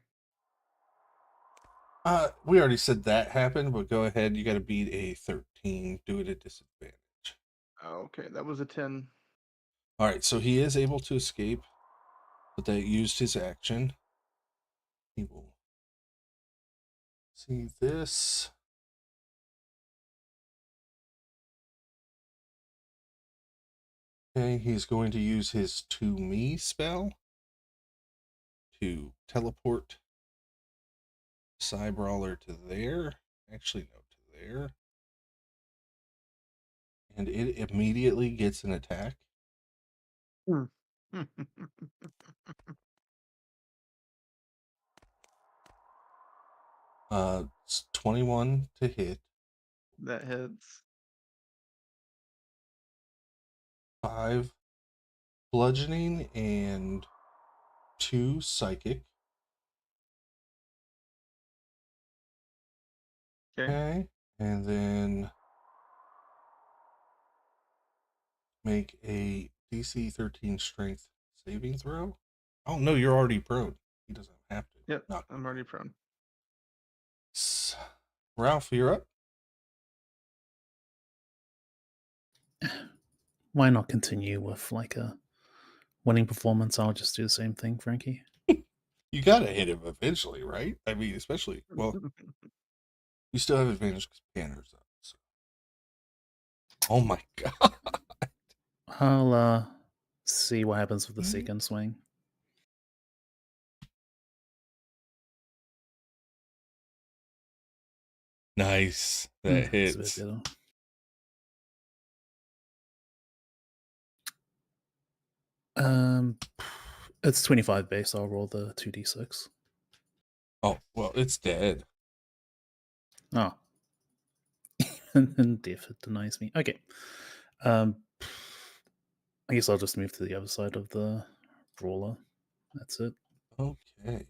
Speaker 3: We already said that happened, but go ahead. You got to beat a 13. Do it at disadvantage.
Speaker 4: Okay, that was a 10.
Speaker 3: All right, so he is able to escape, but that used his action. He will see this. Okay, he's going to use his To Me spell to teleport Cybrawler to there. Actually, no, to there. And it immediately gets an attack. It's 21 to hit,
Speaker 4: That hits.
Speaker 3: 5 bludgeoning, and 2 psychic.
Speaker 4: Okay.
Speaker 3: Okay, and then make a DC 13 strength saving throw. Oh no, you're already prone. He doesn't have to.
Speaker 4: Yep,
Speaker 3: Knock
Speaker 4: I'm already prone.
Speaker 3: Ralph, you're up.
Speaker 5: Why not continue with like a winning performance? I'll just do the same thing, Frankie.
Speaker 3: You gotta hit him eventually, right? I mean, especially, well, you still have advantage because Banner's up. So. Oh my god.
Speaker 5: I'll see what happens with the second swing.
Speaker 3: Nice. That
Speaker 5: It's a bit
Speaker 3: hits.
Speaker 5: better. It's 25 base. I'll roll the 2d6.
Speaker 3: Oh, well, it's dead.
Speaker 5: Oh. And death denies me. Okay. I guess I'll just move to the other side of the brawler. That's it.
Speaker 3: Okay.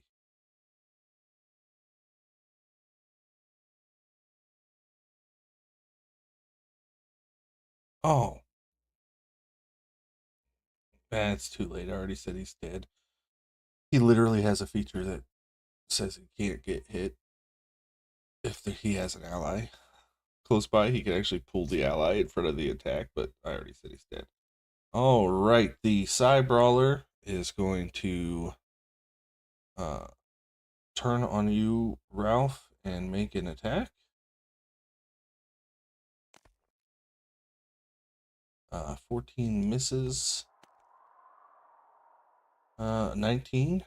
Speaker 3: Oh. That's too late. I already said he's dead. He literally has a feature that says he can't get hit if he has an ally close by. He can actually pull the ally in front of the attack, but I already said he's dead. All right, the Psy Brawler is going to turn on you, Ralph, and make an attack. 14 misses. 19.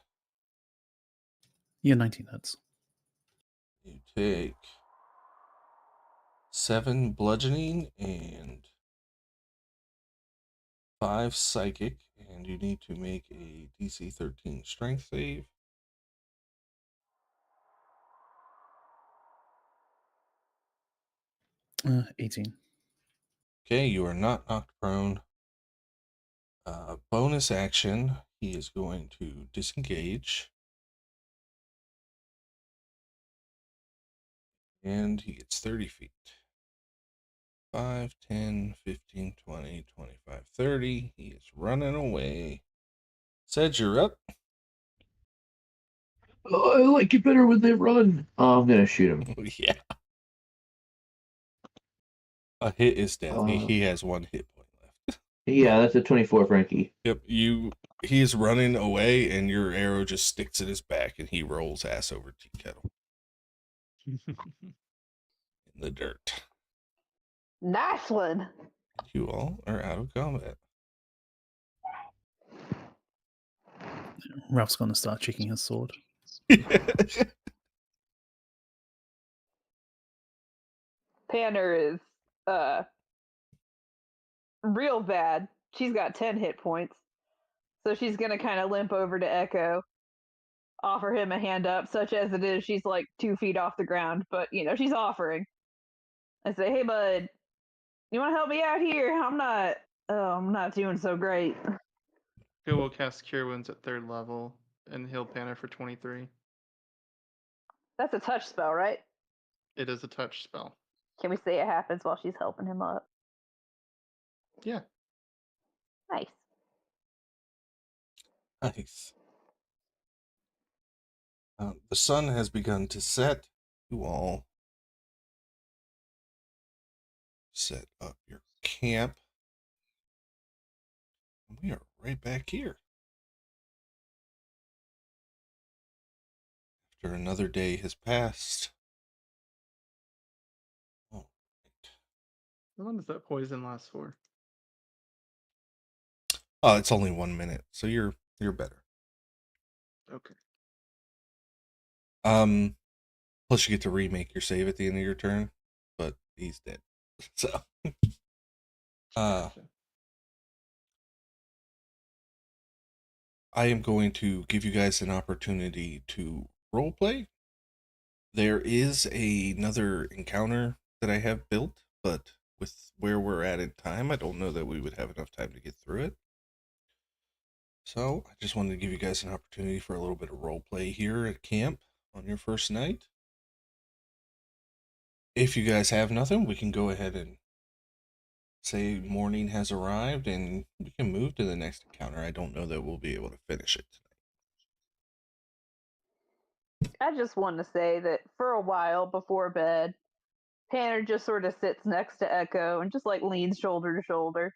Speaker 5: Yeah, 19 hits.
Speaker 3: You take 7 bludgeoning and 5 psychic, and you need to make a DC 13 strength save.
Speaker 5: Uh, 18.
Speaker 3: Okay, you are not knocked prone. Bonus action, he is going to disengage. And he gets 30 feet. 5, 10, 15, 20, 25, 30. He is running away. Said you're up.
Speaker 7: Oh, I like it better when they run. Oh, I'm gonna shoot him.
Speaker 3: Yeah. A hit is death. He
Speaker 7: Um,
Speaker 3: has 1 hit point left.
Speaker 7: Yeah, that's a 24, Frankie.
Speaker 3: Yep. He's running away, and your arrow just sticks in his back, and he rolls ass over tea kettle in the dirt.
Speaker 2: Nice one.
Speaker 3: You all are out of combat.
Speaker 5: Ralph's going to start checking his sword.
Speaker 2: Panner is real bad. She's got 10 hit points. So she's gonna kind of limp over to Echo, offer him a hand up, such as it is. She's like 2 feet off the ground, but she's offering. I say, "Hey, bud, you want to help me out here? I'm not doing so great."
Speaker 4: He will cast Cure Wounds at 3rd level and heal Panna for 23.
Speaker 2: That's a touch spell, right?
Speaker 4: It is a touch spell.
Speaker 2: Can we say it happens while she's helping him up?
Speaker 4: Yeah.
Speaker 2: Nice.
Speaker 3: Nice. The sun has begun to set. You all set up your camp. We are right back here. After another day has passed. Oh,
Speaker 4: How long does that poison last for?
Speaker 3: oh, it's only 1 minute, so you're better.
Speaker 4: Okay.
Speaker 3: Plus you get to remake your save at the end of your turn, but he's dead. So
Speaker 4: Gotcha.
Speaker 3: I am going to give you guys an opportunity to roleplay. There is another encounter that I have built, but with where we're at in time, I don't know that we would have enough time to get through it. So I just wanted to give you guys an opportunity for a little bit of roleplay here at camp on your first night. If you guys have nothing, we can go ahead and say morning has arrived and we can move to the next encounter. I don't know that we'll be able to finish it tonight.
Speaker 2: I just want to say that for a while before bed, Panner just sort of sits next to Echo and just like leans shoulder to shoulder.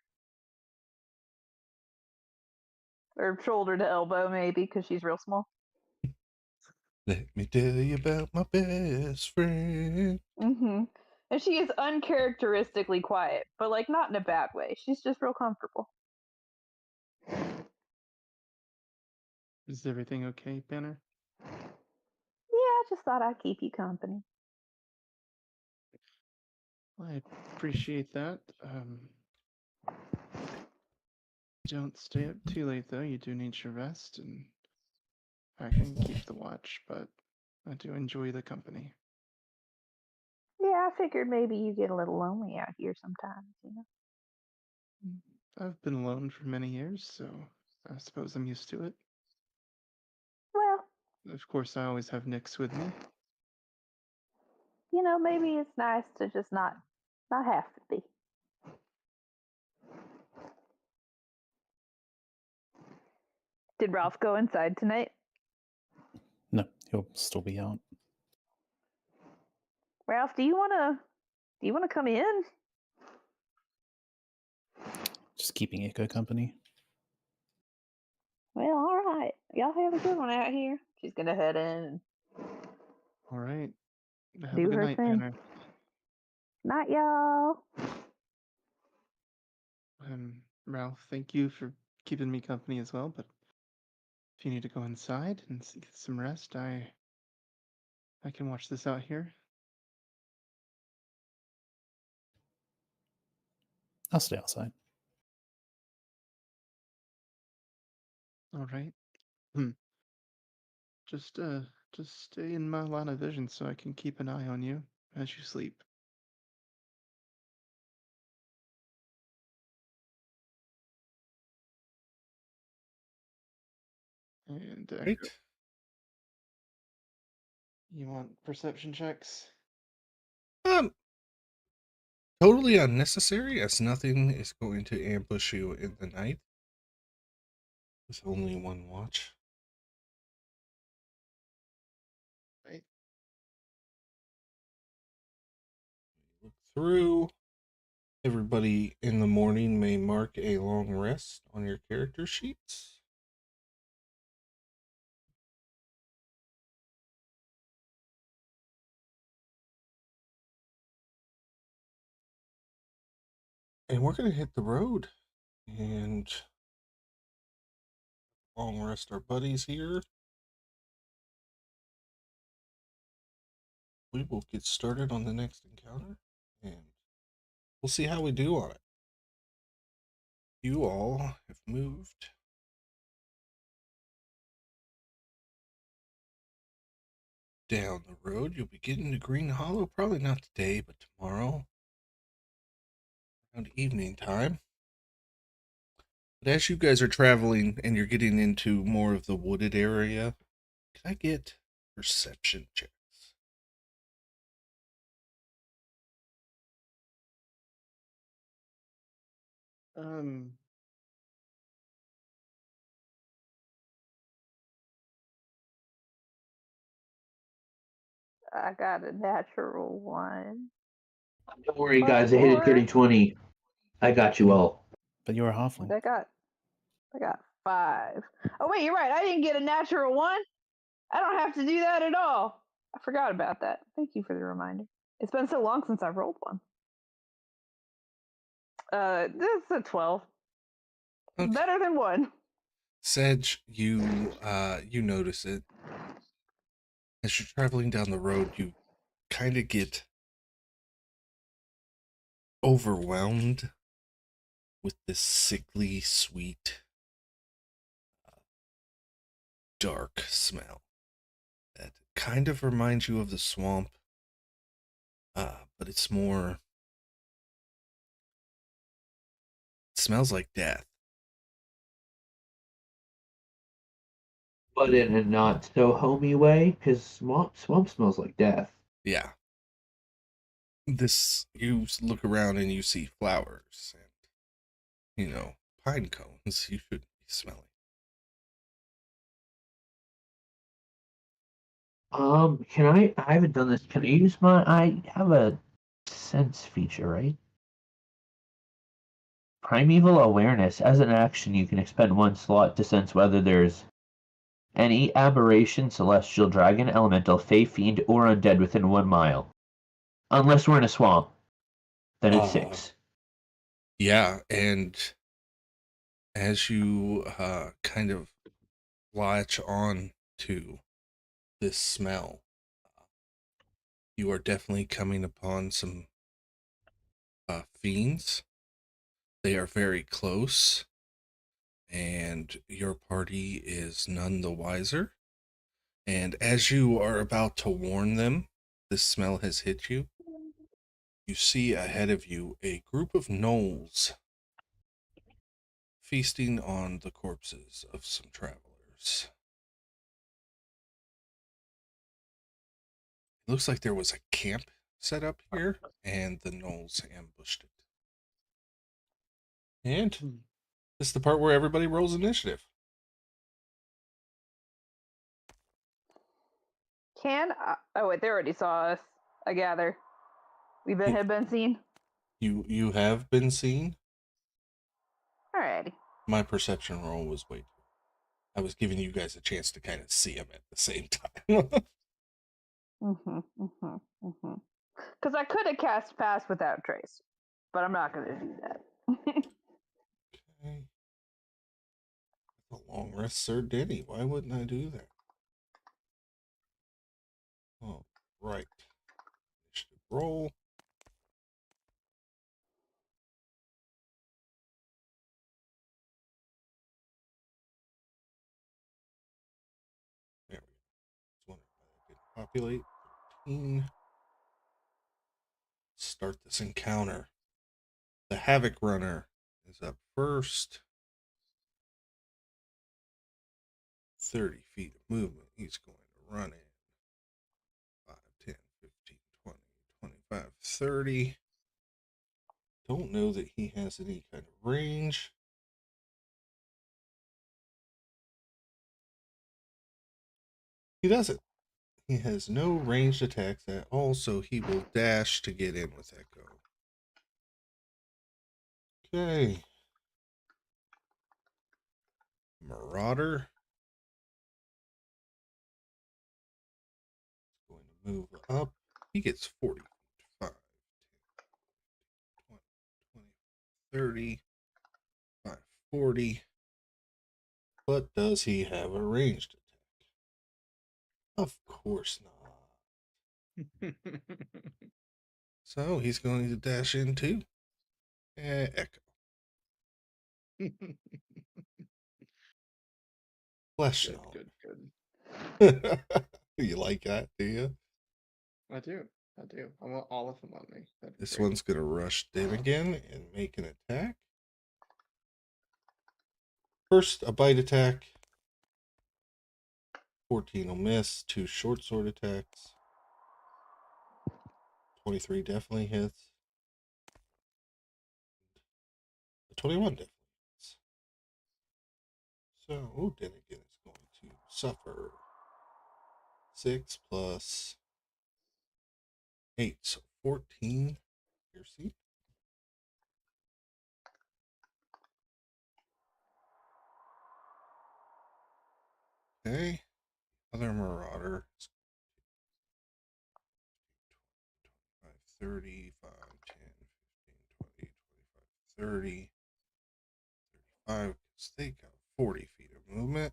Speaker 2: Or shoulder to elbow, maybe, because she's real small.
Speaker 3: Let me tell you about my best friend.
Speaker 2: Mm-hmm. And she is uncharacteristically quiet, but like not in a bad way. She's just real comfortable.
Speaker 4: Is everything okay, Banner?
Speaker 2: Yeah, I just thought I'd keep you company.
Speaker 4: Well, I appreciate that. Don't stay up too late, though. You do need your rest, and I can keep the watch, but I do enjoy the company.
Speaker 2: Yeah, I figured maybe you get a little lonely out here sometimes.
Speaker 4: I've been alone for many years, so I suppose I'm used to it.
Speaker 2: Well,
Speaker 4: Of course, I always have Nyx with me.
Speaker 2: maybe it's nice to just not have to be. Did Ralph go inside tonight?
Speaker 5: No, he'll still be out.
Speaker 2: Ralph, do you wanna come in?
Speaker 5: Just keeping Echo company.
Speaker 2: Well, all right. Y'all have a good one out here. She's gonna head in and
Speaker 4: All right. Have
Speaker 2: do
Speaker 4: a good
Speaker 2: her
Speaker 4: night,
Speaker 2: thing.
Speaker 4: Banner.
Speaker 2: Night, y'all.
Speaker 4: Ralph, thank you for keeping me company as well, but if you need to go inside and get some rest, I can watch this out here.
Speaker 5: I'll stay outside.
Speaker 4: All right. Just stay in my line of vision so I can keep an eye on you as you sleep. And
Speaker 3: Right?
Speaker 4: you want perception checks?
Speaker 3: Totally unnecessary, as nothing is going to ambush you in the night. with only one watch.
Speaker 4: Right.
Speaker 3: Look through. Everybody in the morning may mark a long rest on your character sheets. And we're going to hit the road and long rest our buddies here. We will get started on the next encounter and we'll see how we do on it. You all have moved down the road. You'll be getting to Green Hollow, probably not today, but tomorrow around evening time. But as you guys are traveling and you're getting into more of the wooded area, can I get perception checks?
Speaker 4: Um,
Speaker 2: I got a natural one.
Speaker 7: Don't worry,
Speaker 2: Plus
Speaker 7: guys. I hit a
Speaker 2: 4.
Speaker 7: 30-20. I got you all.
Speaker 5: But you're a halfling.
Speaker 2: I got 5. Oh wait, you're right. I didn't get a natural 1. I don't have to do that at all. I forgot about that. Thank you for the reminder. It's been so long since I've rolled one. This is a 12.
Speaker 3: Okay.
Speaker 2: Better than 1.
Speaker 3: Sedge, you notice it. As you're traveling down the road, you kind of get overwhelmed with this sickly, sweet, dark smell that kind of reminds you of the swamp, but it's more, it smells like death.
Speaker 7: But in a not so homey way, because swamp smells like death.
Speaker 3: Yeah. You look around and you see flowers and, pine cones you should be smelling.
Speaker 7: I haven't done this. Can I use I have a sense feature, right? Primeval awareness. As an action, you can expend 1 slot to sense whether there's any aberration, celestial, dragon, elemental, fey, fiend, or undead within 1 mile. Unless we're in a swamp. Then it's 6.
Speaker 3: Yeah, and as you kind of latch on to this smell, you are definitely coming upon some fiends. They are very close, and your party is none the wiser. And as you are about to warn them, this smell has hit you. You see ahead of you a group of gnolls feasting on the corpses of some travelers. It looks like there was a camp set up here, and the gnolls ambushed it. And this is the part where everybody rolls initiative.
Speaker 2: Oh wait, they already saw us. I gather. Have been seen.
Speaker 3: You have been seen.
Speaker 2: Alrighty.
Speaker 3: My perception roll was way too. I was giving you guys a chance to kind of see them at the same time.
Speaker 2: Because I could have cast Pass Without Trace, but I'm not going to do that.
Speaker 3: Okay. The long rest, Sir Denny. Why wouldn't I do that? Oh, right. Initiative roll. There we go. Just wondering why that didn't populate. 13. Start this encounter. The Havoc Runner is up first. 30 feet of movement. He's going to run in. 5, 10, 15, 20, 25, 30. Don't know that he has any kind of range. He doesn't. He has no ranged attacks at all, so he will dash to get in with Echo. Okay. Marauder. Going to move up. He gets 45, 10, 20, 30, 40. But does he have a ranged attack? Of course not. So he's going to dash in too. Echo. Flesh
Speaker 4: Good,
Speaker 3: Null.
Speaker 4: good, good.
Speaker 3: You like that, do you?
Speaker 4: I do. I do. I want all of them on me. That'd be
Speaker 3: This
Speaker 4: great.
Speaker 3: one's going to rush in again and make an attack. First, a bite attack. 14 will miss. 2 short sword attacks. 23 definitely hits. 21 definitely hits. So, Dennigan is going to suffer 6 plus 8, so 14 piercing. Okay, other Marauder is 30, 5, 10, 15, 20, 25, 30, 35, because they got 40 feet of movement.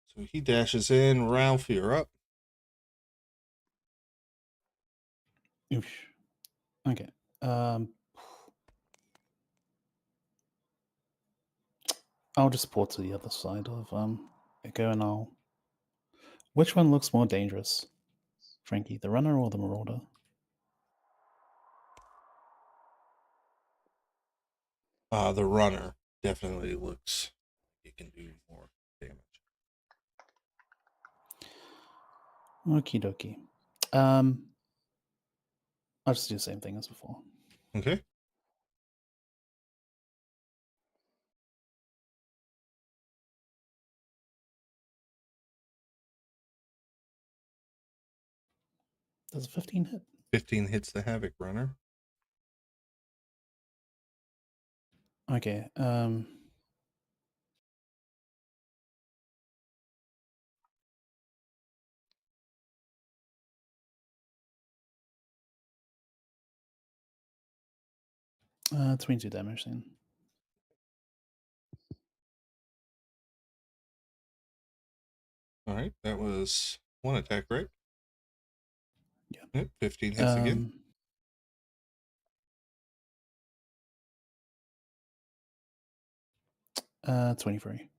Speaker 3: So he dashes in. Ralph, you're up.
Speaker 5: Oosh. Okay. I'll just port to the other side of Echo, and I'll. Which one looks more dangerous, Frankie? The runner or the marauder?
Speaker 3: The runner definitely looks like it can do more damage.
Speaker 5: Okie dokie. I'll just do the same thing as before.
Speaker 3: Okay.
Speaker 5: Does a 15 hit?
Speaker 3: 15 hits the Havoc runner.
Speaker 5: Okay. 22 damage then.
Speaker 3: All right, that was one attack, right?
Speaker 5: Yeah.
Speaker 3: Yep, 15 hits again.
Speaker 5: 23.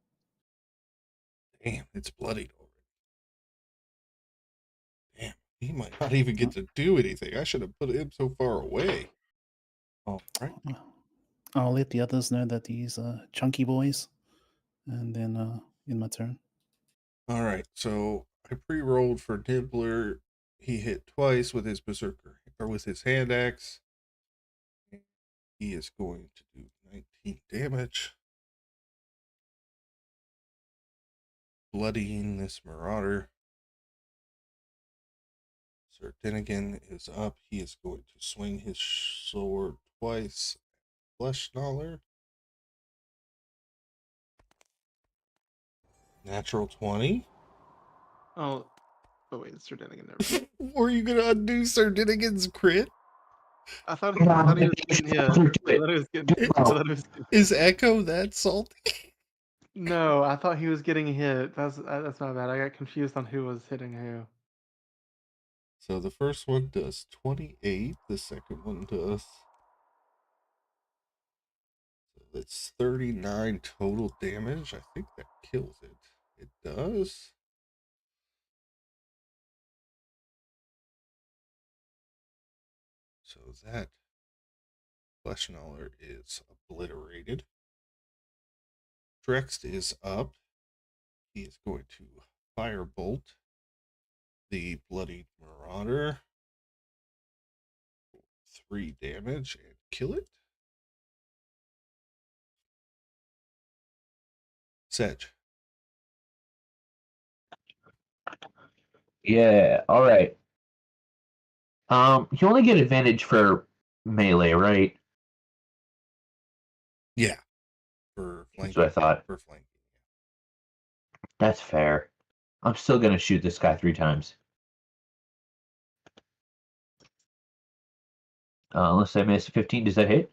Speaker 3: Damn, it's bloodied already. Damn, he might not even get to do anything. I should have put him so far away. All right.
Speaker 5: I'll let the others know that these are chunky boys, and then in my turn.
Speaker 3: All right, so I pre-rolled for Nibbler. He hit twice with his berserker or with his hand axe. He is going to do 19 damage, bloodying this marauder. Sir Dennigan is up. He is going to swing his sword twice. Flesh Gnaller. Natural 20.
Speaker 4: Oh, wait, it's Sir Dennigan. Never mind.
Speaker 3: Were you gonna undo Sir Dennigan's crit?
Speaker 4: I thought he was getting hit. I thought he was getting.
Speaker 3: Is Echo that salty?
Speaker 4: No, I thought he was getting hit. That's my bad. I got confused on who was hitting who.
Speaker 3: So the first one does 28. The second one does. So that's 39 total damage. I think that kills it. It does. So that Flesh Gnaller is obliterated. Drext is up. He is going to firebolt the bloodied marauder. 3 damage and kill it. Sedge.
Speaker 7: Yeah, all right. You only get advantage for melee, right?
Speaker 3: Yeah. For
Speaker 7: That's
Speaker 3: flanking.
Speaker 7: what I thought.
Speaker 3: For flanking.
Speaker 7: That's fair. I'm still gonna shoot this guy 3 times. Unless I miss 15, does that hit?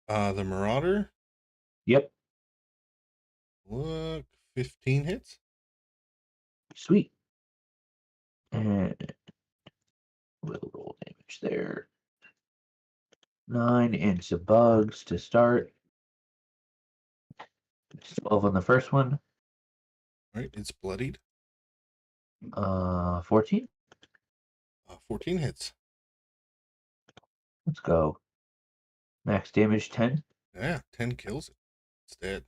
Speaker 3: The Marauder.
Speaker 7: Yep.
Speaker 3: Look, 15 hits.
Speaker 7: Sweet. And we'll roll damage there. 9 and some bugs to start. 12 on the first one.
Speaker 3: Right, it's bloodied.
Speaker 7: 14.
Speaker 3: 14 hits.
Speaker 7: Let's go. Max damage 10.
Speaker 3: Yeah, 10 kills it. It's dead.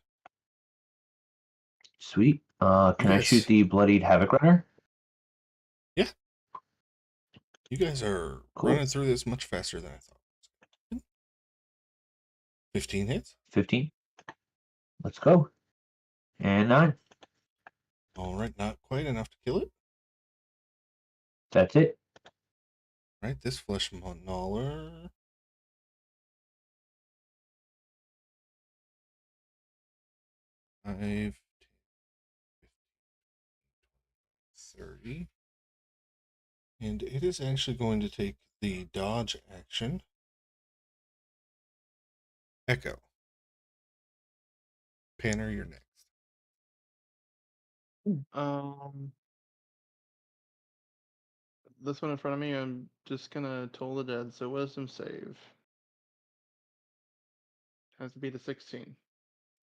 Speaker 7: Sweet. Can I shoot
Speaker 3: guys-
Speaker 7: the bloodied Havoc Runner?
Speaker 3: Yeah. You guys are
Speaker 7: Cool.
Speaker 3: running through this much faster than I thought. 15 hits.
Speaker 7: 15. Let's go. And 9.
Speaker 3: All right, not quite enough to kill it.
Speaker 7: That's it.
Speaker 3: Right, this flesh mauler. Five, 30. And it is actually going to take the dodge action. Echo. Panner, you're next.
Speaker 4: This one in front of me, I'm just gonna toll the dead. So wisdom save has to be the 16.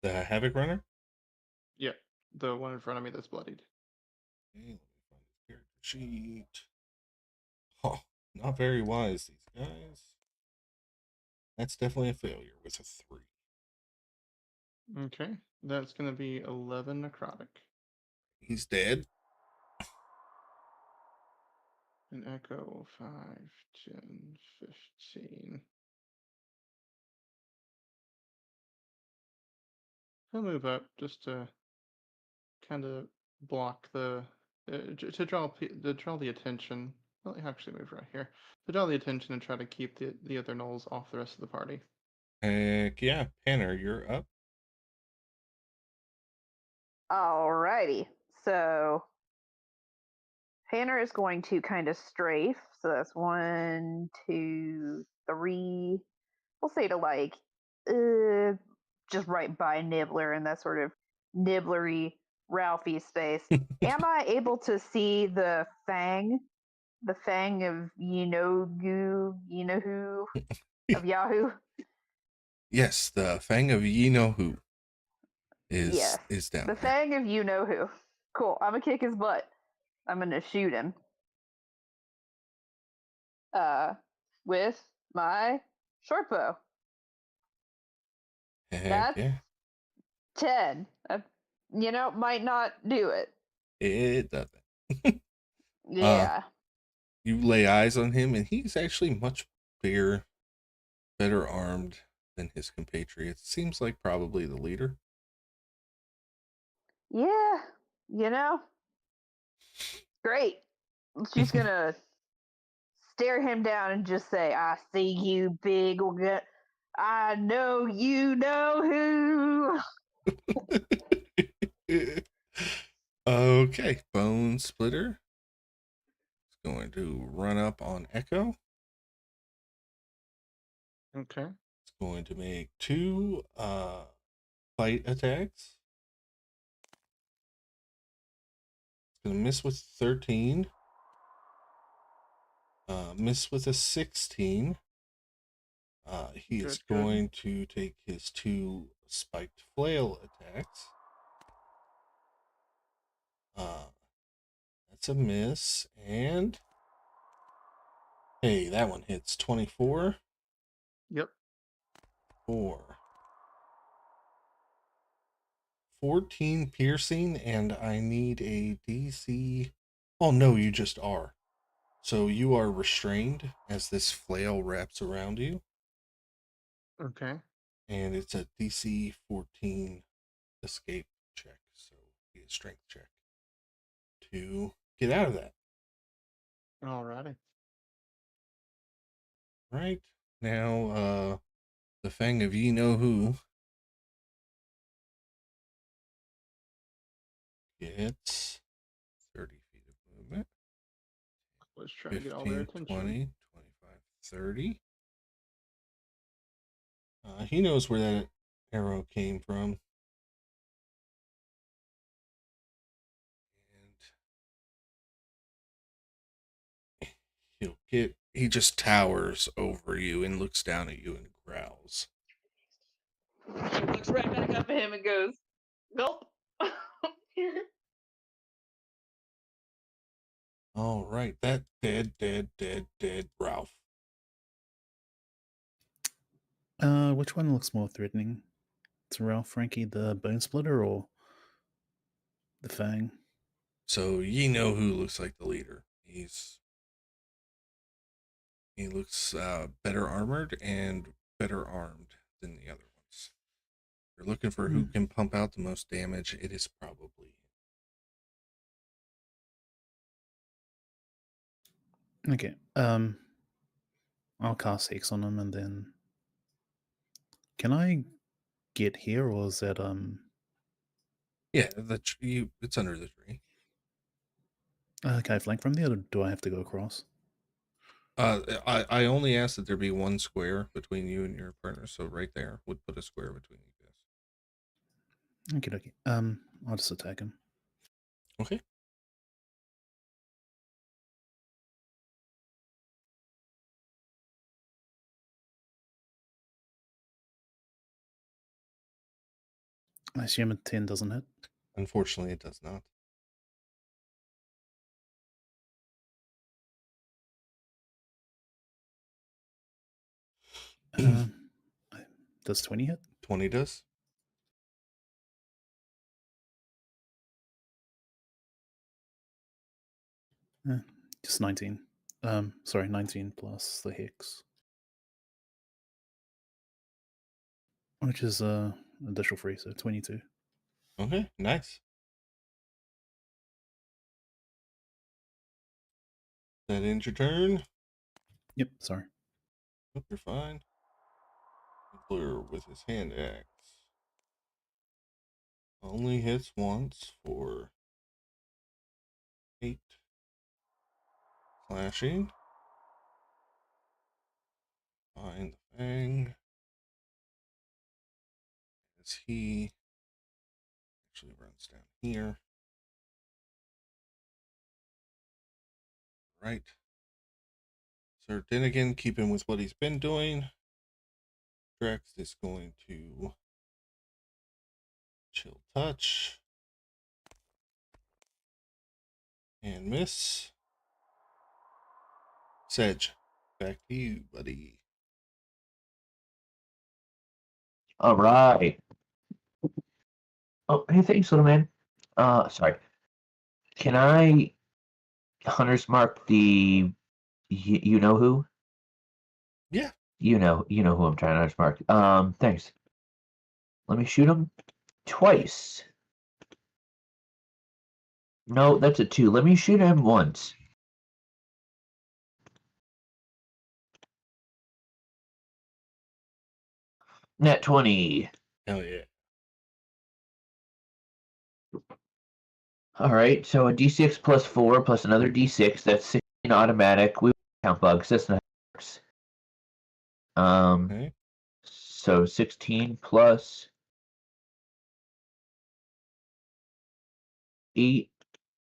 Speaker 3: The Havoc Runner?
Speaker 4: Yep, the one in front of me that's bloodied.
Speaker 3: Okay, let me find the character sheet. Oh, not very wise, these guys. That's definitely a failure with a 3.
Speaker 4: Okay, that's gonna be 11 necrotic.
Speaker 3: He's dead.
Speaker 4: An echo 5, 10, 15. I'll move up just to kind of block the to draw the attention. Well, actually move right here to draw the attention and try to keep the other gnolls off the rest of the party.
Speaker 3: Heck yeah, Panner, you're up.
Speaker 2: Alrighty. So Hannah is going to kind of strafe. So that's 1, 2, 3. We'll say to like just right by Nibbler in that sort of nibblery Ralphie space. Am I able to see the fang? The fang of you know who of Yahoo?
Speaker 3: Yes, the Fang of Ye Know Who
Speaker 2: Yes.
Speaker 3: is down
Speaker 2: The
Speaker 3: there.
Speaker 2: fang of you know who. Cool. I'm gonna kick his butt. I'm gonna shoot him. With my short bow.
Speaker 3: Heck
Speaker 2: That's
Speaker 3: yeah.
Speaker 2: 10. Might not do it.
Speaker 3: It doesn't.
Speaker 2: Yeah.
Speaker 3: You lay eyes on him, and he's actually much bigger, better armed than his compatriots. Seems like probably the leader.
Speaker 2: Yeah. Great. She's gonna stare him down and just say, I see you, big. I know you know who.
Speaker 3: Okay, Bone Splitter is going to run up on Echo.
Speaker 4: Okay.
Speaker 3: It's going to make 2 fight attacks. It's going to miss with 13. Miss with a 16. He is
Speaker 4: Good.
Speaker 3: going to take his 2 spiked flail attacks. That's a miss, and hey, that one hits 24.
Speaker 4: Yep.
Speaker 3: 14 piercing, and I need a DC. Oh no, you just are. So you are restrained as this flail wraps around you.
Speaker 4: Okay.
Speaker 3: And it's a DC 14 escape check. So be a strength check to get out of that.
Speaker 4: Alrighty.
Speaker 3: Right now, the Fang of Ye Know Who gets 30 feet of movement.
Speaker 4: Let's try to get all their
Speaker 3: 15,
Speaker 4: attention.
Speaker 3: 20, 25, 30. He knows where that arrow came from. And he just towers over you and looks down at you and growls.
Speaker 2: She looks right back up at him and goes, gulp.
Speaker 3: All right, that dead Ralph.
Speaker 5: Which one looks more threatening? To Ralph Frankie, the Bone Splitter, or the Fang?
Speaker 3: So Ye Know Who looks like the leader. He looks better armored and better armed than the other ones. If you're looking for who can pump out the most damage, it is probably him.
Speaker 5: Okay. I'll cast Hex on him, and then can I get here, or is that
Speaker 3: Yeah, it's under the tree.
Speaker 5: can I flank from there, or do I have to go across?
Speaker 3: I only asked that there be one square between you and your partner, so right there would put a square between you guys.
Speaker 5: Okay. I'll just attack him.
Speaker 3: Okay.
Speaker 5: I assume a 10 doesn't hit.
Speaker 3: Unfortunately, it does not.
Speaker 5: Does 20 hit?
Speaker 3: 20 does.
Speaker 5: Just 19. Sorry, 19 plus the Hex. Which is additional free, so 22.
Speaker 3: Okay, nice. That ends your turn.
Speaker 5: Yep, sorry.
Speaker 3: Hope you're fine. Blur with his hand axe. Only hits once for 8 slashing. Find the Fang. As he actually runs down here. Right. Sir Dinnigan, keeping with what he's been doing. Drex is going to chill touch. And miss. Sedge, back to you, buddy.
Speaker 7: All right. Oh, hey, thanks, little man. Sorry. Can I Hunter's Mark the you know who?
Speaker 3: Yeah.
Speaker 7: You know who I'm trying to Hunter's Mark. Thanks. Let me shoot him twice. No, that's a 2. Let me shoot him once. Net 20.
Speaker 3: Hell yeah.
Speaker 7: All right, so a d6 plus 4 plus another d6. That's 16 automatic. We count bugs. That's not how it works.
Speaker 3: Okay.
Speaker 7: So 16 plus 8.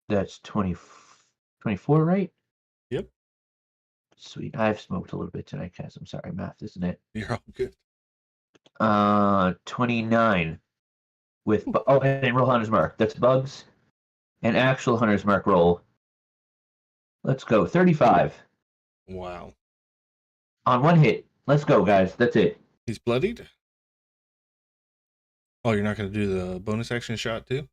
Speaker 7: That's 24, right?
Speaker 3: Yep.
Speaker 7: Sweet. I've smoked a little bit tonight, guys. I'm sorry, math, isn't it?
Speaker 3: You're all good.
Speaker 7: 29 with and roll Hunter's Mark. That's bugs. An actual Hunter's Mark roll. Let's go. 35
Speaker 3: Wow.
Speaker 7: on one hit. Let's go, guys. That's it.
Speaker 3: He's bloodied? Oh, you're not going to do the bonus action shot too?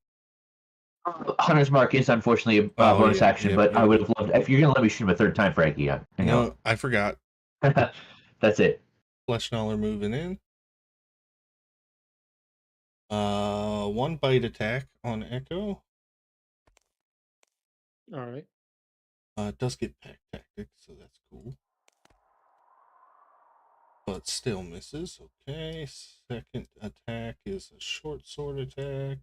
Speaker 7: Hunter's Mark is unfortunately a bonus action, but I would have loved if you're gonna let me shoot him a third time, Frankie. I know.
Speaker 3: No, I forgot.
Speaker 7: That's it.
Speaker 3: Flesh Gnawer moving in. 1 bite attack on Echo.
Speaker 4: All right.
Speaker 3: It does get pack tactics, so that's cool. But still misses. Okay, second attack is a short sword attack.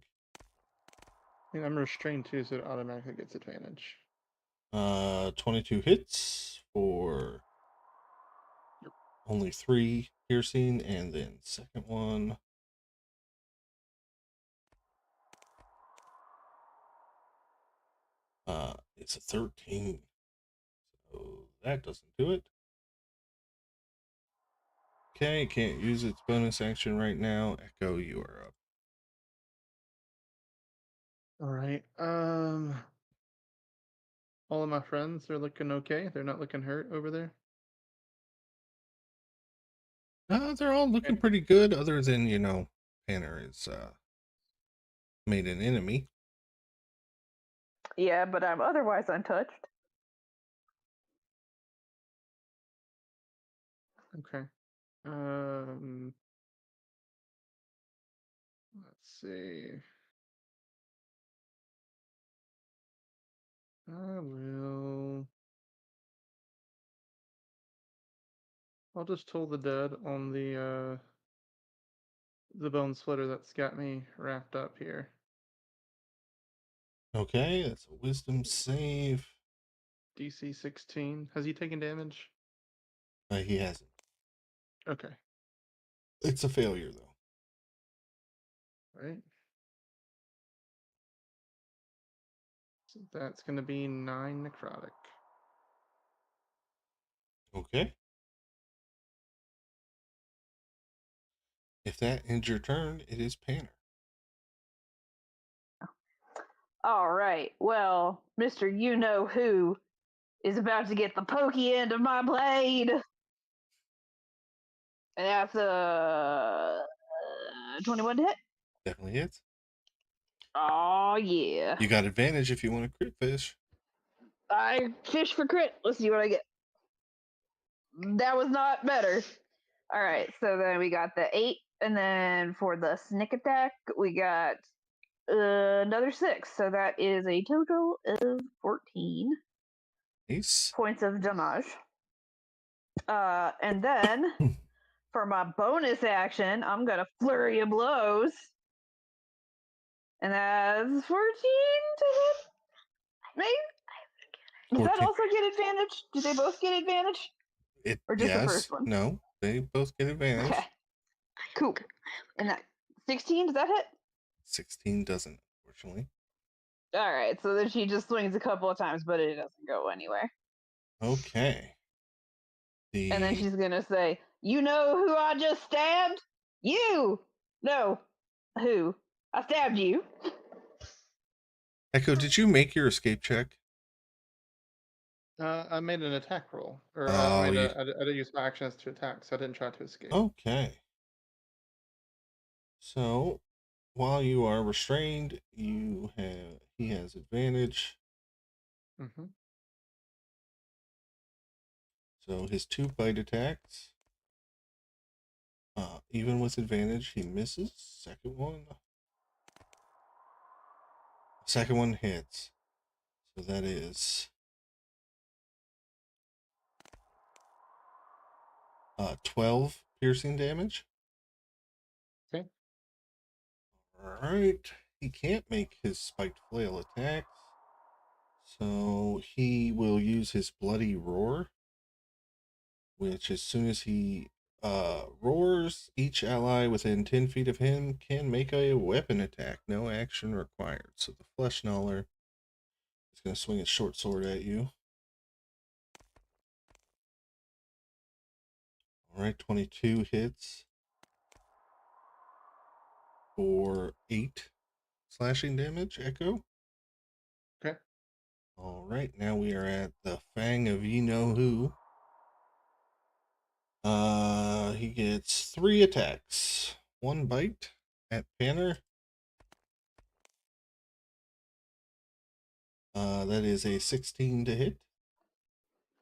Speaker 4: I mean, I'm restrained too, so it automatically gets advantage.
Speaker 3: 22 hits for only 3 piercing, and then second one. It's a 13. So that doesn't do it. Okay, can't use its bonus action right now. Echo, you are up.
Speaker 4: All right. All of my friends are looking okay. They're not looking hurt over there.
Speaker 3: They're all looking pretty good, other than, Panner is made an enemy.
Speaker 2: Yeah, but I'm otherwise untouched.
Speaker 4: Okay. Let's see. I will. I'll just toll the dead on the bone splitter that's got me wrapped up here.
Speaker 3: Okay, that's a wisdom save.
Speaker 4: DC 16. Has he taken damage?
Speaker 3: He hasn't.
Speaker 4: Okay.
Speaker 3: It's a failure, though.
Speaker 4: Right. So that's going to be 9 necrotic.
Speaker 3: Okay. If that ends your turn, it is Panner.
Speaker 2: All right. Well, Mr. You Know Who is about to get the pokey end of my blade. And that's a 21 to hit.
Speaker 3: Definitely hits.
Speaker 2: Oh, yeah.
Speaker 3: You got advantage if you want to crit fish.
Speaker 2: I fish for crit. Let's see what I get. That was not better. All right. So then we got the 8. And then for the sneak attack, we got another 6. So that is a total of 14
Speaker 3: Nice.
Speaker 2: points of damage. And then for my bonus action, I'm gonna flurry of blows, and that's 14 to hit. Maybe. Does that
Speaker 3: 14.
Speaker 2: also get advantage? Do they both get advantage, or just the first one?
Speaker 3: No, they both get advantage.
Speaker 2: Okay. Cool. And that 16, does that hit?
Speaker 3: 16 doesn't, unfortunately.
Speaker 2: All right. So then she just swings a couple of times, but it doesn't go anywhere.
Speaker 3: Okay.
Speaker 2: And then she's gonna say, "You know who I just stabbed? You. No. Who? I stabbed you."
Speaker 3: Echo, did you make your escape check?
Speaker 4: I made an attack roll, or
Speaker 3: Oh,
Speaker 4: I did use my actions to attack, so I didn't try to escape.
Speaker 3: Okay. So, while you are restrained, he has advantage.
Speaker 4: Mm-hmm.
Speaker 3: So his 2 bite attacks, even with advantage, he misses. Second one hits. So that is 12 piercing damage.
Speaker 4: Okay.
Speaker 3: All right. He can't make his spiked flail attacks, so he will use his bloody roar, which as soon as he roars, each ally within 10 feet of him can make a weapon attack. No action required. So the flesh gnawer is going to swing his short sword at you. All right, 22 hits for 8 slashing damage. Echo.
Speaker 4: Okay.
Speaker 3: All right, now we are at the Fang of Ye Know Who. He gets 3 attacks. 1 bite at Panner. That is a 16 to hit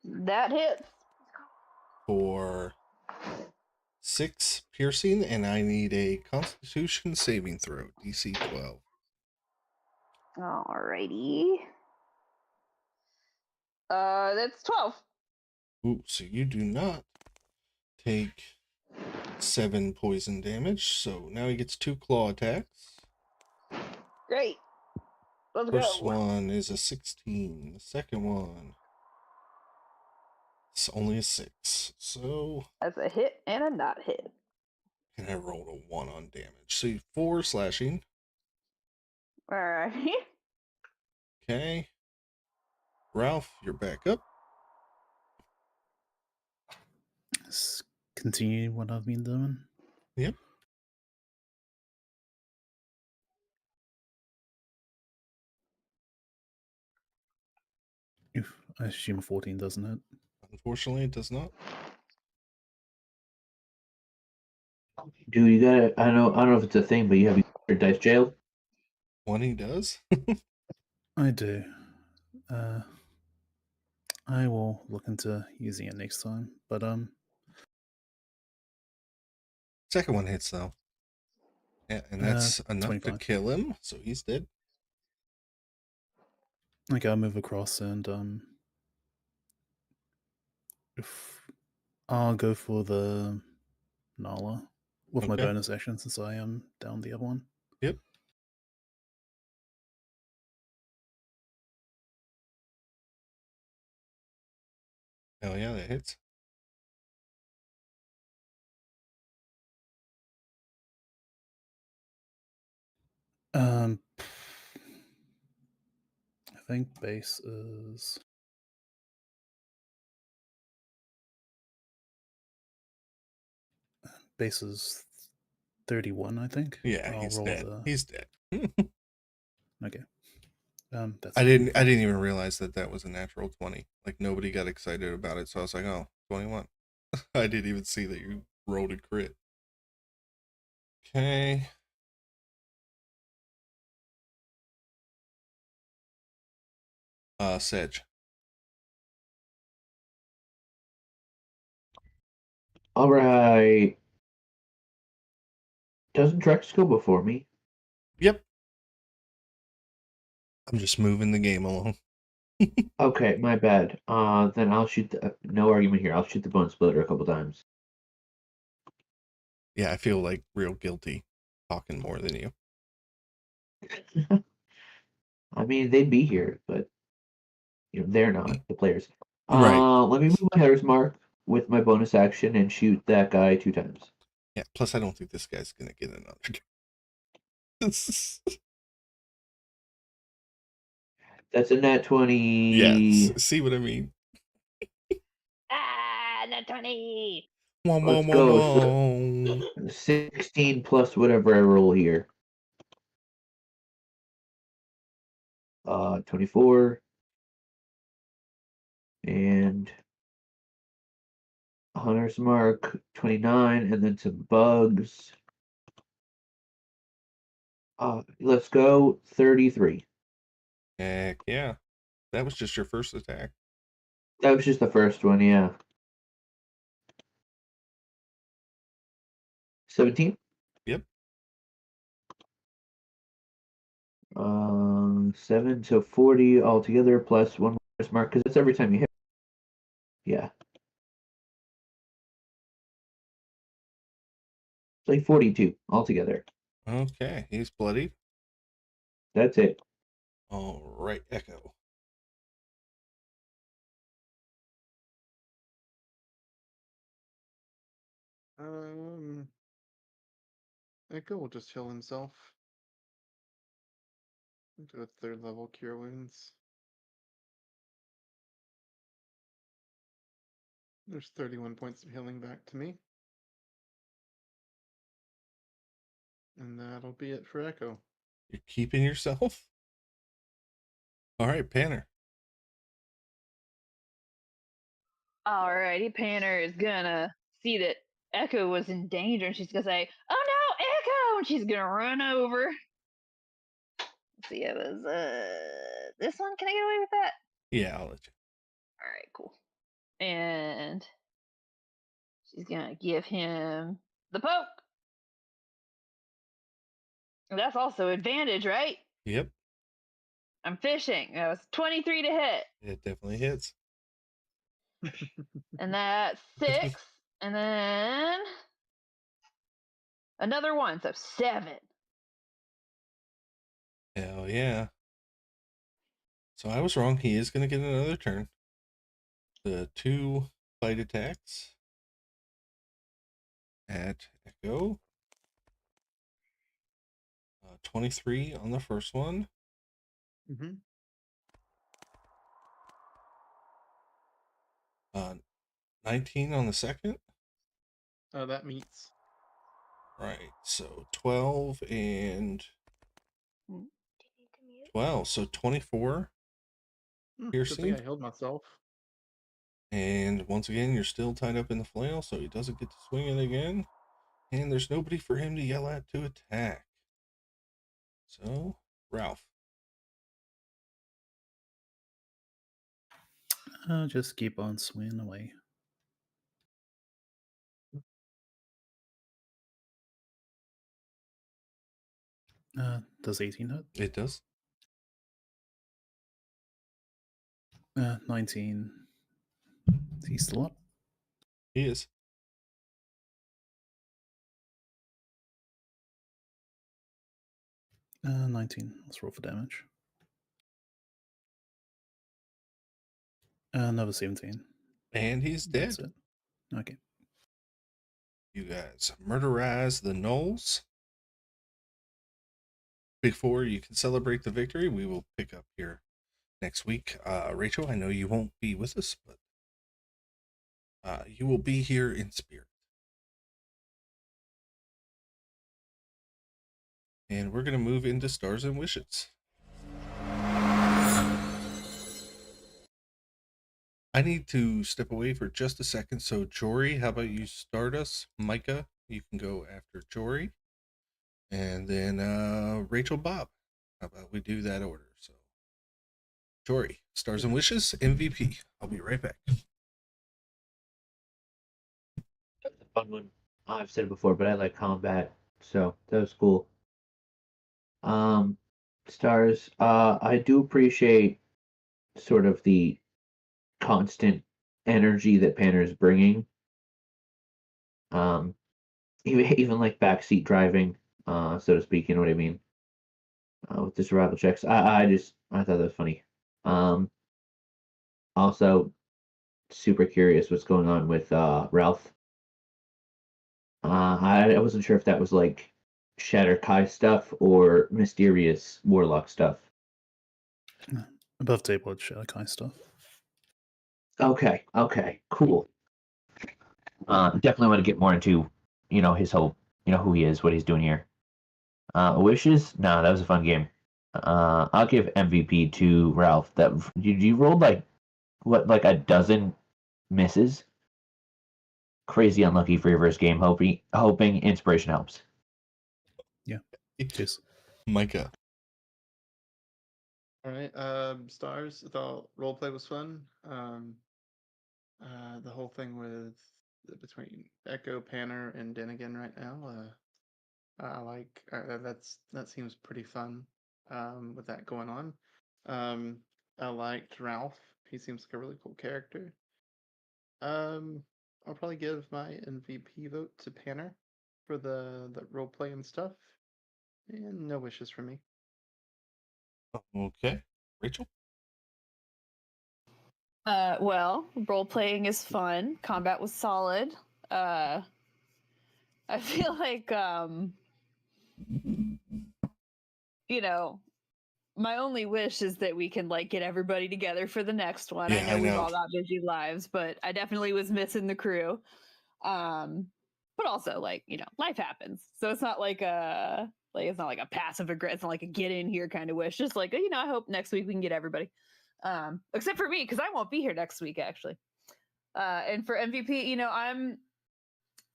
Speaker 2: That hits.
Speaker 3: for 6 piercing, and I need a Constitution saving throw, DC 12.
Speaker 2: Alrighty. That's 12.
Speaker 3: Ooh, so you do not take 7 poison damage. So now he gets 2 claw attacks.
Speaker 2: Great. Let's
Speaker 3: First
Speaker 2: go.
Speaker 3: one is a 16. The second one, it's only a 6. So,
Speaker 2: That's a hit and a not hit.
Speaker 3: and I rolled a 1 on damage. So 4 slashing.
Speaker 2: Alrighty.
Speaker 3: Okay. Ralph, you're back up.
Speaker 5: Let's continue what I've been doing.
Speaker 3: Yep.
Speaker 5: If I assume 14 doesn't hit.
Speaker 3: Unfortunately, it does not.
Speaker 7: Dude, you gotta. I don't know if it's a thing, but you have your dice jail.
Speaker 3: 20 does.
Speaker 5: I do. I will look into using it next time. But
Speaker 3: Second one hits though. Yeah, and that's enough
Speaker 5: 25.
Speaker 3: to kill him, so he's dead.
Speaker 5: Okay, I'll move across and if I'll go for the Nala with my
Speaker 3: Okay.
Speaker 5: bonus action since I am down the other one.
Speaker 3: Yep. Hell yeah, that hits.
Speaker 5: I think base is base is 31, I think.
Speaker 3: Yeah,
Speaker 5: I'll
Speaker 3: he's
Speaker 5: roll
Speaker 3: dead.
Speaker 5: the
Speaker 3: He's dead.
Speaker 5: okay. That's
Speaker 3: I didn't even realize that was a natural 20. Like nobody got excited about it, so I was like, oh, 21. I didn't even see that you rolled a crit. Okay. Sedge.
Speaker 7: All right. Doesn't Drex go before me?
Speaker 3: Yep. I'm just moving the game along.
Speaker 7: Okay, my bad. Then I'll shoot the. No argument here. I'll shoot the bone splitter a couple times.
Speaker 3: Yeah, I feel like real guilty talking more than you.
Speaker 7: I mean, they'd be here, but they're not the players.
Speaker 3: Right.
Speaker 7: Let me move my header's mark with my bonus action and shoot that guy 2 times.
Speaker 3: Yeah, plus I don't think this guy's gonna get another.
Speaker 7: That's a nat 20.
Speaker 3: Yeah, see what I mean?
Speaker 2: Nat 20.
Speaker 7: Let's go. 16 plus whatever I roll here. 24. And Hunter's Mark, 29, and then some bugs. Let's go 33.
Speaker 3: Heck yeah. That was just your first attack.
Speaker 7: That was just the first one, yeah. 17?
Speaker 3: Yep.
Speaker 7: 7, so 40 altogether plus 1 Hunter's Mark, because it's every time you hit. Yeah. It's like 42 altogether.
Speaker 3: Okay, he's bloodied.
Speaker 7: That's it.
Speaker 3: All right, Echo.
Speaker 4: Echo will just heal himself. Do a 3rd level cure wounds. There's 31 points of healing back to me. And that'll be it for Echo.
Speaker 3: You're keeping yourself? All right, Panner.
Speaker 2: Alrighty, Panner is gonna see that Echo was in danger and she's gonna say, "Oh no, Echo!" And she's gonna run over. Let's see, it was this one. Can I get away with that?
Speaker 3: Yeah, I'll let you.
Speaker 2: Alright, cool. And she's gonna give him the poke. That's also advantage, right?
Speaker 3: Yep.
Speaker 2: I'm fishing. That was 23 to hit.
Speaker 3: It definitely hits.
Speaker 2: And that's 6. And then another 1, so 7.
Speaker 3: Hell yeah. So I was wrong. He is going to get another turn. The 2 fight attacks at Echo. 23 on the first one.
Speaker 4: Mm-hmm.
Speaker 3: 19 on the second.
Speaker 4: That meets.
Speaker 3: Right. So 12 and 12. So 24
Speaker 4: Good thing
Speaker 3: piercing.
Speaker 4: I healed myself.
Speaker 3: And once again, you're still tied up in the flail, so he doesn't get to swing it again. And there's nobody for him to yell at to attack. So, Ralph.
Speaker 5: Just keep on swinging away. Does 18 hit?
Speaker 3: It does.
Speaker 5: 19. Is he still up?
Speaker 3: He is.
Speaker 5: Uh, 19. Let's roll for damage. Another 17.
Speaker 3: And he's dead.
Speaker 5: That's it. Okay.
Speaker 3: You guys murderize the gnolls. Before you can celebrate the victory, we will pick up here next week. Rachel, I know you won't be with us, but you will be here in spirit. And we're going to move into Stars and Wishes. I need to step away for just a second. So, Jory, how about you start us? Micah, you can go after Jory. And then Rachel, Bob. How about we do that order? So, Jory, Stars and Wishes, MVP. I'll be right back.
Speaker 7: That was a fun one. I've said it before, but I like combat, so that was cool. Stars. I do appreciate sort of the constant energy that Panner is bringing. Even like backseat driving, so to speak. You know what I mean? With the survival checks, I thought that was funny. Also, super curious what's going on with Ralph. I wasn't sure if that was like Shatter Kai stuff or mysterious Warlock stuff.
Speaker 5: Above table, it's Shalakai stuff.
Speaker 7: Okay, cool. Definitely want to get more into, his whole, who he is, what he's doing here. Wishes? No, that was a fun game. I'll give MVP to Ralph. That you rolled like a dozen misses. Crazy unlucky for your first game. Hoping inspiration helps.
Speaker 5: Yeah. Cheers.
Speaker 3: Micah.
Speaker 4: All right. Stars. I thought roleplay was fun. The whole thing with between Echo, Panner, and Denigan right now. I like that seems pretty fun. With that going on. I liked Ralph. He seems like a really cool character. I'll probably give my MVP vote to Panner for the roleplay and stuff. And no wishes for me.
Speaker 3: Okay. Rachel?
Speaker 2: Well, role playing is fun. Combat was solid. I feel like my only wish is that we can like get everybody together for the next one.
Speaker 3: Yeah,
Speaker 2: I know
Speaker 3: I
Speaker 2: we've
Speaker 3: know.
Speaker 2: all got busy lives, but I definitely was missing the crew. But also like, life happens. So it's not like it's not like a passive aggressive, it's not like a get in here kind of wish. Just like, I hope next week we can get everybody. Except for me, because I won't be here next week actually. And for MVP,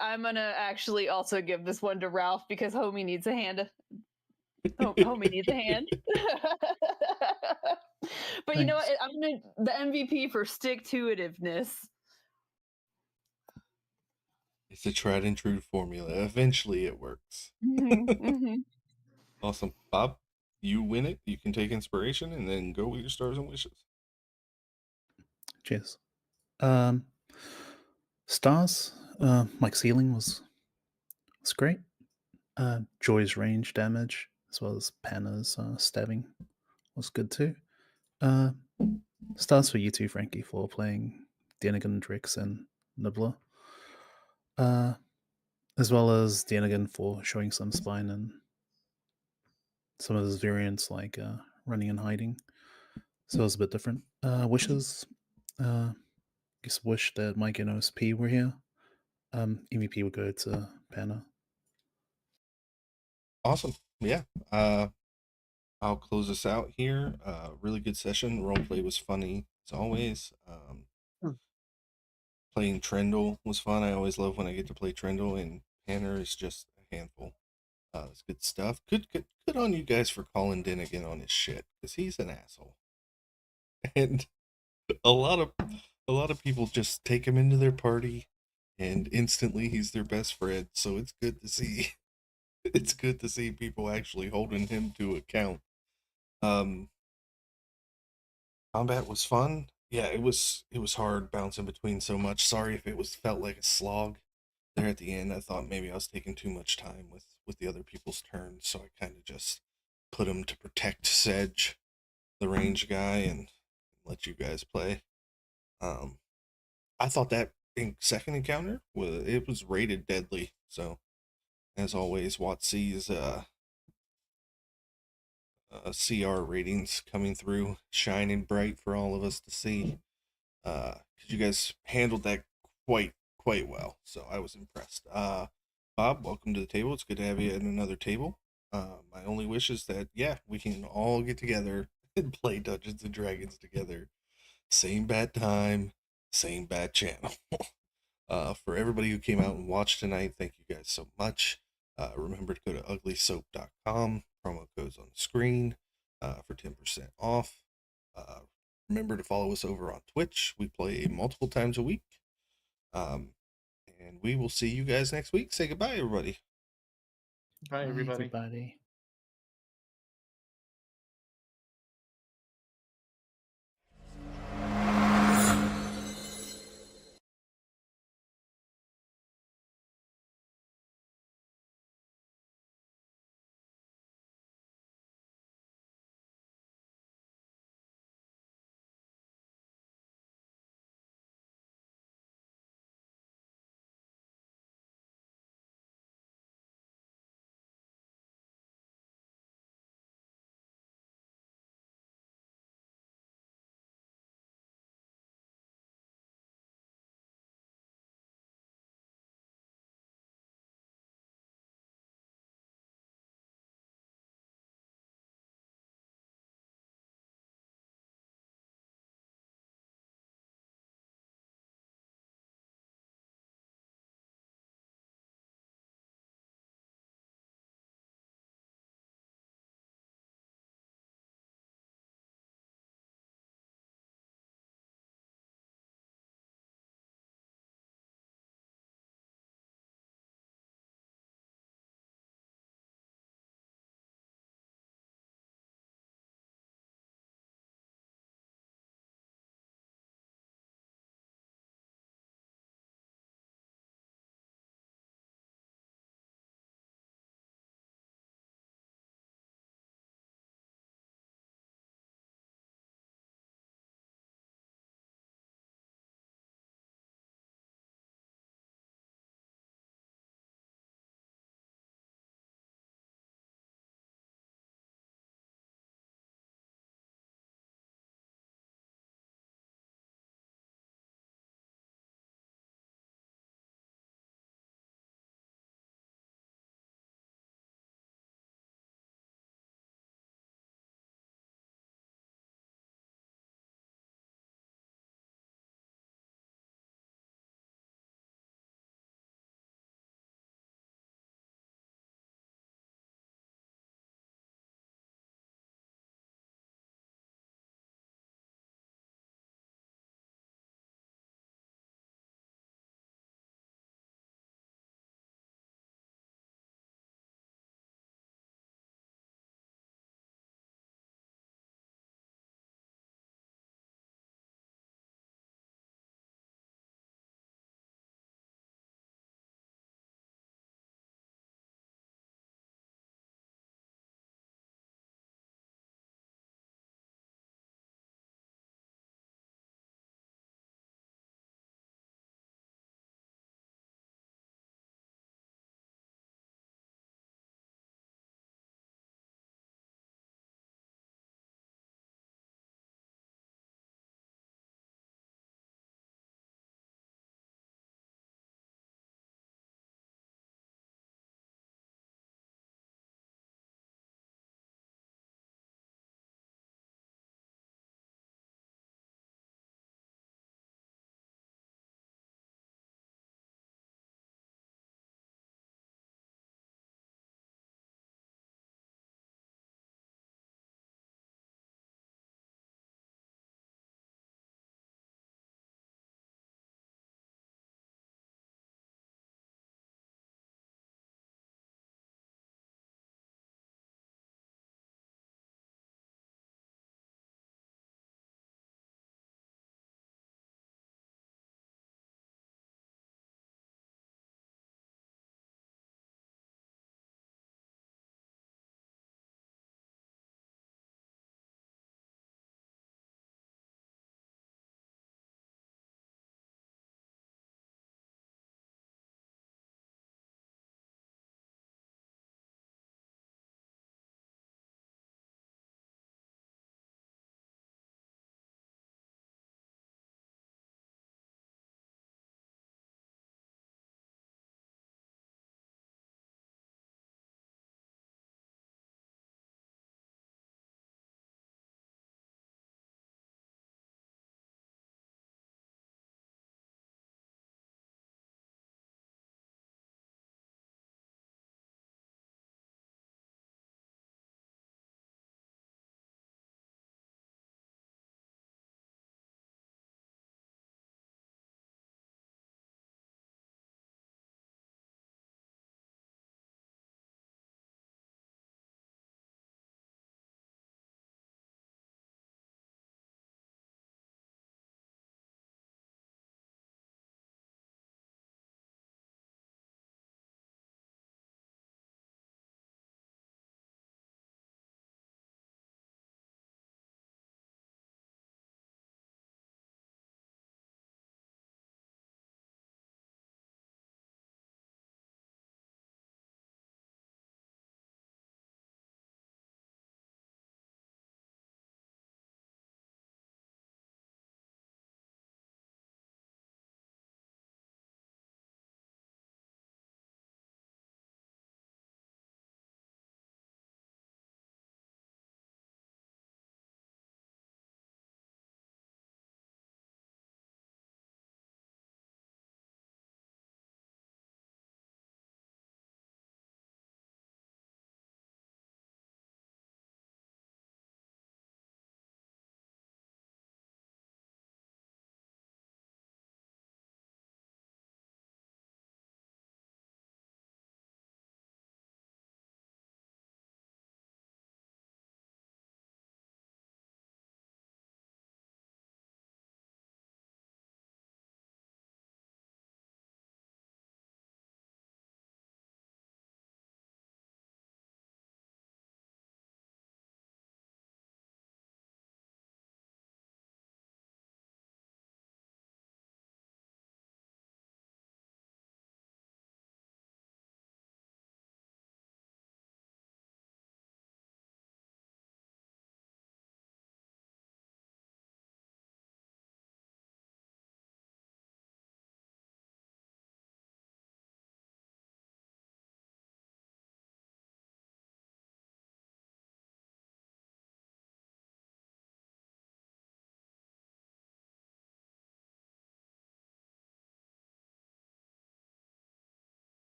Speaker 2: I'm gonna actually also give this one to Ralph because homie needs a hand. Homie needs a hand. But you know what? I'm gonna the MVP for stick-to-itiveness.
Speaker 3: It's a tried and true formula. Eventually it works. Awesome. Bob, you win it. You can take inspiration and then go with your stars and wishes.
Speaker 5: Cheers. Stars, Mike's healing was great. Joy's range damage, as well as Panna's stabbing, was good too. Stars for you too, Frankie, for playing Denigan, Drix, and Nibbler. As well as Denigan for showing some spine and some of his variants like running and hiding. So it was a bit different. Wishes. Just wish that Mike and OSP were here. MVP would go to Panna.
Speaker 3: Awesome. Yeah. I'll close this out here. Really good session. Roleplay was funny as always. Playing Trendle was fun. I always love when I get to play Trendle, and Panner is just a handful. It's good stuff. Good on you guys for calling Denigan on his shit, because he's an asshole. And a lot of people just take him into their party, and instantly he's their best friend. So it's good to see. It's good to see people actually holding him to account. Combat was fun. Yeah, it was hard bouncing between so much. Sorry if it felt like a slog there at the end. I thought maybe I was taking too much time with the other people's turns, so I kind of just put him to protect Sedge, the range guy, and let you guys play. I thought that second encounter was rated deadly. So as always, WotC's CR ratings coming through, shining bright for all of us to see. Because you guys handled that quite well, so I was impressed. Bob, welcome to the table. It's good to have you at another table. My only wish is that we can all get together and play Dungeons and Dragons together. Same bad time, same bad channel. For everybody who came out and watched tonight, thank you guys so much. Remember to go to uglysoap.com. Promo code's on the screen for 10% off. Remember to follow us over on Twitch. We play multiple times a week. And we will see you guys next week. Say goodbye, everybody.
Speaker 4: Bye, everybody.
Speaker 5: Everybody.